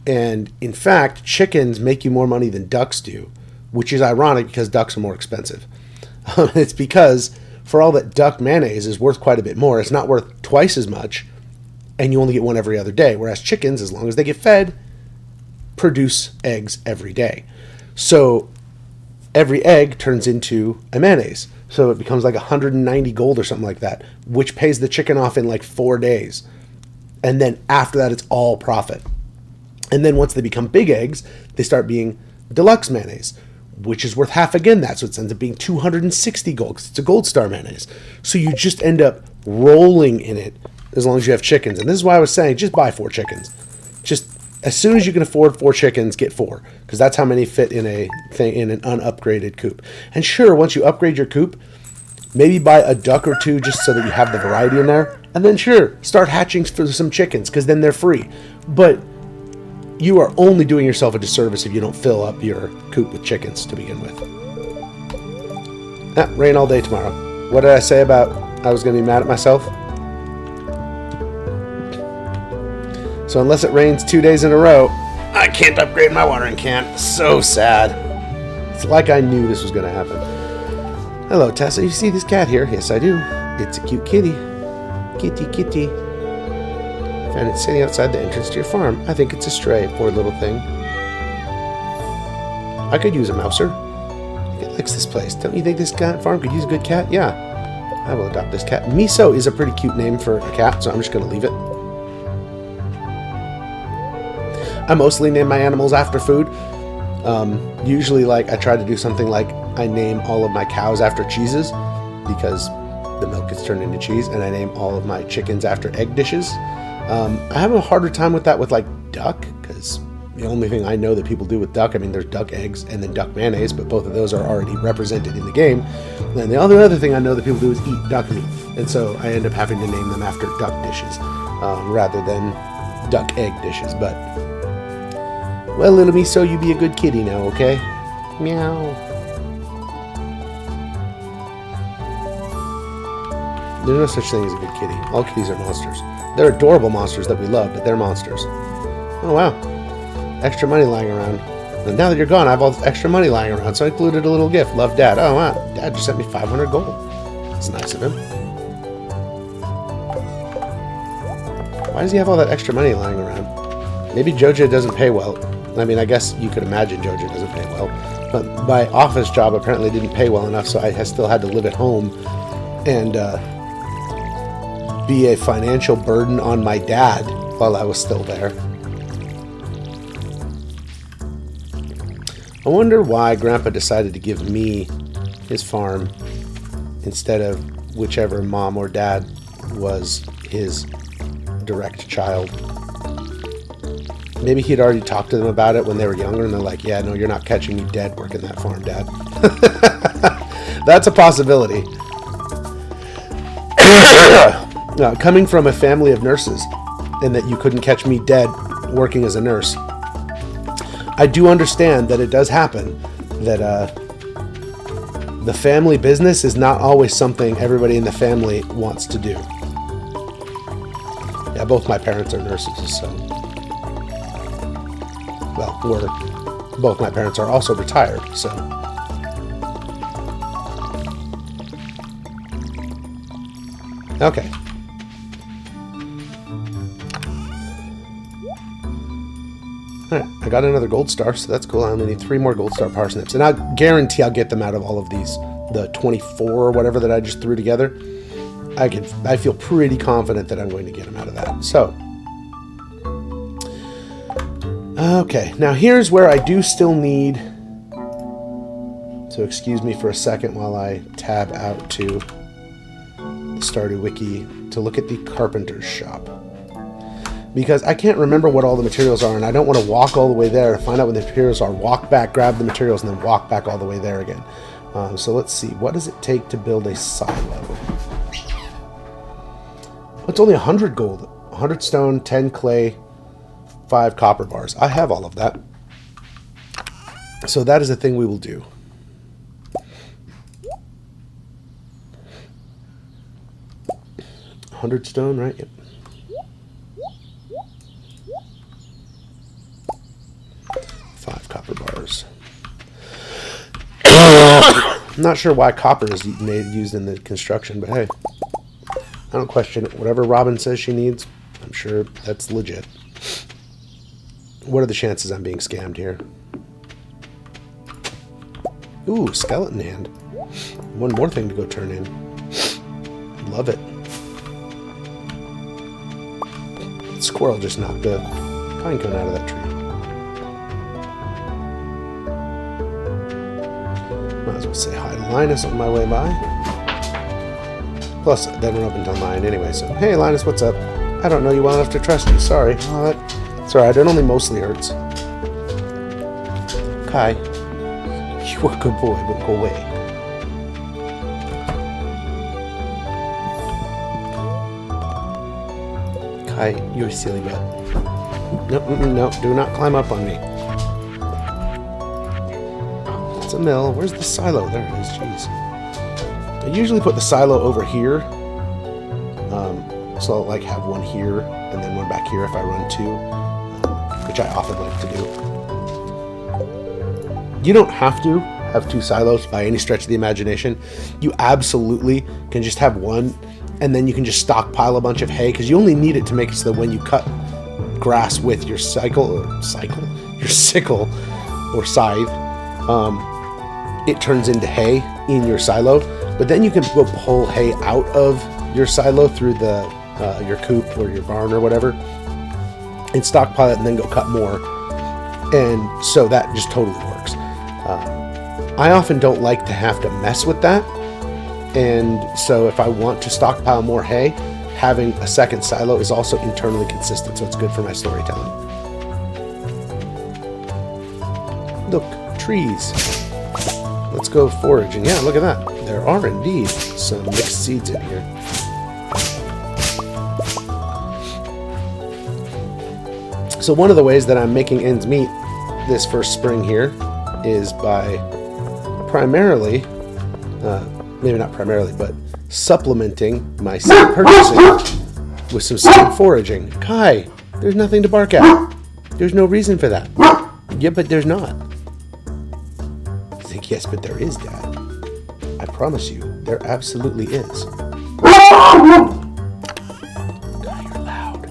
And in fact, chickens make you more money than ducks do, which is ironic because ducks are more expensive. It's because for all that duck mayonnaise is worth quite a bit more, it's not worth twice as much, and you only get one every other day. Whereas chickens, as long as they get fed, produce eggs every day. So every egg turns into a mayonnaise. So it becomes like 190 gold or something like that, which pays the chicken off in like 4 days. And then after that, it's all profit. And then once they become big eggs, they start being deluxe mayonnaise, which is worth half again that. So it ends up being 260 gold because it's a gold star mayonnaise. So you just end up rolling in it as long as you have chickens. And this is why I was saying, just buy 4 chickens. Just as soon as you can afford 4 chickens, get 4, because that's how many fit in an unupgraded coop. And sure, once you upgrade your coop, maybe buy a duck or 2 just so that you have the variety in there. And then sure, start hatching for some chickens, because then they're free. But you are only doing yourself a disservice if you don't fill up your coop with chickens to begin with. Rain all day tomorrow. What did I say about I was going to be mad at myself? So unless it rains 2 days in a row, I can't upgrade my watering can. So sad. It's like I knew this was going to happen. Hello, Tessa. You see this cat here? Yes, I do. It's a cute kitty. Kitty, kitty. Found it sitting outside the entrance to your farm. I think it's a stray, poor little thing. I could use a mouser. It likes this place. Don't you think this farm could use a good cat? Yeah. I will adopt this cat. Miso is a pretty cute name for a cat, so I'm just going to leave it. I mostly name my animals after food. Usually, like, I try to do something like I name all of my cows after cheeses because the milk gets turned into cheese, and I name all of my chickens after egg dishes. I have a harder time with that with, like, duck, because the only thing I know that people do with duck, I mean, there's duck eggs and then duck mayonnaise, but both of those are already represented in the game. And the other thing I know that people do is eat duck meat, and so I end up having to name them after duck dishes rather than duck egg dishes, but... Well, little Miso, you be a good kitty now, okay? Meow. There's no such thing as a good kitty. All kitties are monsters. They're adorable monsters that we love, but they're monsters. Oh, wow. Extra money lying around. And now that you're gone, I have all this extra money lying around, so I included a little gift. Love, Dad. Oh, wow. Dad just sent me 500 gold. That's nice of him. Why does he have all that extra money lying around? Maybe Joja doesn't pay well. I mean, I guess you could imagine Joja doesn't pay well. But my office job apparently didn't pay well enough, so I still had to live at home and be a financial burden on my dad while I was still there. I wonder why Grandpa decided to give me his farm instead of whichever mom or dad was his direct child. Maybe he'd already talked to them about it when they were younger, and they're like, yeah, no, you're not catching me dead working that farm, Dad. That's a possibility. Coming from a family of nurses, and that you couldn't catch me dead working as a nurse, I do understand that it does happen that the family business is not always something everybody in the family wants to do. Yeah, both my parents are nurses, so... Well, both my parents are also retired, so... Okay. Alright, I got another gold star, so that's cool. I only need 3 more gold star parsnips. And I guarantee I'll get them out of all of these, the 24 or whatever that I just threw together. I feel pretty confident that I'm going to get them out of that. So, okay, now here's where I do still need, so excuse me for a second while I tab out to the Stardew Wiki to look at the carpenter's shop. Because I can't remember what all the materials are, and I don't want to walk all the way there, find out what the materials are, walk back, grab the materials, and then walk back all the way there again. So let's see, what does it take to build a silo? It's only 100 gold, 100 stone, 10 clay, 5 copper bars. I have all of that. So that is the thing we will do. $100 stone, right? Yep. 5 copper bars. I'm not sure why copper is used in the construction, but hey, I don't question it. Whatever Robin says she needs, I'm sure that's legit. What are the chances I'm being scammed here? Ooh, skeleton hand. One more thing to go turn in. Love it. The squirrel just knocked a pine cone out of that tree. Might as well say hi to Linus on my way by. Plus, they don't open until 9 anyway, so... Hey, Linus, what's up? I don't know you well enough to trust you. Sorry. Oh, that's alright. It only mostly hurts. Kai. You are a good boy, but go away. Kai, you're a silly butt. No, do not climb up on me. It's a mill. Where's the silo? There it is, jeez. I usually put the silo over here. So I'll like have one here and then one back here if I run 2, which I often like to do. You don't have to have 2 silos by any stretch of the imagination. You absolutely can just have one, and then you can just stockpile a bunch of hay, because you only need it to make it so that when you cut grass with your sickle or scythe, it turns into hay in your silo. But then you can go pull hay out of your silo through the your coop or your barn or whatever, and stockpile it, and then go cut more. And so that just totally works. I often don't like to have to mess with that, and so if I want to stockpile more hay, having a second silo is also internally consistent, so it's good for my storytelling. Look, trees. Let's go foraging. Yeah, look at that. There are indeed some mixed seeds in here. So one of the ways that I'm making ends meet this first spring here is by primarily, maybe not primarily, but supplementing my seed purchasing with some seed foraging. Kai, there's nothing to bark at. There's no reason for that. Yeah, but there's not. I think, yes, but there is, Dad. I promise you, there absolutely is. Kai, you're loud.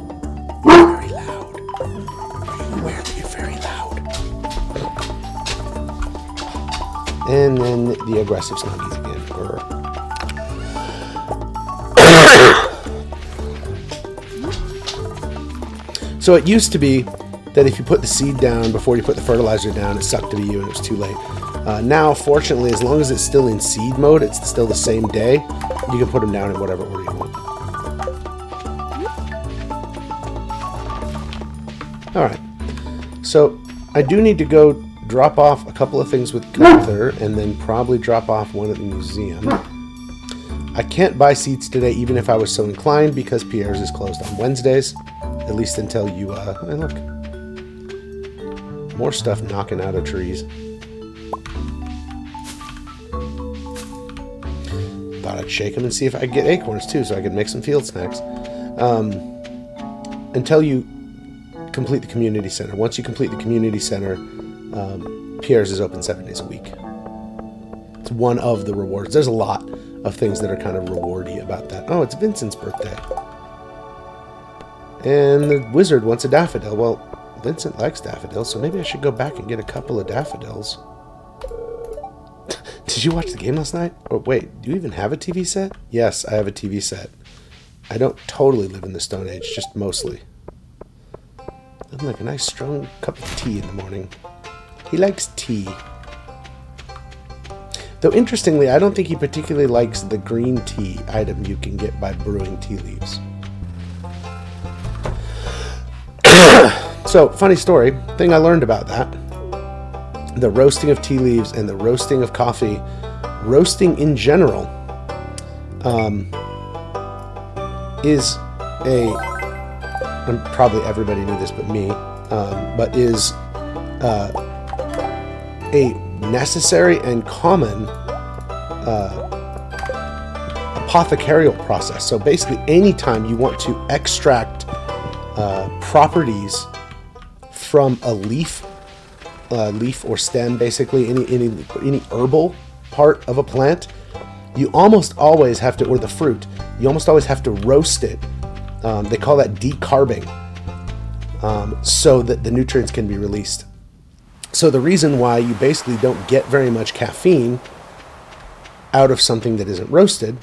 You're very loud. Are you aware that you're very loud? And then the aggressive snuggies again. Grr. So it used to be that if you put the seed down before you put the fertilizer down, it sucked to be you and it was too late. Now, fortunately, as long as it's still in seed mode, it's still the same day, you can put them down in whatever order you want. Alright, so I do need to go drop off a couple of things with Gunther and then probably drop off one at the museum. I can't buy seats today even if I was so inclined because Pierre's is closed on Wednesdays. At least until you, hey look. More stuff knocking out of trees. Thought I'd shake them and see if I could get acorns too so I could make some field snacks. Until you complete the community center. Once you complete the community center, Pierre's is open 7 days a week. It's one of the rewards. There's a lot of things that are kind of rewardy about that. Oh, it's Vincent's birthday. And the wizard wants a daffodil. Well, Vincent likes daffodils, so maybe I should go back and get a couple of daffodils. Did you watch the game last night? Oh, wait, do you even have a TV set? Yes, I have a TV set. I don't totally live in the Stone Age, just mostly. I'm like a nice strong cup of tea in the morning. He likes tea. Though, interestingly, I don't think he particularly likes the green tea item you can get by brewing tea leaves. So, funny story, thing I learned about that. The roasting of tea leaves and the roasting of coffee, roasting in general, is and probably everybody knew this but me, but is a necessary and common apothecarial process. So basically anytime you want to extract properties from a leaf or stem, basically any herbal part of a plant, you almost always have to, or the fruit, you almost always have to roast it. They call that decarbing, so that the nutrients can be released. So the reason why you basically don't get very much caffeine out of something that isn't roasted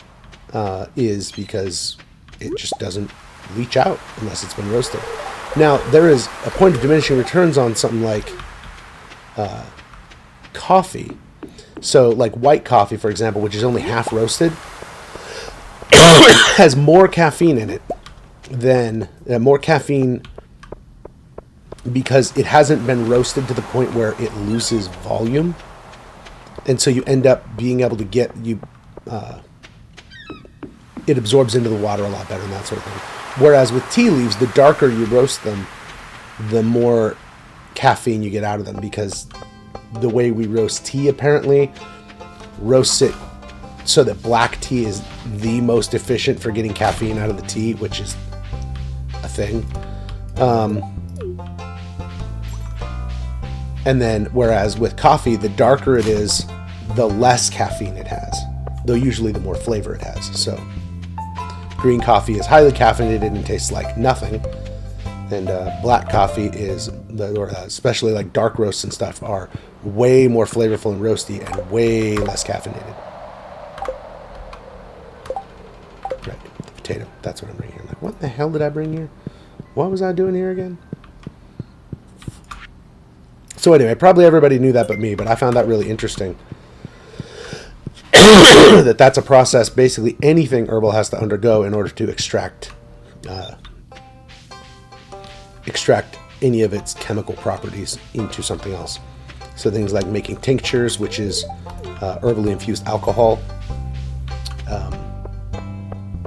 is because it just doesn't leach out unless it's been roasted. Now, there is a point of diminishing returns on something like coffee. So like white coffee, for example, which is only half roasted, has more caffeine in it than more caffeine because it hasn't been roasted to the point where it loses volume, and so you end up being able to get it absorbs into the water a lot better and that sort of thing. Whereas with tea leaves, the darker you roast them, the more caffeine you get out of them, because the way we roast tea apparently roasts it so that black tea is the most efficient for getting caffeine out of the tea, which is a thing. And then, whereas with coffee, the darker it is, the less caffeine it has, though usually the more flavor it has. So green coffee is highly caffeinated and tastes like nothing. And black coffee is, especially like dark roasts and stuff, are way more flavorful and roasty and way less caffeinated. Right, the potato. That's what I'm bringing here. Like, what the hell did I bring here? What was I doing here again? So anyway, probably everybody knew that but me, but I found that really interesting. That's a process basically anything herbal has to undergo in order to extract any of its chemical properties into something else. So things like making tinctures, which is herbally infused alcohol.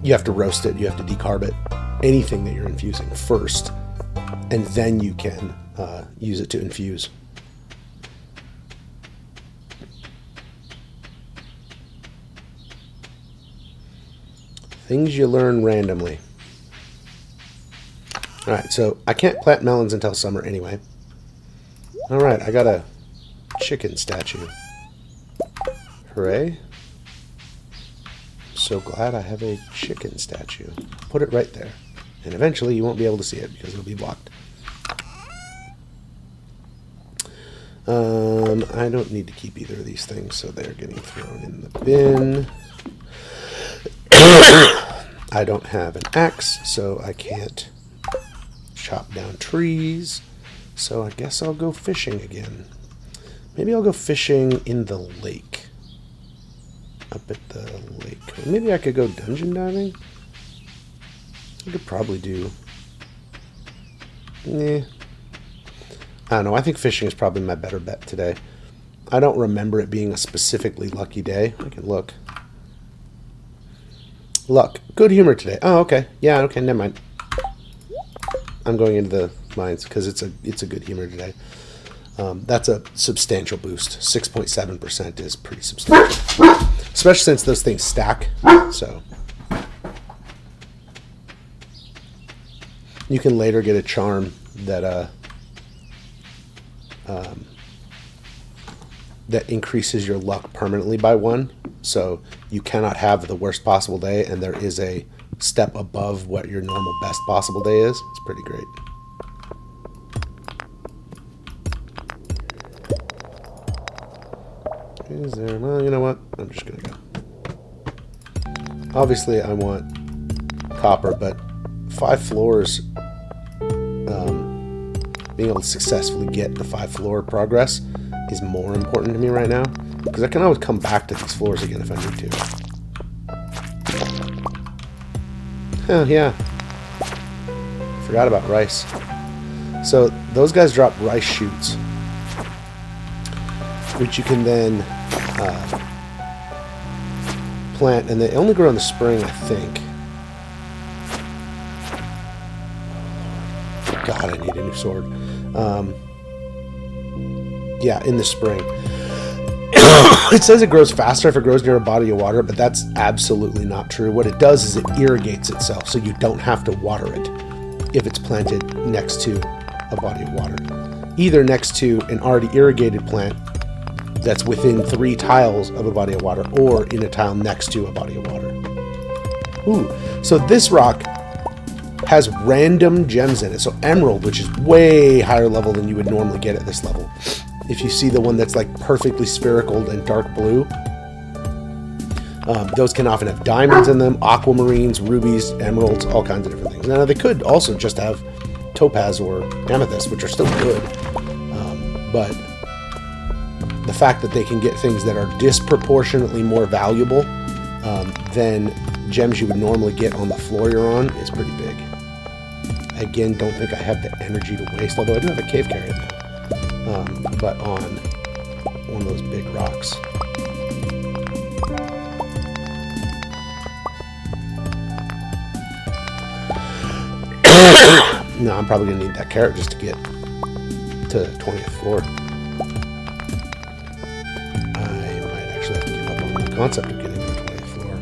You have to roast it, you have to decarb it, anything that you're infusing first, and then you can use it to infuse. Things you learn randomly. Alright, so I can't plant melons until summer anyway. Alright, I got a chicken statue. Hooray. So glad I have a chicken statue. Put it right there. And eventually you won't be able to see it because it'll be blocked. I don't need to keep either of these things, so they're getting thrown in the bin. I don't have an axe, so I can't chop down trees. So I guess I'll go fishing again. Maybe I'll go fishing in the lake. Up at the lake. Or maybe I could go dungeon diving? I could probably do... I don't know. I think fishing is probably my better bet today. I don't remember it being a specifically lucky day. I can look. Luck. Good humor today. Oh, okay. Yeah, okay. Never mind. I'm going into the mines because it's a good humor today. That's a substantial boost. 6.7% is pretty substantial. Especially since those things stack. So you can later get a charm that that increases your luck permanently by 1. So you cannot have the worst possible day, and there is a step above what your normal best possible day is. It's pretty great. Is there... Well, you know what? I'm just going to go. Obviously, I want copper, but 5 floors... being able to successfully get the 5 floor progress is more important to me right now, because I can always come back to these floors again if I need to. Oh, yeah. Forgot about rice. So those guys drop rice shoots, which you can then plant, and they only grow in the spring, I think. God, I need a new sword. Yeah, in the spring. It says it grows faster if it grows near a body of water, but that's absolutely not true. What it does is it irrigates itself, so you don't have to water it if it's planted next to a body of water. Either next to an already irrigated plant that's within 3 tiles of a body of water, or in a tile next to a body of water. Ooh, so this rock has random gems in it. So emerald, which is way higher level than you would normally get at this level. If you see the one that's like perfectly spherical and dark blue, those can often have diamonds in them, aquamarines, rubies, emeralds, all kinds of different things. Now they could also just have topaz or amethyst, which are still good. But the fact that they can get things that are disproportionately more valuable than gems you would normally get on the floor you're on is pretty big. Again, don't think I have the energy to waste, although I do have a cave carrot now. But on one of those big rocks. No, I'm probably going to need that carrot just to get to the 20th floor. I might actually have to give up on the concept of getting to the 20th floor.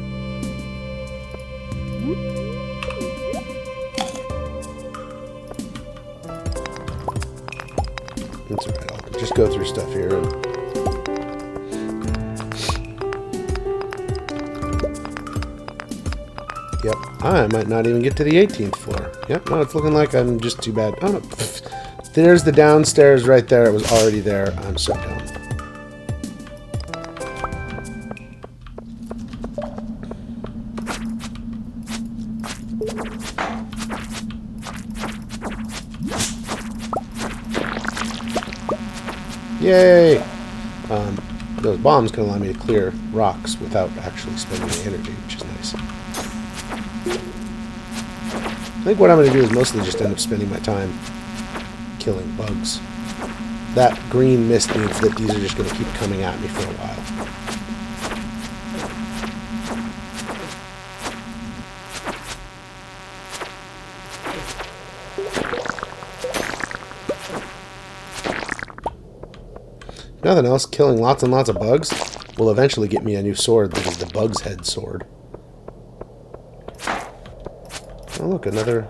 That's alright, I'll just go through stuff here. Yep, I might not even get to the 18th floor. Yep, no, it's looking like I'm just too bad. Oh, no. There's the downstairs right there. It was already there. I'm so dumb. Yay! Those bombs can allow me to clear rocks without actually spending the energy, which is nice. I think what I'm going to do is mostly just end up spending my time killing bugs. That green mist means that these are just going to keep coming at me for a while. Nothing else, killing lots and lots of bugs will eventually get me a new sword that is the Bug's Head sword. Oh, look, another...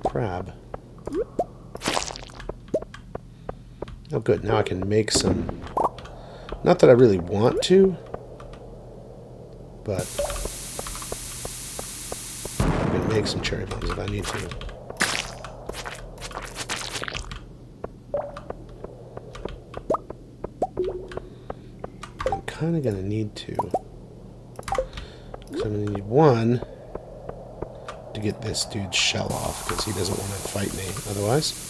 crab. Oh, good. Now I can make some... Not that I really want to, but I can make some cherry bombs if I need to. I'm kind of going to need to. Because I'm going to need one to get this dude's shell off, because he doesn't want to fight me otherwise.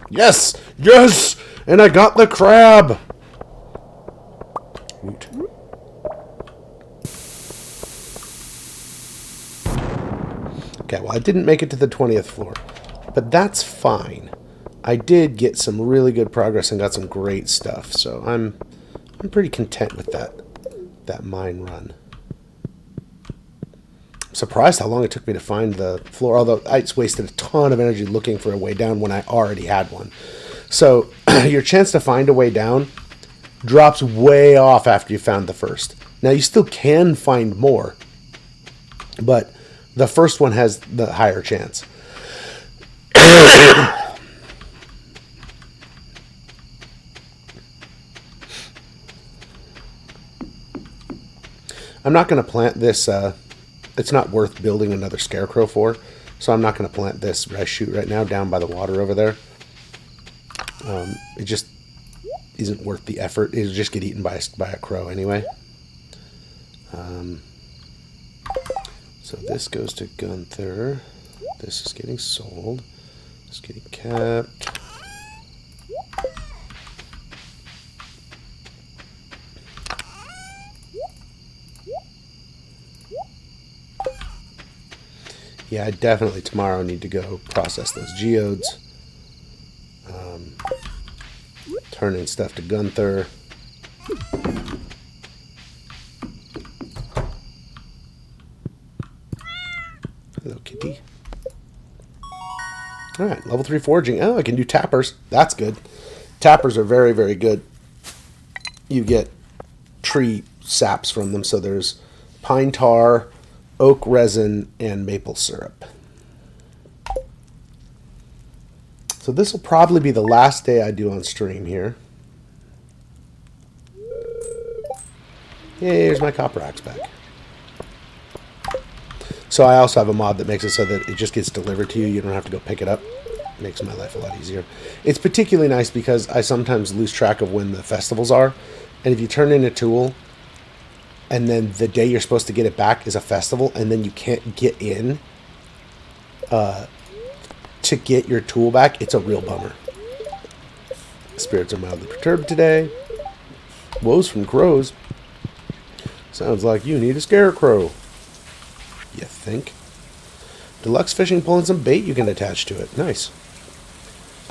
Yes! Yes! And I got the crab! Woot. Okay, well, I didn't make it to the 20th floor, but that's fine. I did get some really good progress and got some great stuff, so I'm pretty content with that mine run. I'm surprised how long it took me to find the floor, although I just wasted a ton of energy looking for a way down when I already had one. So your chance to find a way down drops way off after you found the first. Now, you still can find more, but the first one has the higher chance. I'm not going to plant this. It's not worth building another scarecrow for, so I'm not going to plant this rice shoot right now down by the water over there. It just isn't worth the effort. It'll just get eaten by a crow anyway. So this goes to Gunther. This is getting sold. This is getting kept. Yeah, I definitely tomorrow need to go process those geodes. Turn in stuff to Gunther. Hello, kitty. Alright, level 3 foraging. Oh, I can do tappers. That's good. Tappers are very, very good. You get tree saps from them. So there's pine tar, oak resin, and maple syrup. So this will probably be the last day I do on stream here. Yay, here's my copper axe back. So I also have a mod that makes it so that it just gets delivered to you. You don't have to go pick it up. It makes my life a lot easier. It's particularly nice because I sometimes lose track of when the festivals are. And if you turn in a tool and then the day you're supposed to get it back is a festival and then you can't get in to get your tool back, it's a real bummer. Spirits are mildly perturbed today. Woes from crows. Sounds like you need a scarecrow. You think? Deluxe fishing pole and some bait you can attach to it. Nice.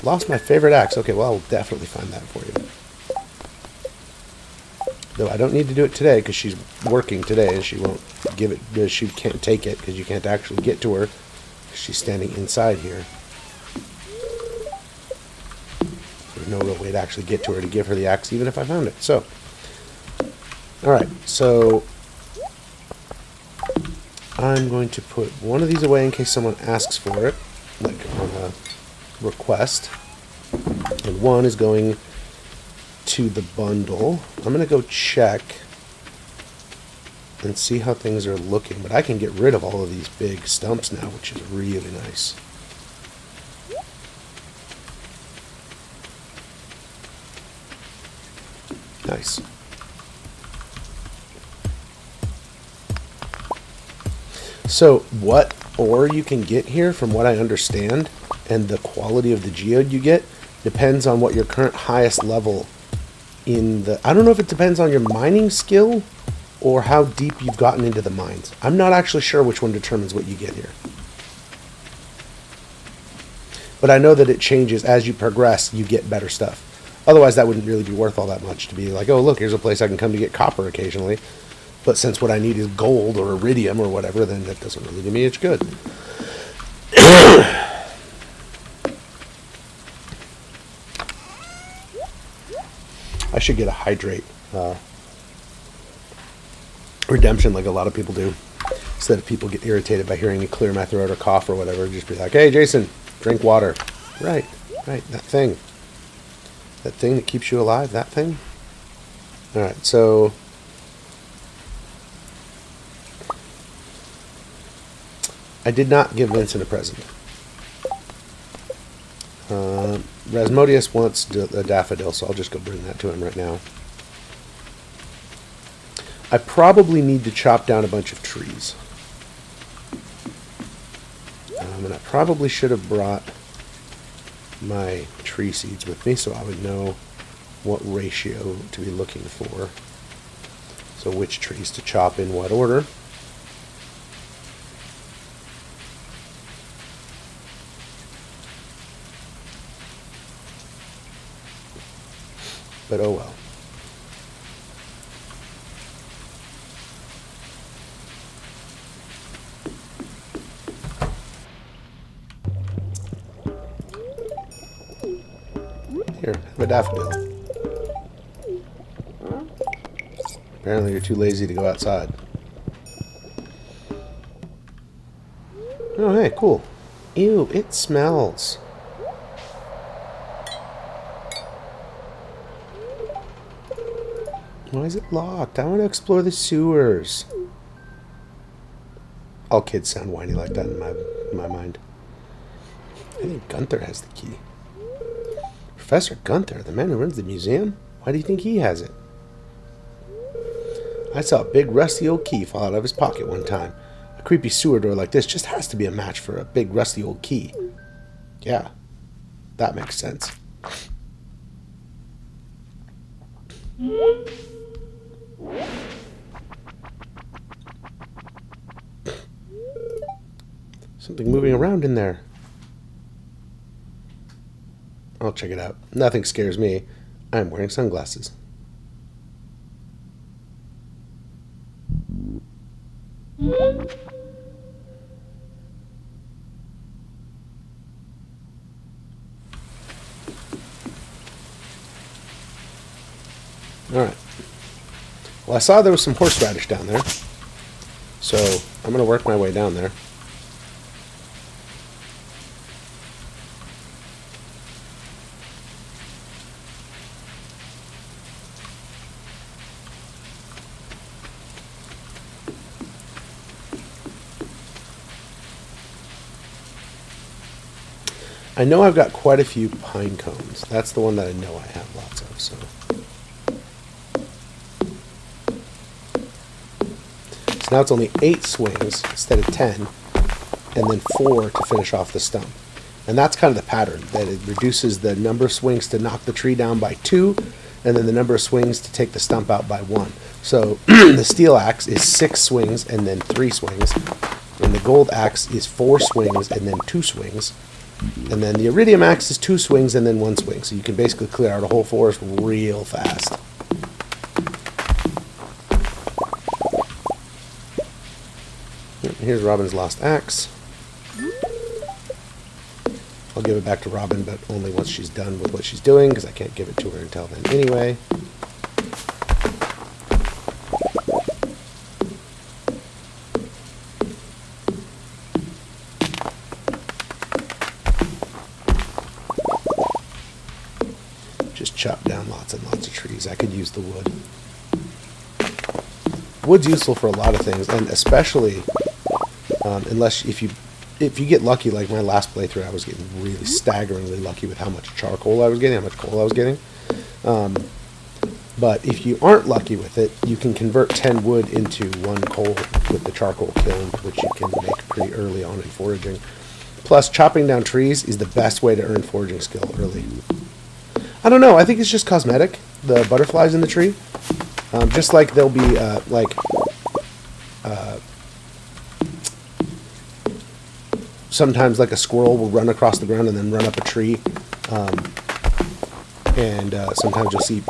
Lost my favorite axe. Okay, well, I'll definitely find that for you. Though I don't need to do it today because she's working today and she won't give it. She can't take it because you can't actually get to her. She's standing inside here. There's no real way to actually get to her to give her the axe, even if I found it. So, alright, so I'm going to put one of these away in case someone asks for it, like on a request. And one is going to the bundle. I'm going to go check and see how things are looking. But I can get rid of all of these big stumps now, which is really nice. Nice. So what ore you can get here, from what I understand, and the quality of the geode you get, depends on what your current highest level in the... I don't know if it depends on your mining skill or how deep you've gotten into the mines. I'm not actually sure which one determines what you get here. But I know that it changes as you progress, you get better stuff. Otherwise, that wouldn't really be worth all that much to be like, oh, look, here's a place I can come to get copper occasionally. But since what I need is gold or iridium or whatever, then that doesn't really do me much good. I should get a hydrate redemption like a lot of people do. Instead of people get irritated by hearing me clear my throat or cough or whatever, just be like, hey, Jason, drink water. Right, that thing. That thing that keeps you alive, that thing. All right, so I did not give Vincent a present. Rasmodius wants a daffodil, so I'll just go bring that to him right now. I probably need to chop down a bunch of trees. And I probably should have brought my tree seeds with me so I would know what ratio to be looking for. So which trees to chop in what order. But oh well. Here, have a daffodil. Apparently you're too lazy to go outside. Oh, hey, cool. Ew, it smells. Why is it locked? I want to explore the sewers. All kids sound whiny like that in my mind. I think Gunther has the key. Professor Gunther, the man who runs the museum? Why do you think he has it? I saw a big rusty old key fall out of his pocket one time. A creepy sewer door like this just has to be a match for a big rusty old key. Yeah, that makes sense. Something moving around in there. I'll check it out. Nothing scares me. I'm wearing sunglasses. Alright. Well, I saw there was some horseradish down there. So, I'm going to work my way down there. I know I've got quite a few pine cones. That's the one that I know I have lots of, so. So now it's only 8 swings instead of 10, and then 4 to finish off the stump. And that's kind of the pattern, that it reduces the number of swings to knock the tree down by 2, and then the number of swings to take the stump out by 1. So the steel axe is 6 swings and then 3 swings, and the gold axe is 4 swings and then 2 swings. And then the iridium axe is 2 swings and then 1 swing. So you can basically clear out a whole forest real fast. Here's Robin's lost axe. I'll give it back to Robin, but only once she's done with what she's doing, because I can't give it to her until then anyway. Chop down lots and lots of trees. I could use the wood. Wood's useful for a lot of things, and especially unless if you get lucky, like my last playthrough, I was getting really staggeringly lucky with how much charcoal I was getting, how much coal I was getting. But if you aren't lucky with it, you can convert 10 wood into 1 coal with the charcoal kiln, which you can make pretty early on in foraging. Plus, chopping down trees is the best way to earn foraging skill early. I don't know. I think it's just cosmetic. The butterflies in the tree, just like there'll be sometimes like a squirrel will run across the ground and then run up a tree, and sometimes you'll see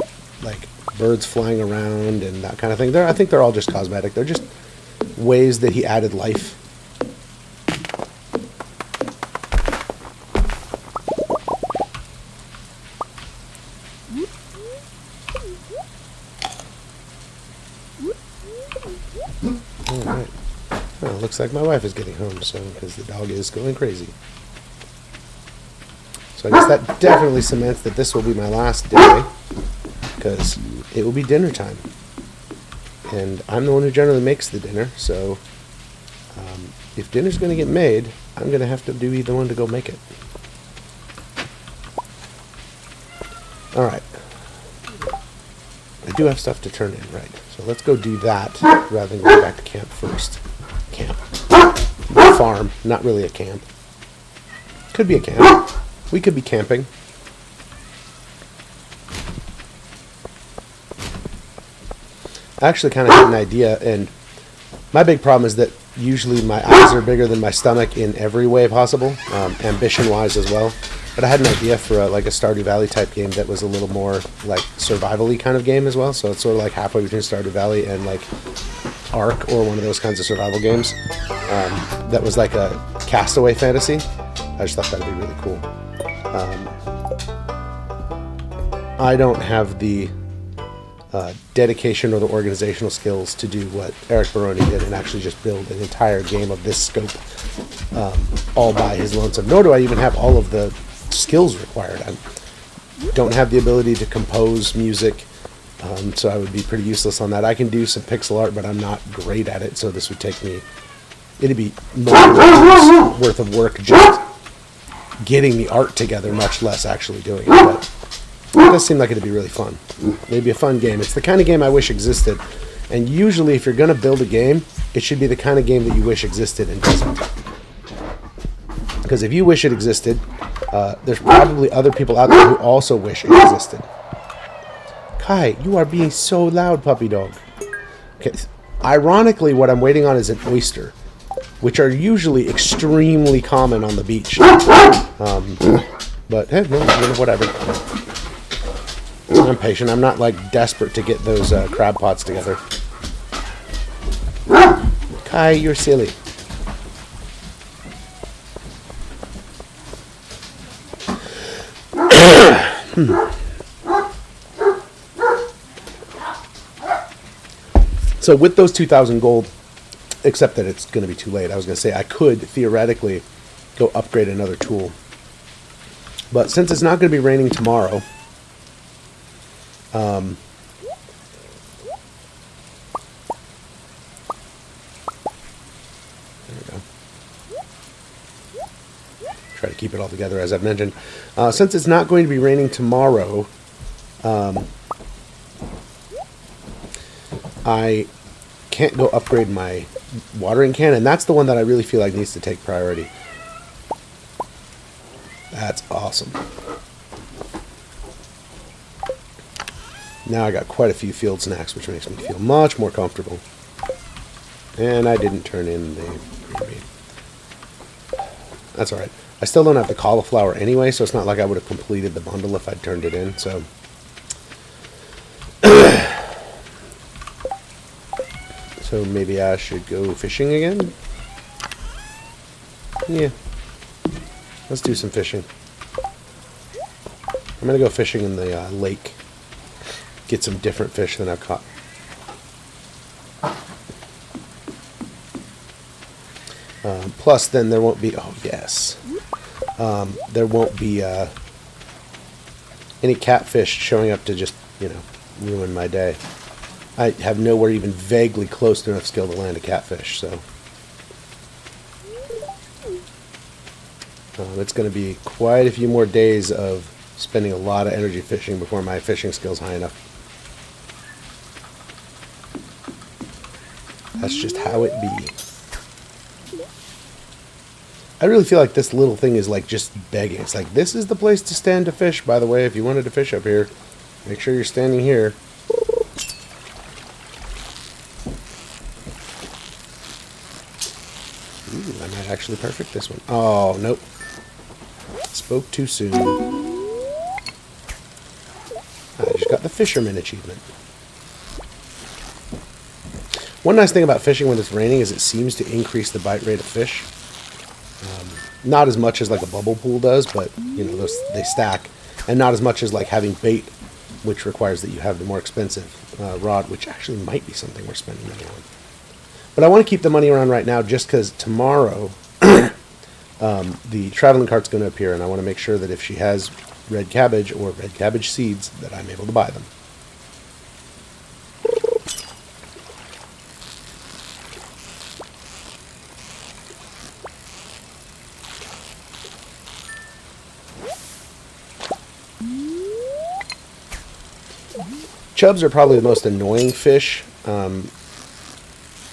like birds flying around and that kind of thing. I think they're all just cosmetic. They're just ways that he added life. looks like my wife is getting home soon because the dog is going crazy. So I guess that definitely cements that this will be my last day because it will be dinner time. And I'm the one who generally makes the dinner, so if dinner's going to get made, I'm going to have to be the one to go make it. Alright. I do have stuff to turn in, right. So let's go do that rather than going back to camp first. Camp. Farm, not really a camp. Could be a camp. We could be camping. I actually kind of had an idea, and my big problem is that usually my eyes are bigger than my stomach in every way possible, ambition-wise as well. But I had an idea for like a Stardew Valley type game that was a little more like survival-y kind of game as well. So it's sort of like halfway between Stardew Valley and like Ark or one of those kinds of survival games. That was like a castaway fantasy. I just thought that'd be really cool. I don't have the dedication or the organizational skills to do what Eric Baroni did and actually just build an entire game of this scope all by his lonesome. Nor do I even have all of the skills required. I don't have the ability to compose music, so I would be pretty useless on that. I can do some pixel art, but I'm not great at it, so this would take me... It'd be multiple years worth of work just getting the art together, much less actually doing it. But it does seem like it'd be really fun. Maybe a fun game. It's the kind of game I wish existed. And usually if you're going to build a game, it should be the kind of game that you wish existed and doesn't. Because if you wish it existed, there's probably other people out there who also wish it existed. Kai, you are being so loud, puppy dog. Okay. Ironically, what I'm waiting on is an oyster, which are usually extremely common on the beach. But hey, no, whatever. I'm patient. I'm not like desperate to get those crab pots together. Kai, you're silly. So with those 2,000 gold, except that it's going to be too late. I was going to say I could theoretically go upgrade another tool. But since it's not going to be raining tomorrow, there we go. Try to keep it all together, as I've mentioned. Since it's not going to be raining tomorrow, I can't go upgrade my watering can, and that's the one that I really feel like needs to take priority. That's awesome. Now I got quite a few field snacks, which makes me feel much more comfortable. And I didn't turn in the green bean. That's alright. I still don't have the cauliflower anyway, so it's not like I would have completed the bundle if I'd turned it in, so... So maybe I should go fishing again? Yeah. Let's do some fishing. I'm going to go fishing in the lake. Get some different fish than I've caught. Plus, then there won't be... Oh, yes. There won't be any catfish showing up to just, you know, ruin my day. I have nowhere even vaguely close to enough skill to land a catfish, so... it's going to be quite a few more days of spending a lot of energy fishing before my fishing skill's high enough. That's just how it be. I really feel like this little thing is like just begging. It's like, this is the place to stand to fish, by the way. If you wanted to fish up here, make sure you're standing here. Ooh, I might actually perfect this one. Oh, nope. Spoke too soon. I just got the fisherman achievement. One nice thing about fishing when it's raining is it seems to increase the bite rate of fish. Not as much as like a bubble pool does, but you know, they stack. And not as much as like having bait, which requires that you have the more expensive rod, which actually might be something we're spending money on. But I want to keep the money around right now just because tomorrow the traveling cart's going to appear, and I want to make sure that if she has red cabbage or red cabbage seeds, that I'm able to buy them. Chubs are probably the most annoying fish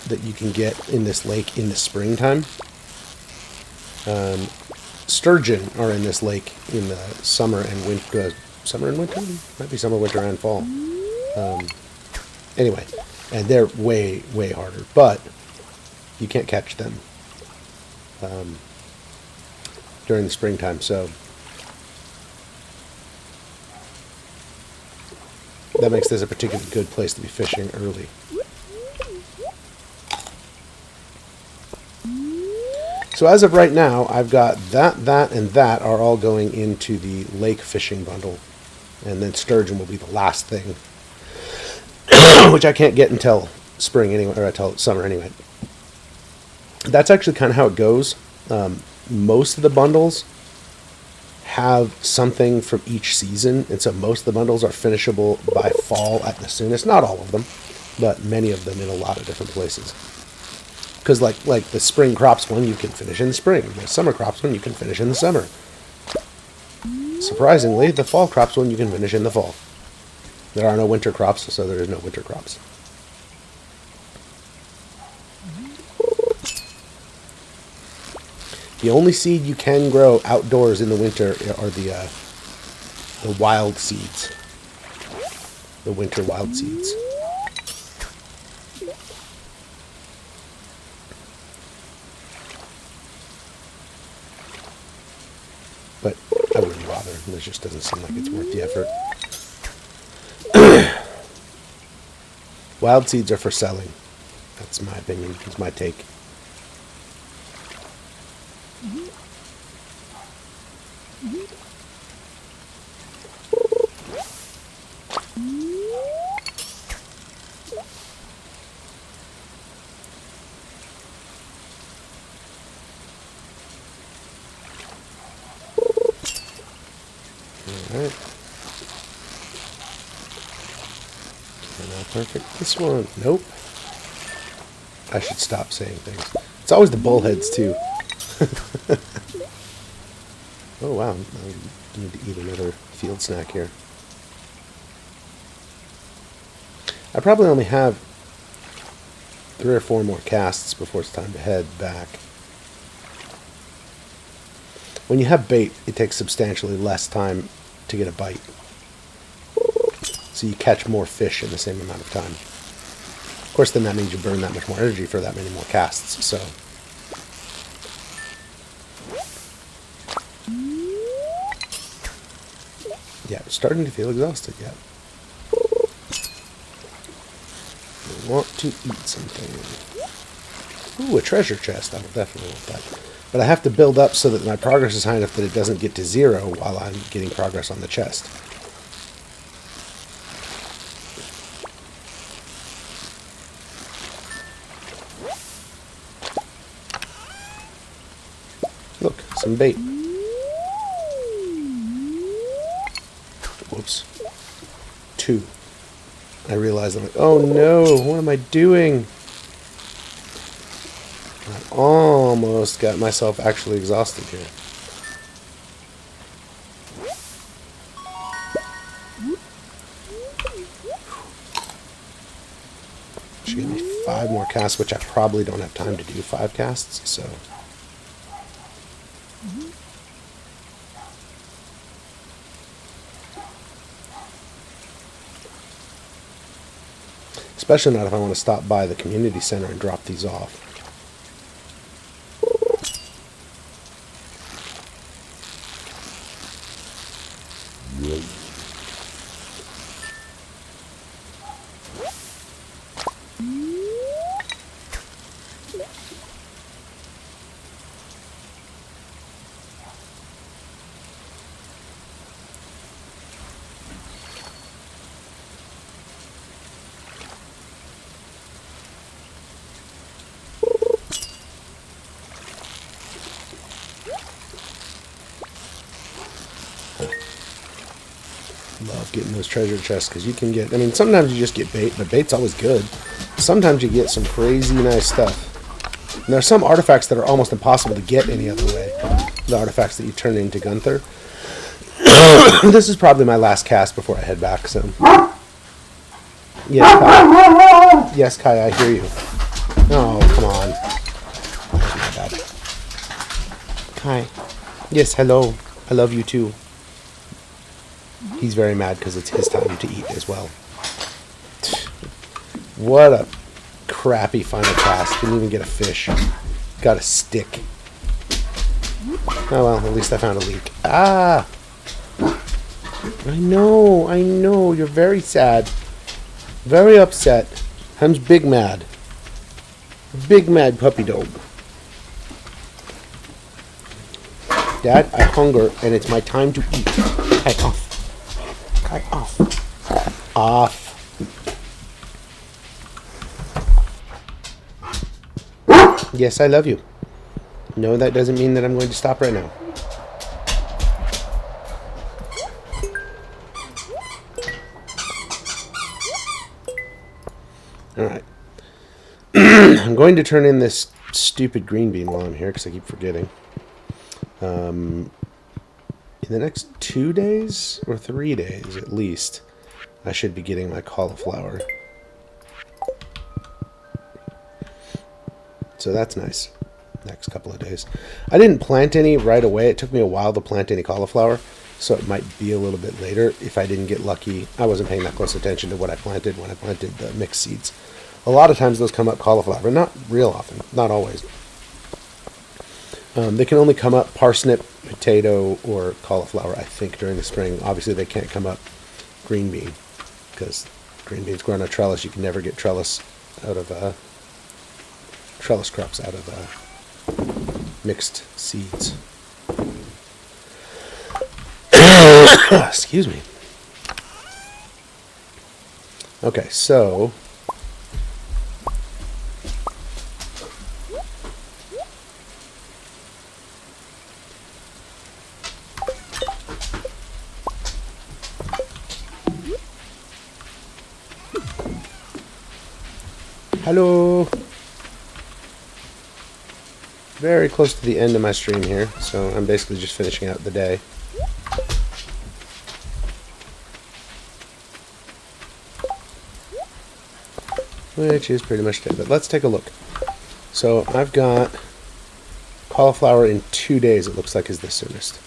that you can get in this lake in the springtime. Sturgeon are in this lake in the summer and winter. Summer and winter? Might be summer, winter, and fall. Anyway, and they're way, way harder. But you can't catch them during the springtime. So that makes this a particularly good place to be fishing early. So as of right now, I've got that, and that are all going into the lake fishing bundle. And then sturgeon will be the last thing, which I can't get until spring anyway, or until summer anyway. That's actually kind of how it goes. Most of the bundles have something from each season, and so most of the bundles are finishable by fall at the soonest. Not all of them, but many of them in a lot of different places. Because like the spring crops one, you can finish in the spring. The summer crops one, you can finish in the summer. Surprisingly, the fall crops one, you can finish in the fall. There are no winter crops, so there is no winter crops. The only seed you can grow outdoors in the winter are the wild seeds. The winter wild seeds. But I wouldn't bother. It just doesn't seem like it's worth the effort. Wild seeds are for selling. That's my opinion. That's my take. Alright. Not perfect. This one. Nope. I should stop saying things. It's always the bullheads, too. Oh, wow. I need to eat another field snack here. I probably only have 3 or 4 more casts before it's time to head back. When you have bait, it takes substantially less time to get a bite. So you catch more fish in the same amount of time. Of course, then that means you burn that much more energy for that many more casts, so... Yeah, starting to feel exhausted yet. I want to eat something. Ooh, a treasure chest. I will definitely want that. But I have to build up so that my progress is high enough that it doesn't get to 0 while I'm getting progress on the chest. Look, some bait. Whoops. 2. I realized I'm like, oh no, what am I doing? I almost got myself actually exhausted here. She gave me 5 more casts, which I probably don't have time to do 5 casts, so... Especially not if I want to stop by the community center and drop these off. getting those treasure chests, because you can get, I mean, sometimes you just get bait, but bait's always good. Sometimes you get some crazy nice stuff. And there are some artifacts that are almost impossible to get any other way. The artifacts that you turn into Gunther. This is probably my last cast before I head back, so. Yes, Kai. Yes, Kai, I hear you. Oh, come on. My bad. Kai. Yes, hello. I love you too. He's very mad because it's his time to eat as well. What a crappy final cast. Didn't even get a fish. Got a stick. Oh well, at least I found a leak. Ah! I know. You're very sad. Very upset. I'm big mad. Big mad puppy dog. Dad, I hunger and it's my time to eat. Kai off. Kai off. Off. Yes, I love you. No, that doesn't mean that I'm going to stop right now. Alright. I'm going to turn in this stupid green bean while I'm here, because I keep forgetting. In the next 2 days, or 3 days at least, I should be getting my cauliflower. So that's nice. Next couple of days. I didn't plant any right away. It took me a while to plant any cauliflower, so it might be a little bit later if I didn't get lucky. I wasn't paying that close attention to what I planted when I planted the mixed seeds. A lot of times those come up cauliflower, not real often, not always. They can only come up parsnip, potato, or cauliflower, I think, during the spring. Obviously, they can't come up green bean, because green beans grow on a trellis. You can never get trellis out of trellis crops out of mixed seeds. Excuse me. Okay, so hello. Very close to the end of my stream here, so I'm basically just finishing out the day. Which is pretty much dead, but let's take a look. So I've got cauliflower in 2 days, it looks like, is the soonest.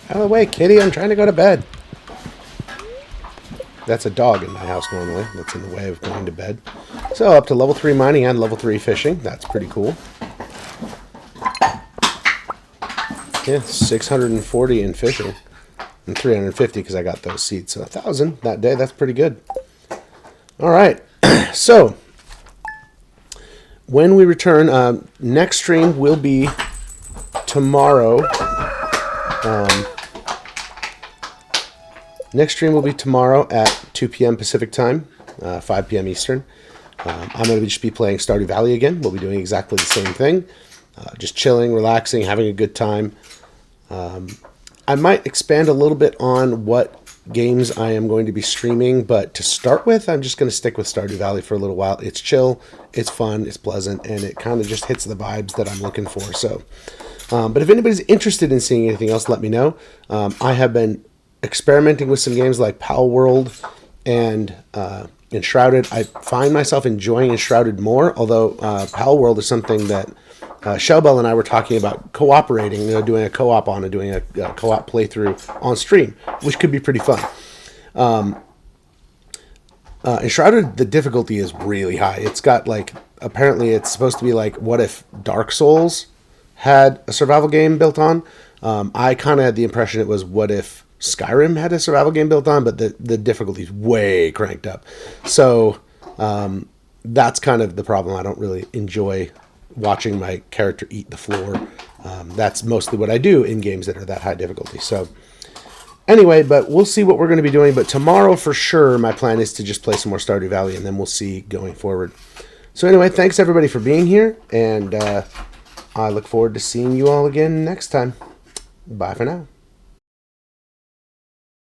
Out of the way, kitty, I'm trying to go to bed. That's a dog in my house normally. That's in the way of going to bed. So up to level 3 mining and level 3 fishing. That's pretty cool. Yeah, 640 in fishing. And 350 because I got those seeds. So 1,000 that day. That's pretty good. All right. So when we return, next stream will be tomorrow. Next stream will be tomorrow at 2 p.m. Pacific time, 5 p.m. Eastern. I'm going to just be playing Stardew Valley again. We'll be doing exactly the same thing. Just chilling, relaxing, having a good time. I might expand a little bit on what games I am going to be streaming, but to start with, I'm just going to stick with Stardew Valley for a little while. It's chill, it's fun, it's pleasant, and it kind of just hits the vibes that I'm looking for. So, but if anybody's interested in seeing anything else, let me know. I have been experimenting with some games like Pal World and Enshrouded. I find myself enjoying Enshrouded more, although Pal World is something that Shellbell and I were talking about cooperating, doing a co-op on and doing a co-op playthrough on stream, which could be pretty fun. Enshrouded, the difficulty is really high. It's got apparently it's supposed to be like, what if Dark Souls had a survival game built on? I kind of had the impression it was what if Skyrim had a survival game built on, but the difficulty is way cranked up. So that's kind of the problem. I don't really enjoy watching my character eat the floor. That's mostly what I do in games that are that high difficulty. So anyway, but we'll see what we're going to be doing. But tomorrow for sure, my plan is to just play some more Stardew Valley, and then we'll see going forward. So anyway, thanks everybody for being here, and I look forward to seeing you all again next time. Bye for now.